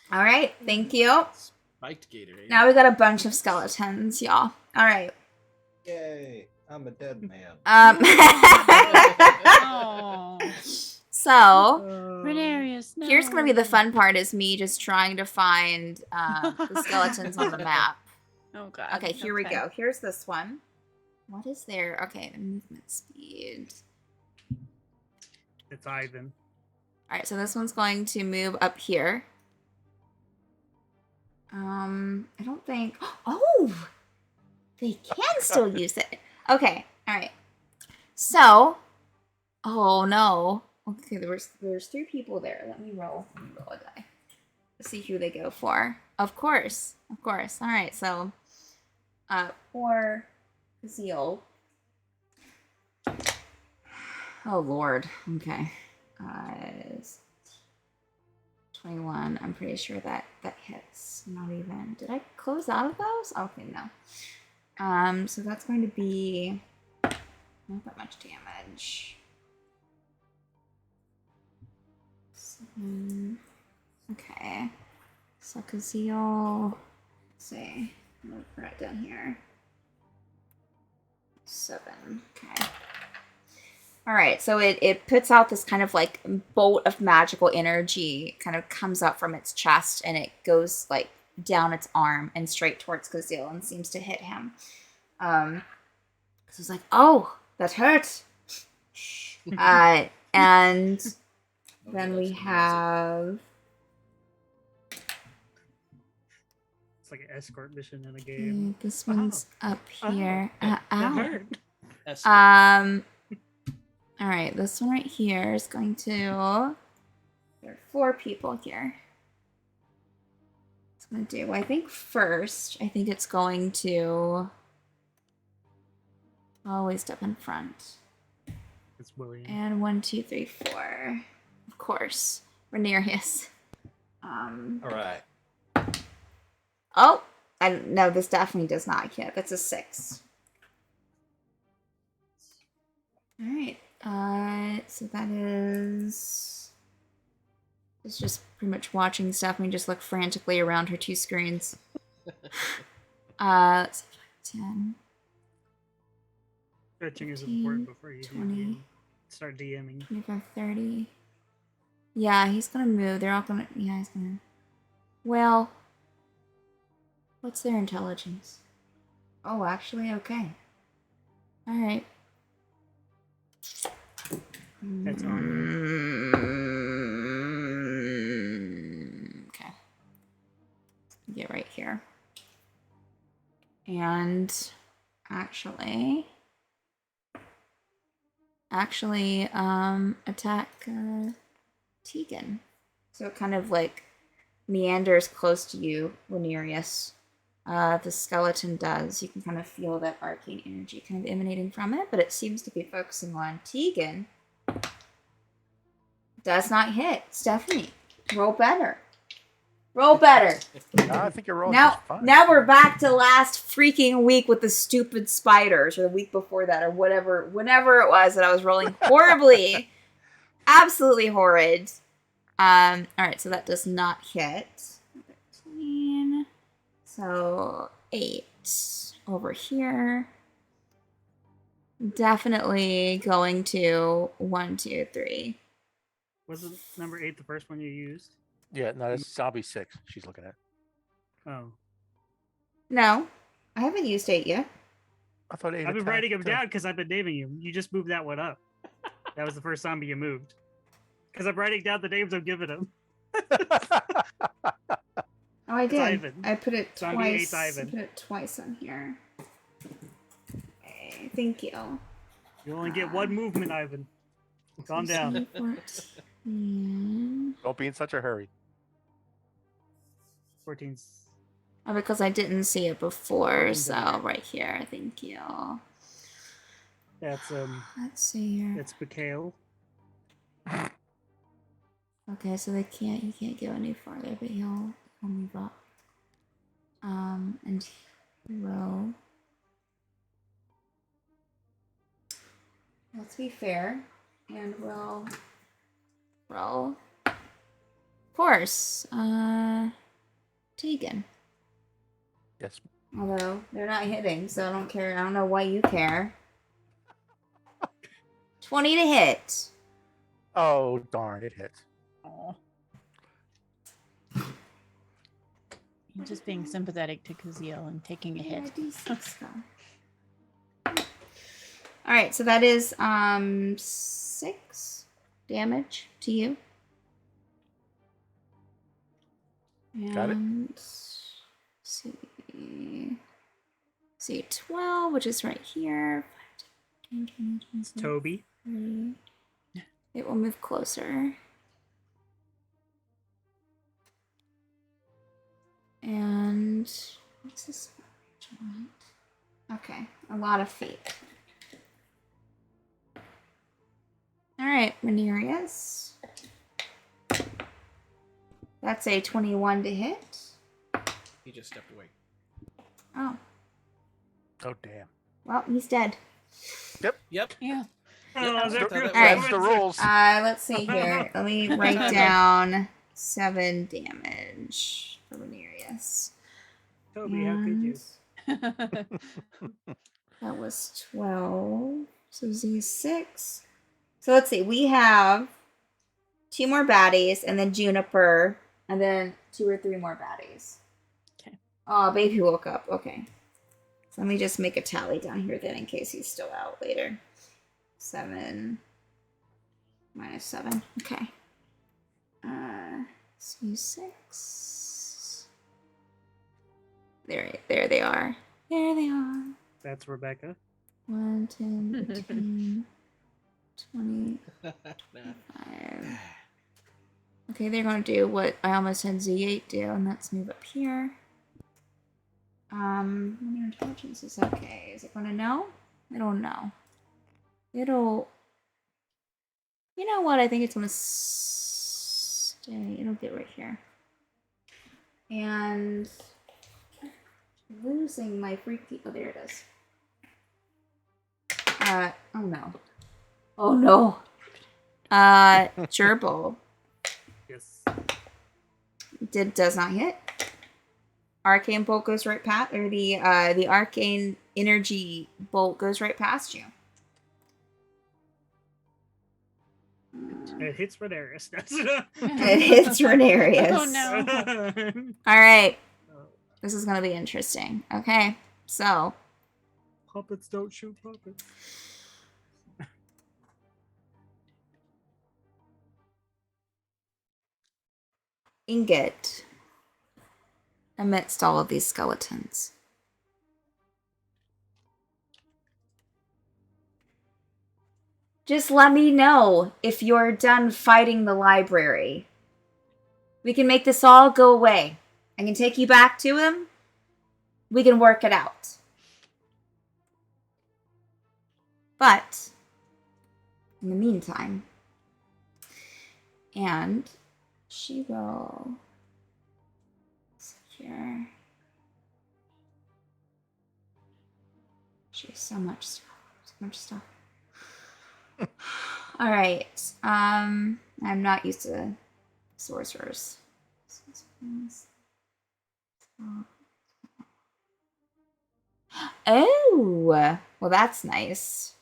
[SPEAKER 3] All right. Thank you.
[SPEAKER 6] Spiked Gatorade.
[SPEAKER 3] Now we got a bunch of skeletons, y'all. All right.
[SPEAKER 7] Yay! I'm a dead man.
[SPEAKER 2] Oh,
[SPEAKER 3] So
[SPEAKER 2] Renarius, no.
[SPEAKER 3] here's gonna be the fun part: is me just trying to find the skeletons on the map.
[SPEAKER 2] Oh god.
[SPEAKER 3] Okay, here we go. Here's this one. What is there? Okay, movement speed.
[SPEAKER 1] It's Ivan.
[SPEAKER 3] All right, so this one's going to move up here. I don't think. Oh, they can still use it. Okay, all right. So, oh no. Okay, there's 3 people there. Let me roll a die. Let's see who they go for. Of course. All right, so, for Zeal. Oh Lord. Okay. 21. I'm pretty sure that hits. Not even. Did I close out of those? Okay, no. So that's going to be not that much damage. 7. Okay. So Kazeel. Let's see. I'm gonna put it down here. 7. Okay. All right, so it puts out this kind of like bolt of magical energy, kind of comes up from its chest, and it goes like down its arm and straight towards Kazeel and seems to hit him. So it's like, oh, that hurt. And then we have.
[SPEAKER 1] It's like an escort mission in a game.
[SPEAKER 3] This one's up here.
[SPEAKER 1] That
[SPEAKER 3] Ow.
[SPEAKER 1] hurt.
[SPEAKER 3] All right, this one right here is going to. There are 4 people here. It's gonna do. I think first, I think it's going to always step in front.
[SPEAKER 1] It's William.
[SPEAKER 3] And 1, 2, 3, 4. Of course, Renarius.
[SPEAKER 7] All right.
[SPEAKER 3] Oh, no, this definitely does not hit. That's a 6. All right. So that is. It's just pretty much watching Stephanie just look frantically around her 2 screens. So 10.
[SPEAKER 1] Stretching is
[SPEAKER 3] 15,
[SPEAKER 1] important before you
[SPEAKER 3] 20.
[SPEAKER 1] do start DMing.
[SPEAKER 3] 25, 30. Yeah, he's gonna move. They're all gonna. Yeah, he's gonna. Well, what's their intelligence? Oh, actually, okay. All right.
[SPEAKER 1] That's on.
[SPEAKER 3] Okay. Get right here. And actually, attack Tegan. So it kind of like meanders close to you, Lenarius. The skeleton does. You can kind of feel that arcane energy kind of emanating from it, but it seems to be focusing on Tegan. Does not hit. Stephanie, roll better. Roll better.
[SPEAKER 5] No, I think you're rolling
[SPEAKER 3] Now,
[SPEAKER 5] just fine.
[SPEAKER 3] now we're back to last freaking week with the stupid spiders, or the week before that, or whenever it was that I was rolling horribly, absolutely horrid. All right, so that does not hit. 13. So 8 over here. Definitely going to 1, 2, 3.
[SPEAKER 1] Wasn't number 8 the first one you used?
[SPEAKER 5] Yeah, no, that's zombie 6 she's looking at.
[SPEAKER 1] Oh.
[SPEAKER 3] No, I haven't used 8 yet.
[SPEAKER 5] I thought 8
[SPEAKER 1] I've been
[SPEAKER 5] attacked
[SPEAKER 1] writing them
[SPEAKER 5] too.
[SPEAKER 1] down because I've been naming you. You just moved that one up. That was the first zombie you moved. Because I'm writing down the names I'm giving him.
[SPEAKER 3] Oh, I did.
[SPEAKER 1] Ivan.
[SPEAKER 3] I put it
[SPEAKER 1] Zombie
[SPEAKER 3] twice.
[SPEAKER 1] eight's Ivan.
[SPEAKER 3] I put it twice on here. Okay, thank you.
[SPEAKER 1] You only get one movement, Ivan. Calm down.
[SPEAKER 3] 14.
[SPEAKER 5] Don't be in such a hurry.
[SPEAKER 1] 14's.
[SPEAKER 3] Oh, because I didn't see it before, so
[SPEAKER 1] Okay.
[SPEAKER 3] right here. Thank you.
[SPEAKER 1] That's
[SPEAKER 3] Let's see here.
[SPEAKER 1] that's Mikhail.
[SPEAKER 3] Okay, so he can't go any farther, but he'll move up. And row. Let's be fair, and we'll roll. Of course, Tegan.
[SPEAKER 5] Yes.
[SPEAKER 3] Although they're not hitting, so I don't care. I don't know why you care. 20 to hit.
[SPEAKER 5] Oh, darn, it hits.
[SPEAKER 2] Aw. I'm just being sympathetic to Kaziel and taking a hit.
[SPEAKER 3] D6 go. All right, so that is 6 damage to you.
[SPEAKER 5] Got it.
[SPEAKER 3] And see 12, which is right here. 5, 10, 15, 20,
[SPEAKER 1] It's Toby.
[SPEAKER 3] 30. It will move closer. And what's this? Okay, a lot of feet. All right, Renarius. That's a 21 to hit.
[SPEAKER 6] He just stepped away.
[SPEAKER 3] Oh,
[SPEAKER 5] Oh, damn.
[SPEAKER 3] well, he's dead.
[SPEAKER 6] Yep.
[SPEAKER 2] Yeah.
[SPEAKER 1] Oh,
[SPEAKER 6] that's
[SPEAKER 1] they're
[SPEAKER 6] the-
[SPEAKER 5] That's the rules.
[SPEAKER 3] Let's see here. Let me write down 7 damage for Renarius.
[SPEAKER 1] Toby, how could you?
[SPEAKER 3] That was 12. So Z6. So let's see. We have 2 more baddies, and then Juniper, and then 2 or 3 more baddies.
[SPEAKER 2] Okay.
[SPEAKER 3] Oh, baby woke up. Okay. So let me just make a tally down here then in case he's still out later. 7 minus 7. Okay. C6. There they are. There they are.
[SPEAKER 1] That's Rebecca.
[SPEAKER 3] 1, 10, 15, 20, 25. Okay, they're gonna do what I almost had Z8 do, and let's move up here. Their intelligence is okay. Is it gonna know? I don't know. It'll. You know what? I think it's gonna stay. It'll get right here. And losing my freaky. Oh, there it is. Oh no. Oh no. Gerbil
[SPEAKER 1] Yes.
[SPEAKER 3] does not hit. Arcane bolt goes right past, or the arcane energy bolt goes right past you.
[SPEAKER 1] It hits Renarius.
[SPEAKER 3] It hits Renarius.
[SPEAKER 2] Oh no.
[SPEAKER 3] All right. This is gonna be interesting. Okay, so
[SPEAKER 1] Puppets don't shoot puppets.
[SPEAKER 3] Ingot, amidst all of these skeletons, just let me know if you're done fighting the library. We can make this all go away. I can take you back to him. We can work it out. But in the meantime, and she will secure. She has so much stuff. So much stuff. All right. I'm not used to sorcerers. Oh, well, that's nice.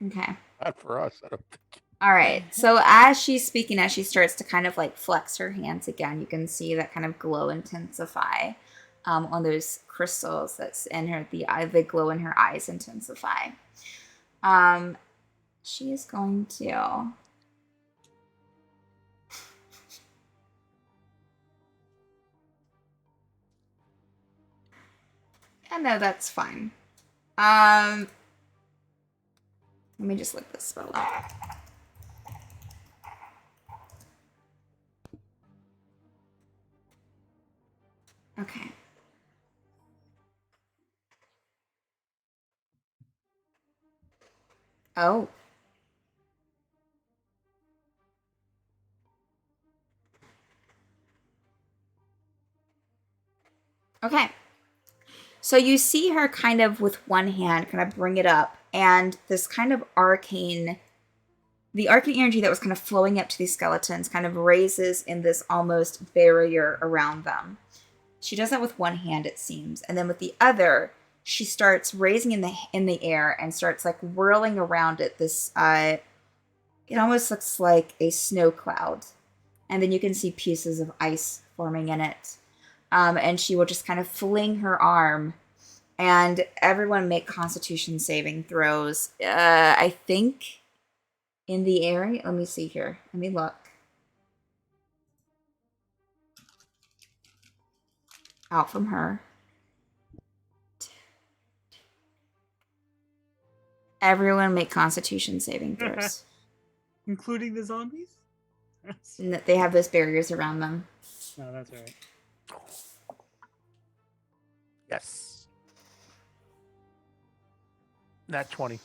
[SPEAKER 3] Okay.
[SPEAKER 5] Not for us. I don't think.
[SPEAKER 3] All right. So as she's speaking, as she starts to kind of like flex her hands again, you can see that kind of glow intensify on those crystals that's in her. The glow in her eyes intensify. She is going to. Yeah, no, that's fine. Let me just look this spell up. Okay. Oh. Okay. So you see her kind of with one hand kind of bring it up, and this kind of the arcane energy that was kind of flowing up to these skeletons kind of raises in this almost barrier around them. She does that with one hand, it seems, and then with the other, she starts raising in the air and starts like whirling around it. This it almost looks like a snow cloud, and then you can see pieces of ice forming in it. And she will just kind of fling her arm, and everyone make Constitution saving throws. I think in the area. Let me see here. Let me look. Out from her. Everyone make Constitution saving throws.
[SPEAKER 1] Including the zombies?
[SPEAKER 3] And that they have those barriers around them.
[SPEAKER 1] No, that's all right.
[SPEAKER 5] Yes. Nat 20.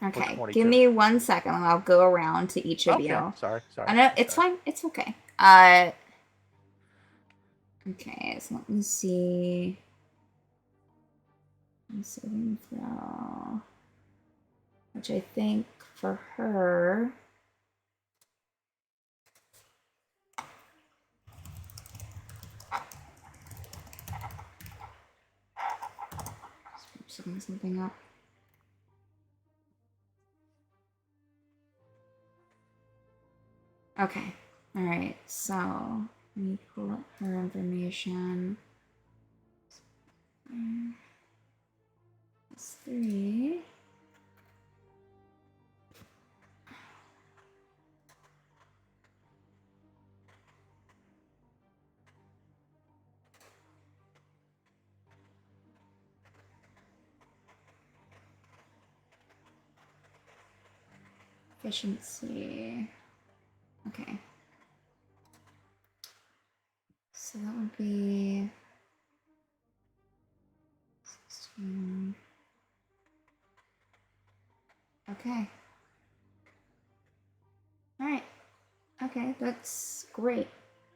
[SPEAKER 3] Okay,
[SPEAKER 5] 22.
[SPEAKER 3] give me 1 second and I'll go around to each of
[SPEAKER 5] Okay.
[SPEAKER 3] you.
[SPEAKER 5] Sorry.
[SPEAKER 3] I know it's
[SPEAKER 5] Sorry.
[SPEAKER 3] fine. It's okay. Okay, so let me see. Saving throw, which I think for her. Just looking something up. Okay. All right. So let me pull up her information. That's 3. Efficiency. Okay. would be 16. Okay. All right. Okay, that's great.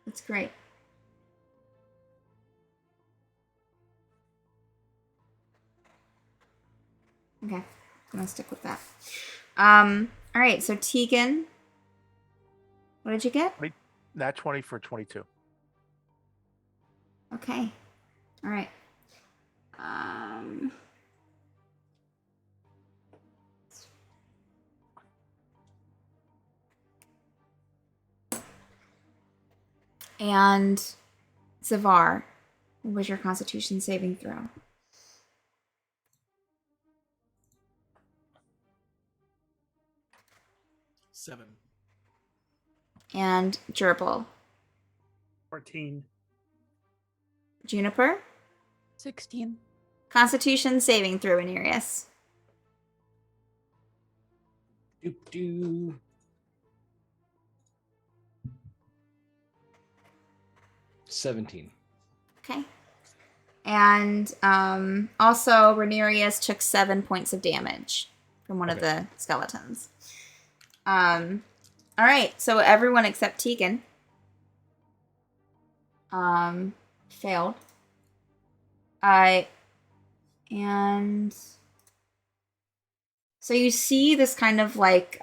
[SPEAKER 3] That's great. Okay, I'm gonna stick with that. All right, so Tegan, what did you get?
[SPEAKER 5] Nat 20 for 22.
[SPEAKER 3] Okay. All right. And Zavar, what was your Constitution saving throw?
[SPEAKER 6] Seven.
[SPEAKER 3] And Gerbil,
[SPEAKER 1] 14.
[SPEAKER 3] Juniper,
[SPEAKER 2] 16.
[SPEAKER 3] Constitution saving throw, Anirius.
[SPEAKER 4] Doop-doo. 17.
[SPEAKER 3] Okay. And also, Rhaenyra took 7 points of damage from one of the skeletons. All right, so everyone except Tegan failed. And so you see this kind of like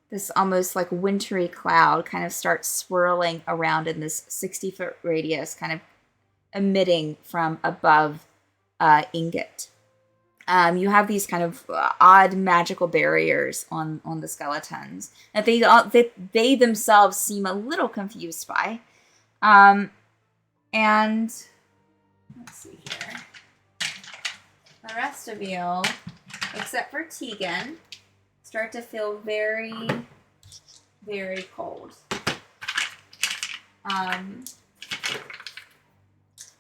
[SPEAKER 3] this almost like wintry cloud kind of starts swirling around in this 60-foot radius, kind of emitting from above Ingot. You have these kind of odd magical barriers on the skeletons that they themselves seem a little confused by. And let's see here. The rest of you, except for Tegan, start to feel very, very cold.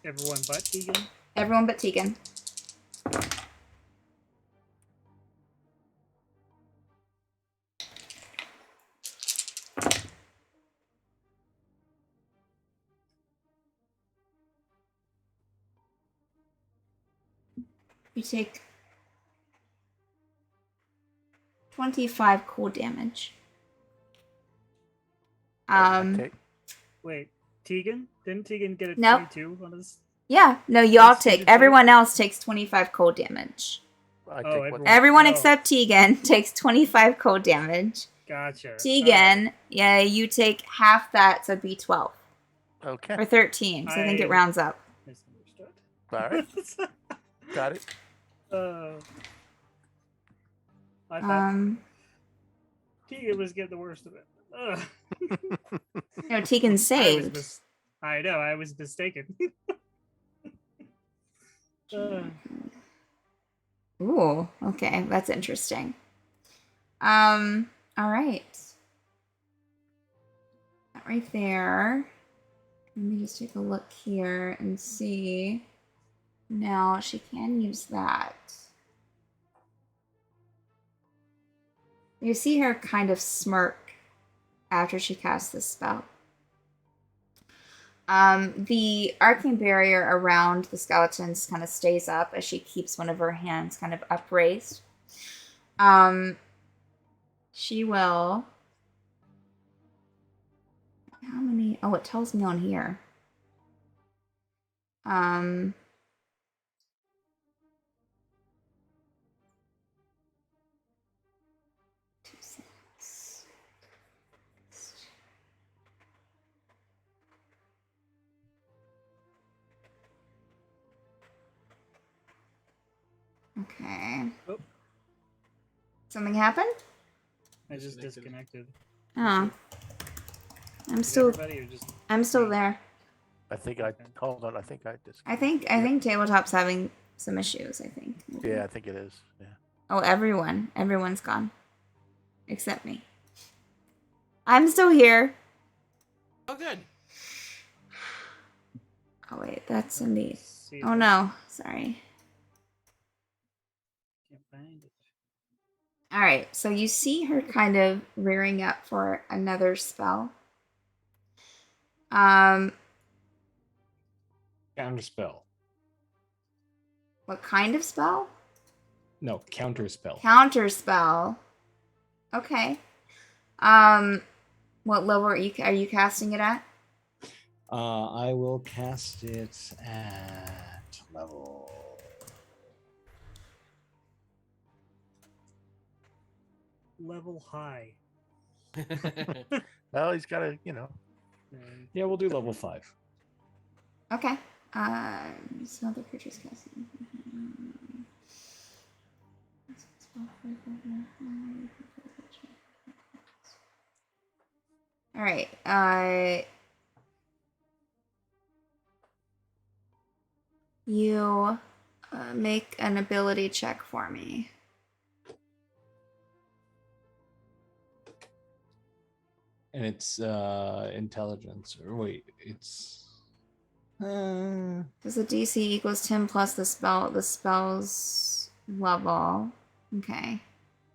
[SPEAKER 1] Everyone but Tegan?
[SPEAKER 3] Everyone but Tegan. You take 25 cold damage.
[SPEAKER 1] Wait, Tegan? Didn't Tegan get a
[SPEAKER 3] Nope.
[SPEAKER 1] 22 on his?
[SPEAKER 3] Yeah, no, y'all
[SPEAKER 1] Yes,
[SPEAKER 3] take.
[SPEAKER 1] you did.
[SPEAKER 3] Everyone else takes 25 cold damage.
[SPEAKER 5] I
[SPEAKER 1] Oh,
[SPEAKER 5] take what?
[SPEAKER 3] Everyone
[SPEAKER 1] Oh.
[SPEAKER 3] except Tegan takes 25 cold damage.
[SPEAKER 1] Gotcha.
[SPEAKER 3] Tegan, yeah, you take half that, so it'd be 12.
[SPEAKER 5] Okay.
[SPEAKER 3] Or 13, because I think it
[SPEAKER 1] I-
[SPEAKER 3] rounds up.
[SPEAKER 1] Misunderstood.
[SPEAKER 5] All right. Got it.
[SPEAKER 1] I thought
[SPEAKER 3] Um,
[SPEAKER 1] Tegan was getting the worst of it.
[SPEAKER 3] no, Tegan saved.
[SPEAKER 1] I know, I was mistaken.
[SPEAKER 3] Ooh, okay, that's interesting. All right. That right there. Let me just take a look here and see. Now she can use that. You see her kind of smirk after she casts this spell. The arcane barrier around the skeletons kind of stays up as she keeps one of her hands kind of upraised. She will. How many? Oh, it tells me on here. 2, 6. Okay.
[SPEAKER 1] Oh.
[SPEAKER 3] Something happened?
[SPEAKER 1] I just disconnected.
[SPEAKER 3] Oh. I'm
[SPEAKER 1] Is
[SPEAKER 3] still
[SPEAKER 1] everybody or just
[SPEAKER 3] I'm still there.
[SPEAKER 5] I think I hold on. I think I just.
[SPEAKER 3] I think tabletop's having some issues, I think.
[SPEAKER 5] Yeah, I think it is. Yeah.
[SPEAKER 3] Oh, everyone's gone. Except me. I'm still here.
[SPEAKER 6] Oh, good.
[SPEAKER 3] Oh wait, that's Cindy.
[SPEAKER 1] see
[SPEAKER 3] Oh
[SPEAKER 1] if
[SPEAKER 3] no, sorry.
[SPEAKER 1] I can't find it.
[SPEAKER 3] All right, so you see her kind of rearing up for another spell.
[SPEAKER 4] Counterspell.
[SPEAKER 3] What kind of spell?
[SPEAKER 4] No, counterspell.
[SPEAKER 3] Counter spell. Okay. What level are you casting it at?
[SPEAKER 4] I will cast it at level.
[SPEAKER 1] Level high.
[SPEAKER 5] Well, he's got to,
[SPEAKER 4] Yeah, we'll do level 5.
[SPEAKER 3] Okay. So the creature's casting. All right. You make an ability check for me.
[SPEAKER 4] And it's intelligence. Or wait, it's
[SPEAKER 3] Does the DC equals 10 plus the spell's level? Okay.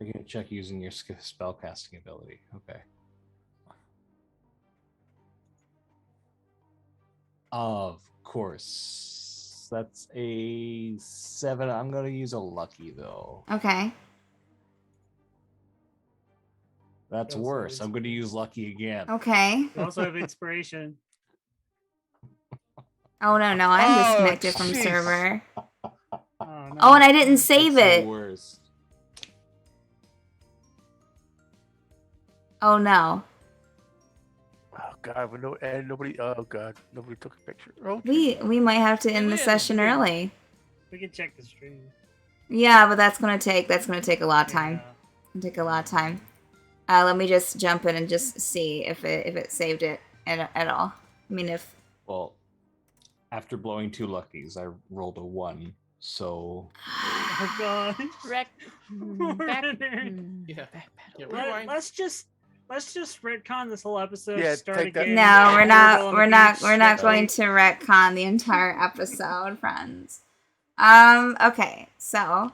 [SPEAKER 4] you're gonna check using your spell casting ability. Okay. Of course. That's a 7. I'm gonna use a lucky though.
[SPEAKER 3] Okay.
[SPEAKER 4] That's
[SPEAKER 1] Also
[SPEAKER 4] worse. I'm gonna use lucky again.
[SPEAKER 3] Okay.
[SPEAKER 1] You also have inspiration.
[SPEAKER 3] Oh no, I'm
[SPEAKER 5] Oh,
[SPEAKER 3] disconnected from
[SPEAKER 5] jeez.
[SPEAKER 3] server.
[SPEAKER 1] Oh, no.
[SPEAKER 3] Oh, and I didn't save
[SPEAKER 4] That's
[SPEAKER 3] it.
[SPEAKER 4] the worst.
[SPEAKER 3] Oh no.
[SPEAKER 5] Oh God, nobody. Oh God, nobody took a picture. Oh,
[SPEAKER 3] We might have to end the
[SPEAKER 6] win,
[SPEAKER 3] session
[SPEAKER 6] we win.
[SPEAKER 3] early.
[SPEAKER 1] We can check the stream.
[SPEAKER 3] Yeah, but that's gonna take a lot of time.
[SPEAKER 1] Yeah.
[SPEAKER 3] It'll take a lot of time. Let me just jump in and just see if it saved it at all. I mean, if
[SPEAKER 4] Well, after blowing 2 luckies, I rolled a 1. So
[SPEAKER 1] Oh god.
[SPEAKER 2] Back.
[SPEAKER 6] Yeah.
[SPEAKER 2] Back pedal.
[SPEAKER 6] Yeah,
[SPEAKER 1] Let,
[SPEAKER 6] rewind.
[SPEAKER 1] let's just retcon this whole episode.
[SPEAKER 5] Yeah,
[SPEAKER 1] start
[SPEAKER 5] take that-
[SPEAKER 1] again.
[SPEAKER 3] no, we're not.
[SPEAKER 1] Portal on
[SPEAKER 3] We're
[SPEAKER 1] the
[SPEAKER 3] not.
[SPEAKER 1] beach,
[SPEAKER 3] We're not
[SPEAKER 1] that's
[SPEAKER 3] going
[SPEAKER 1] all.
[SPEAKER 3] to retcon the entire episode, friends. Okay. So,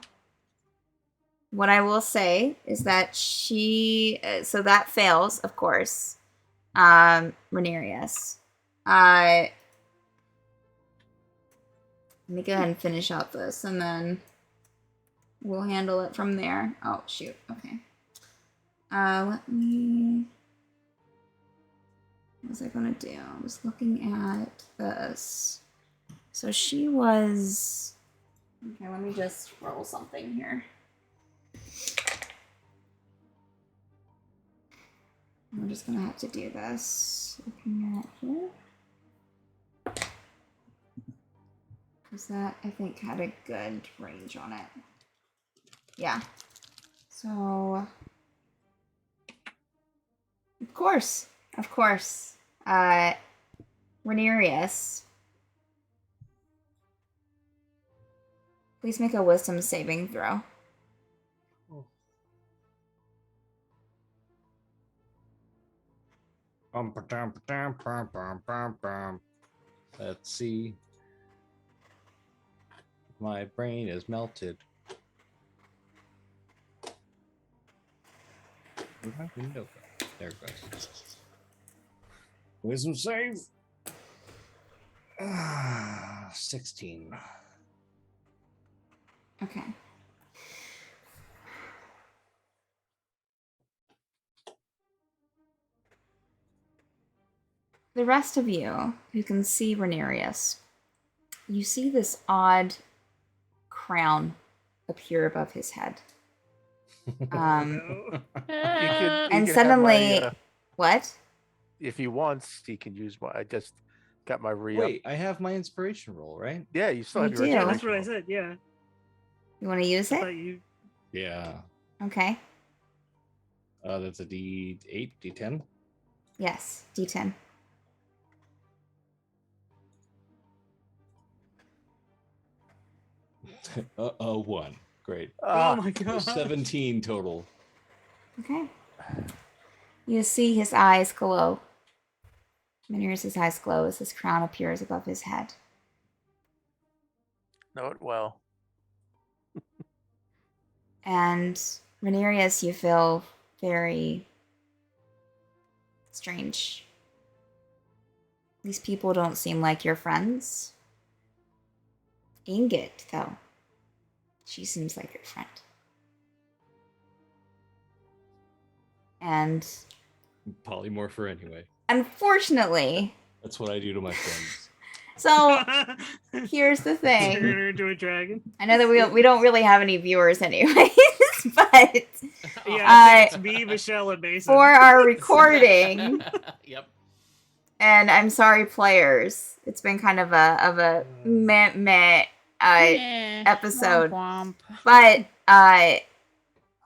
[SPEAKER 3] what I will say is that so that fails, of course. Renarius. Let me go ahead and finish out this, and then we'll handle it from there. Oh shoot. Okay. Let me. What was I gonna do? I was looking at this. So she was. Okay, let me just roll something here. I'm just gonna have to do this. Looking at here. Because that, I think, had a good range on it. Yeah. So. Of course. Renarius. Please make a wisdom saving throw.
[SPEAKER 4] let's see. My brain is melted. Where'd my window go? There it goes. Wisdom save. 16.
[SPEAKER 3] Okay. The rest of you who can see Renarius, you see this odd crown appear above his head.
[SPEAKER 1] No.
[SPEAKER 5] You
[SPEAKER 3] And
[SPEAKER 5] can have
[SPEAKER 3] suddenly-
[SPEAKER 5] my,
[SPEAKER 3] What?
[SPEAKER 5] if he wants, he can use my. I just got my re.
[SPEAKER 4] Wait, I have my inspiration roll, right?
[SPEAKER 5] Yeah, you still have
[SPEAKER 3] You
[SPEAKER 5] your.
[SPEAKER 3] do.
[SPEAKER 1] Yeah,
[SPEAKER 5] inspiration
[SPEAKER 1] that's what I
[SPEAKER 5] roll.
[SPEAKER 1] said. Yeah.
[SPEAKER 3] You want to use
[SPEAKER 1] I
[SPEAKER 3] it?
[SPEAKER 1] thought you.
[SPEAKER 4] Yeah.
[SPEAKER 3] Okay.
[SPEAKER 4] That's a D8, D10.
[SPEAKER 3] Yes, D10.
[SPEAKER 4] A 1. Great.
[SPEAKER 5] Ah,
[SPEAKER 1] Oh my god.
[SPEAKER 4] 17 total.
[SPEAKER 3] Okay. You see his eyes glow. Renarius' eyes glow as his crown appears above his head.
[SPEAKER 5] know it well.
[SPEAKER 3] And Renarius, you feel very strange. These people don't seem like your friends. Ingot, though. She seems like your friend. And
[SPEAKER 4] Polymorpher anyway.
[SPEAKER 3] unfortunately,
[SPEAKER 4] That's what I do to my friends.
[SPEAKER 3] so here's the
[SPEAKER 1] Turn
[SPEAKER 3] thing.
[SPEAKER 1] her into a dragon.
[SPEAKER 3] I know that we don't really have any viewers anyways, but
[SPEAKER 1] Yeah, it's me, Michelle, and Mason.
[SPEAKER 3] for our recording,
[SPEAKER 6] Yep.
[SPEAKER 3] and I'm sorry, players, it's been kind of a meh episode.
[SPEAKER 2] Womp womp.
[SPEAKER 3] But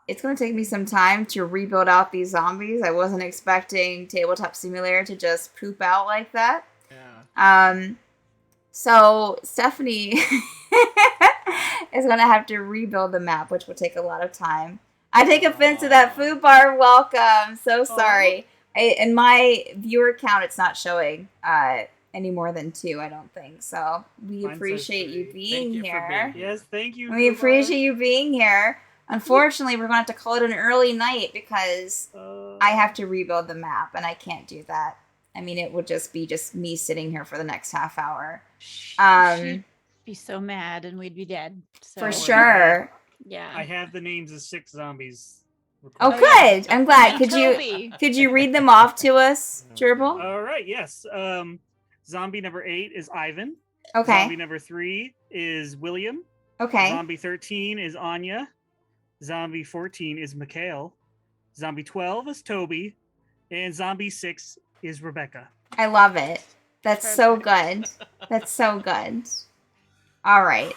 [SPEAKER 3] it's going to take me some time to rebuild out these zombies. I wasn't expecting Tabletop Simulator to just poop out like that.
[SPEAKER 6] Yeah.
[SPEAKER 3] So Stephanie is going to have to rebuild the map, which will take a lot of time. I take offense to that food bar. Welcome. So sorry. In my viewer count, it's not showing any more than 2, I don't think. So we
[SPEAKER 1] Mine says
[SPEAKER 3] appreciate you
[SPEAKER 1] 3.
[SPEAKER 3] being
[SPEAKER 6] Thank you for
[SPEAKER 3] here.
[SPEAKER 6] being
[SPEAKER 1] Yes, thank you.
[SPEAKER 3] We
[SPEAKER 1] Food Bar.
[SPEAKER 3] appreciate you being here. Unfortunately, we're going to have to call it an early night because I have to rebuild the map, and I can't do that. I mean, it would just be me sitting here for the next half hour.
[SPEAKER 2] She'd be so mad, and we'd be dead. So,
[SPEAKER 3] For sure.
[SPEAKER 2] Yeah.
[SPEAKER 1] I have the names of 6 zombies.
[SPEAKER 3] Oh,
[SPEAKER 1] recorded.
[SPEAKER 3] good. I'm glad.
[SPEAKER 2] And Toby.
[SPEAKER 3] Could you read them off to us, Gerbil?
[SPEAKER 1] All right, yes. Zombie number 8 is Ivan.
[SPEAKER 3] Okay.
[SPEAKER 1] Zombie number 3 is William.
[SPEAKER 3] Okay.
[SPEAKER 1] Zombie 13 is Anya. Zombie 14 is Mikhail. Zombie 12 is Toby. And Zombie 6 is Rebecca.
[SPEAKER 3] I love it. That's so good. That's so good. All right.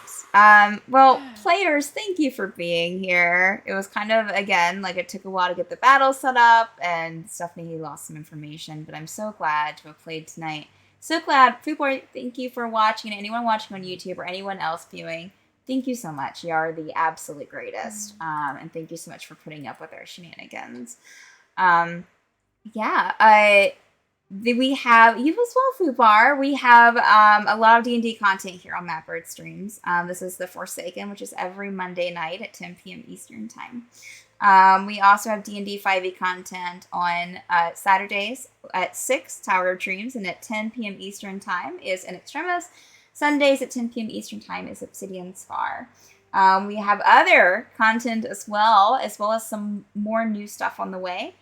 [SPEAKER 3] Well, players, thank you for being here. It was kind of, again, like it took a while to get the battle set up, and Stephanie lost some information, but I'm so glad to have played tonight. So glad. Foodboy, thank you for watching. And anyone watching on YouTube or anyone else viewing, thank you so much. You are the absolute greatest. And thank you so much for putting up with our shenanigans. We have you as well, Food Bar. We have a lot of D&D content here on Mapbird Streams. This is The Forsaken, which is every Monday night at 10 p.m. Eastern Time. We also have D&D 5e content on Saturdays at 6, Tower of Dreams, and at 10 p.m. Eastern Time is In Extremis. Sundays at 10 p.m. Eastern Time is Obsidian Spar. We have other content as well as some more new stuff on the way.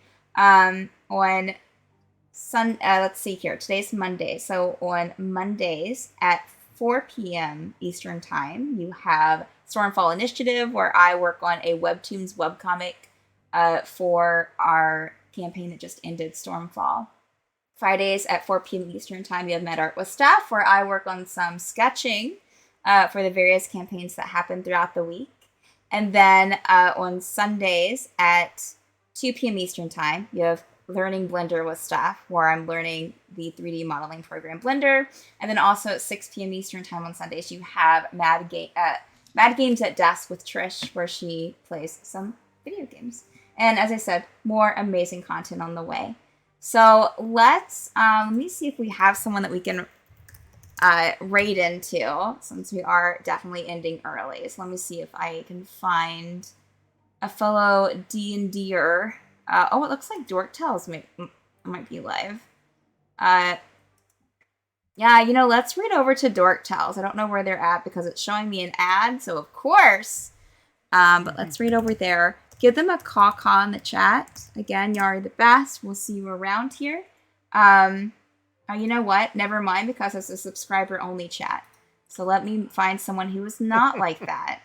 [SPEAKER 3] Let's see here. Today's Monday. So on Mondays at 4 p.m. Eastern Time, you have Stormfall Initiative, where I work on a Webtoons webcomic for our campaign that just ended, Stormfall. Fridays at 4 p.m. Eastern Time, you have Med Art with Staff, where I work on some sketching for the various campaigns that happen throughout the week. And then on Sundays at 2 p.m. Eastern Time, you have Learning Blender with Staff, where I'm learning the 3D modeling program Blender. And then also at 6 p.m. Eastern Time on Sundays, you have Mad Games at Desk with Trish, where she plays some video games. And as I said, more amazing content on the way. So let me see if we have someone that we can raid into, since we are definitely ending early. So let me see if I can find a fellow D&Der. It looks like Dork Tales might be live. Let's read over to Dork Tales. I don't know where they're at because it's showing me an ad, so of course. But let's read over there. Give them a caw-caw in the chat. Again, y'all are the best. We'll see you around here. You know what? Never mind, because it's a subscriber-only chat. So let me find someone who is not like that.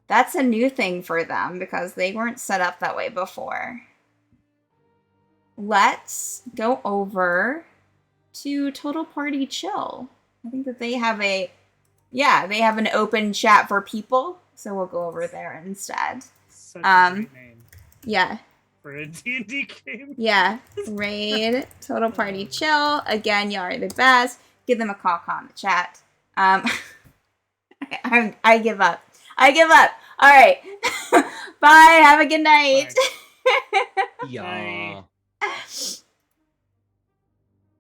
[SPEAKER 3] That's a new thing for them because they weren't set up that way before. Let's go over to Total Party Chill. I think that they have an open chat for people. So we'll go over there instead.
[SPEAKER 1] Such a great name
[SPEAKER 3] Yeah.
[SPEAKER 1] for a D&D game.
[SPEAKER 3] Yeah. Raid Total Party Chill. Again, y'all are the best. Give them a call in the chat. I give up. All right. Bye. Have a good night.
[SPEAKER 4] Yeah.
[SPEAKER 1] Bye.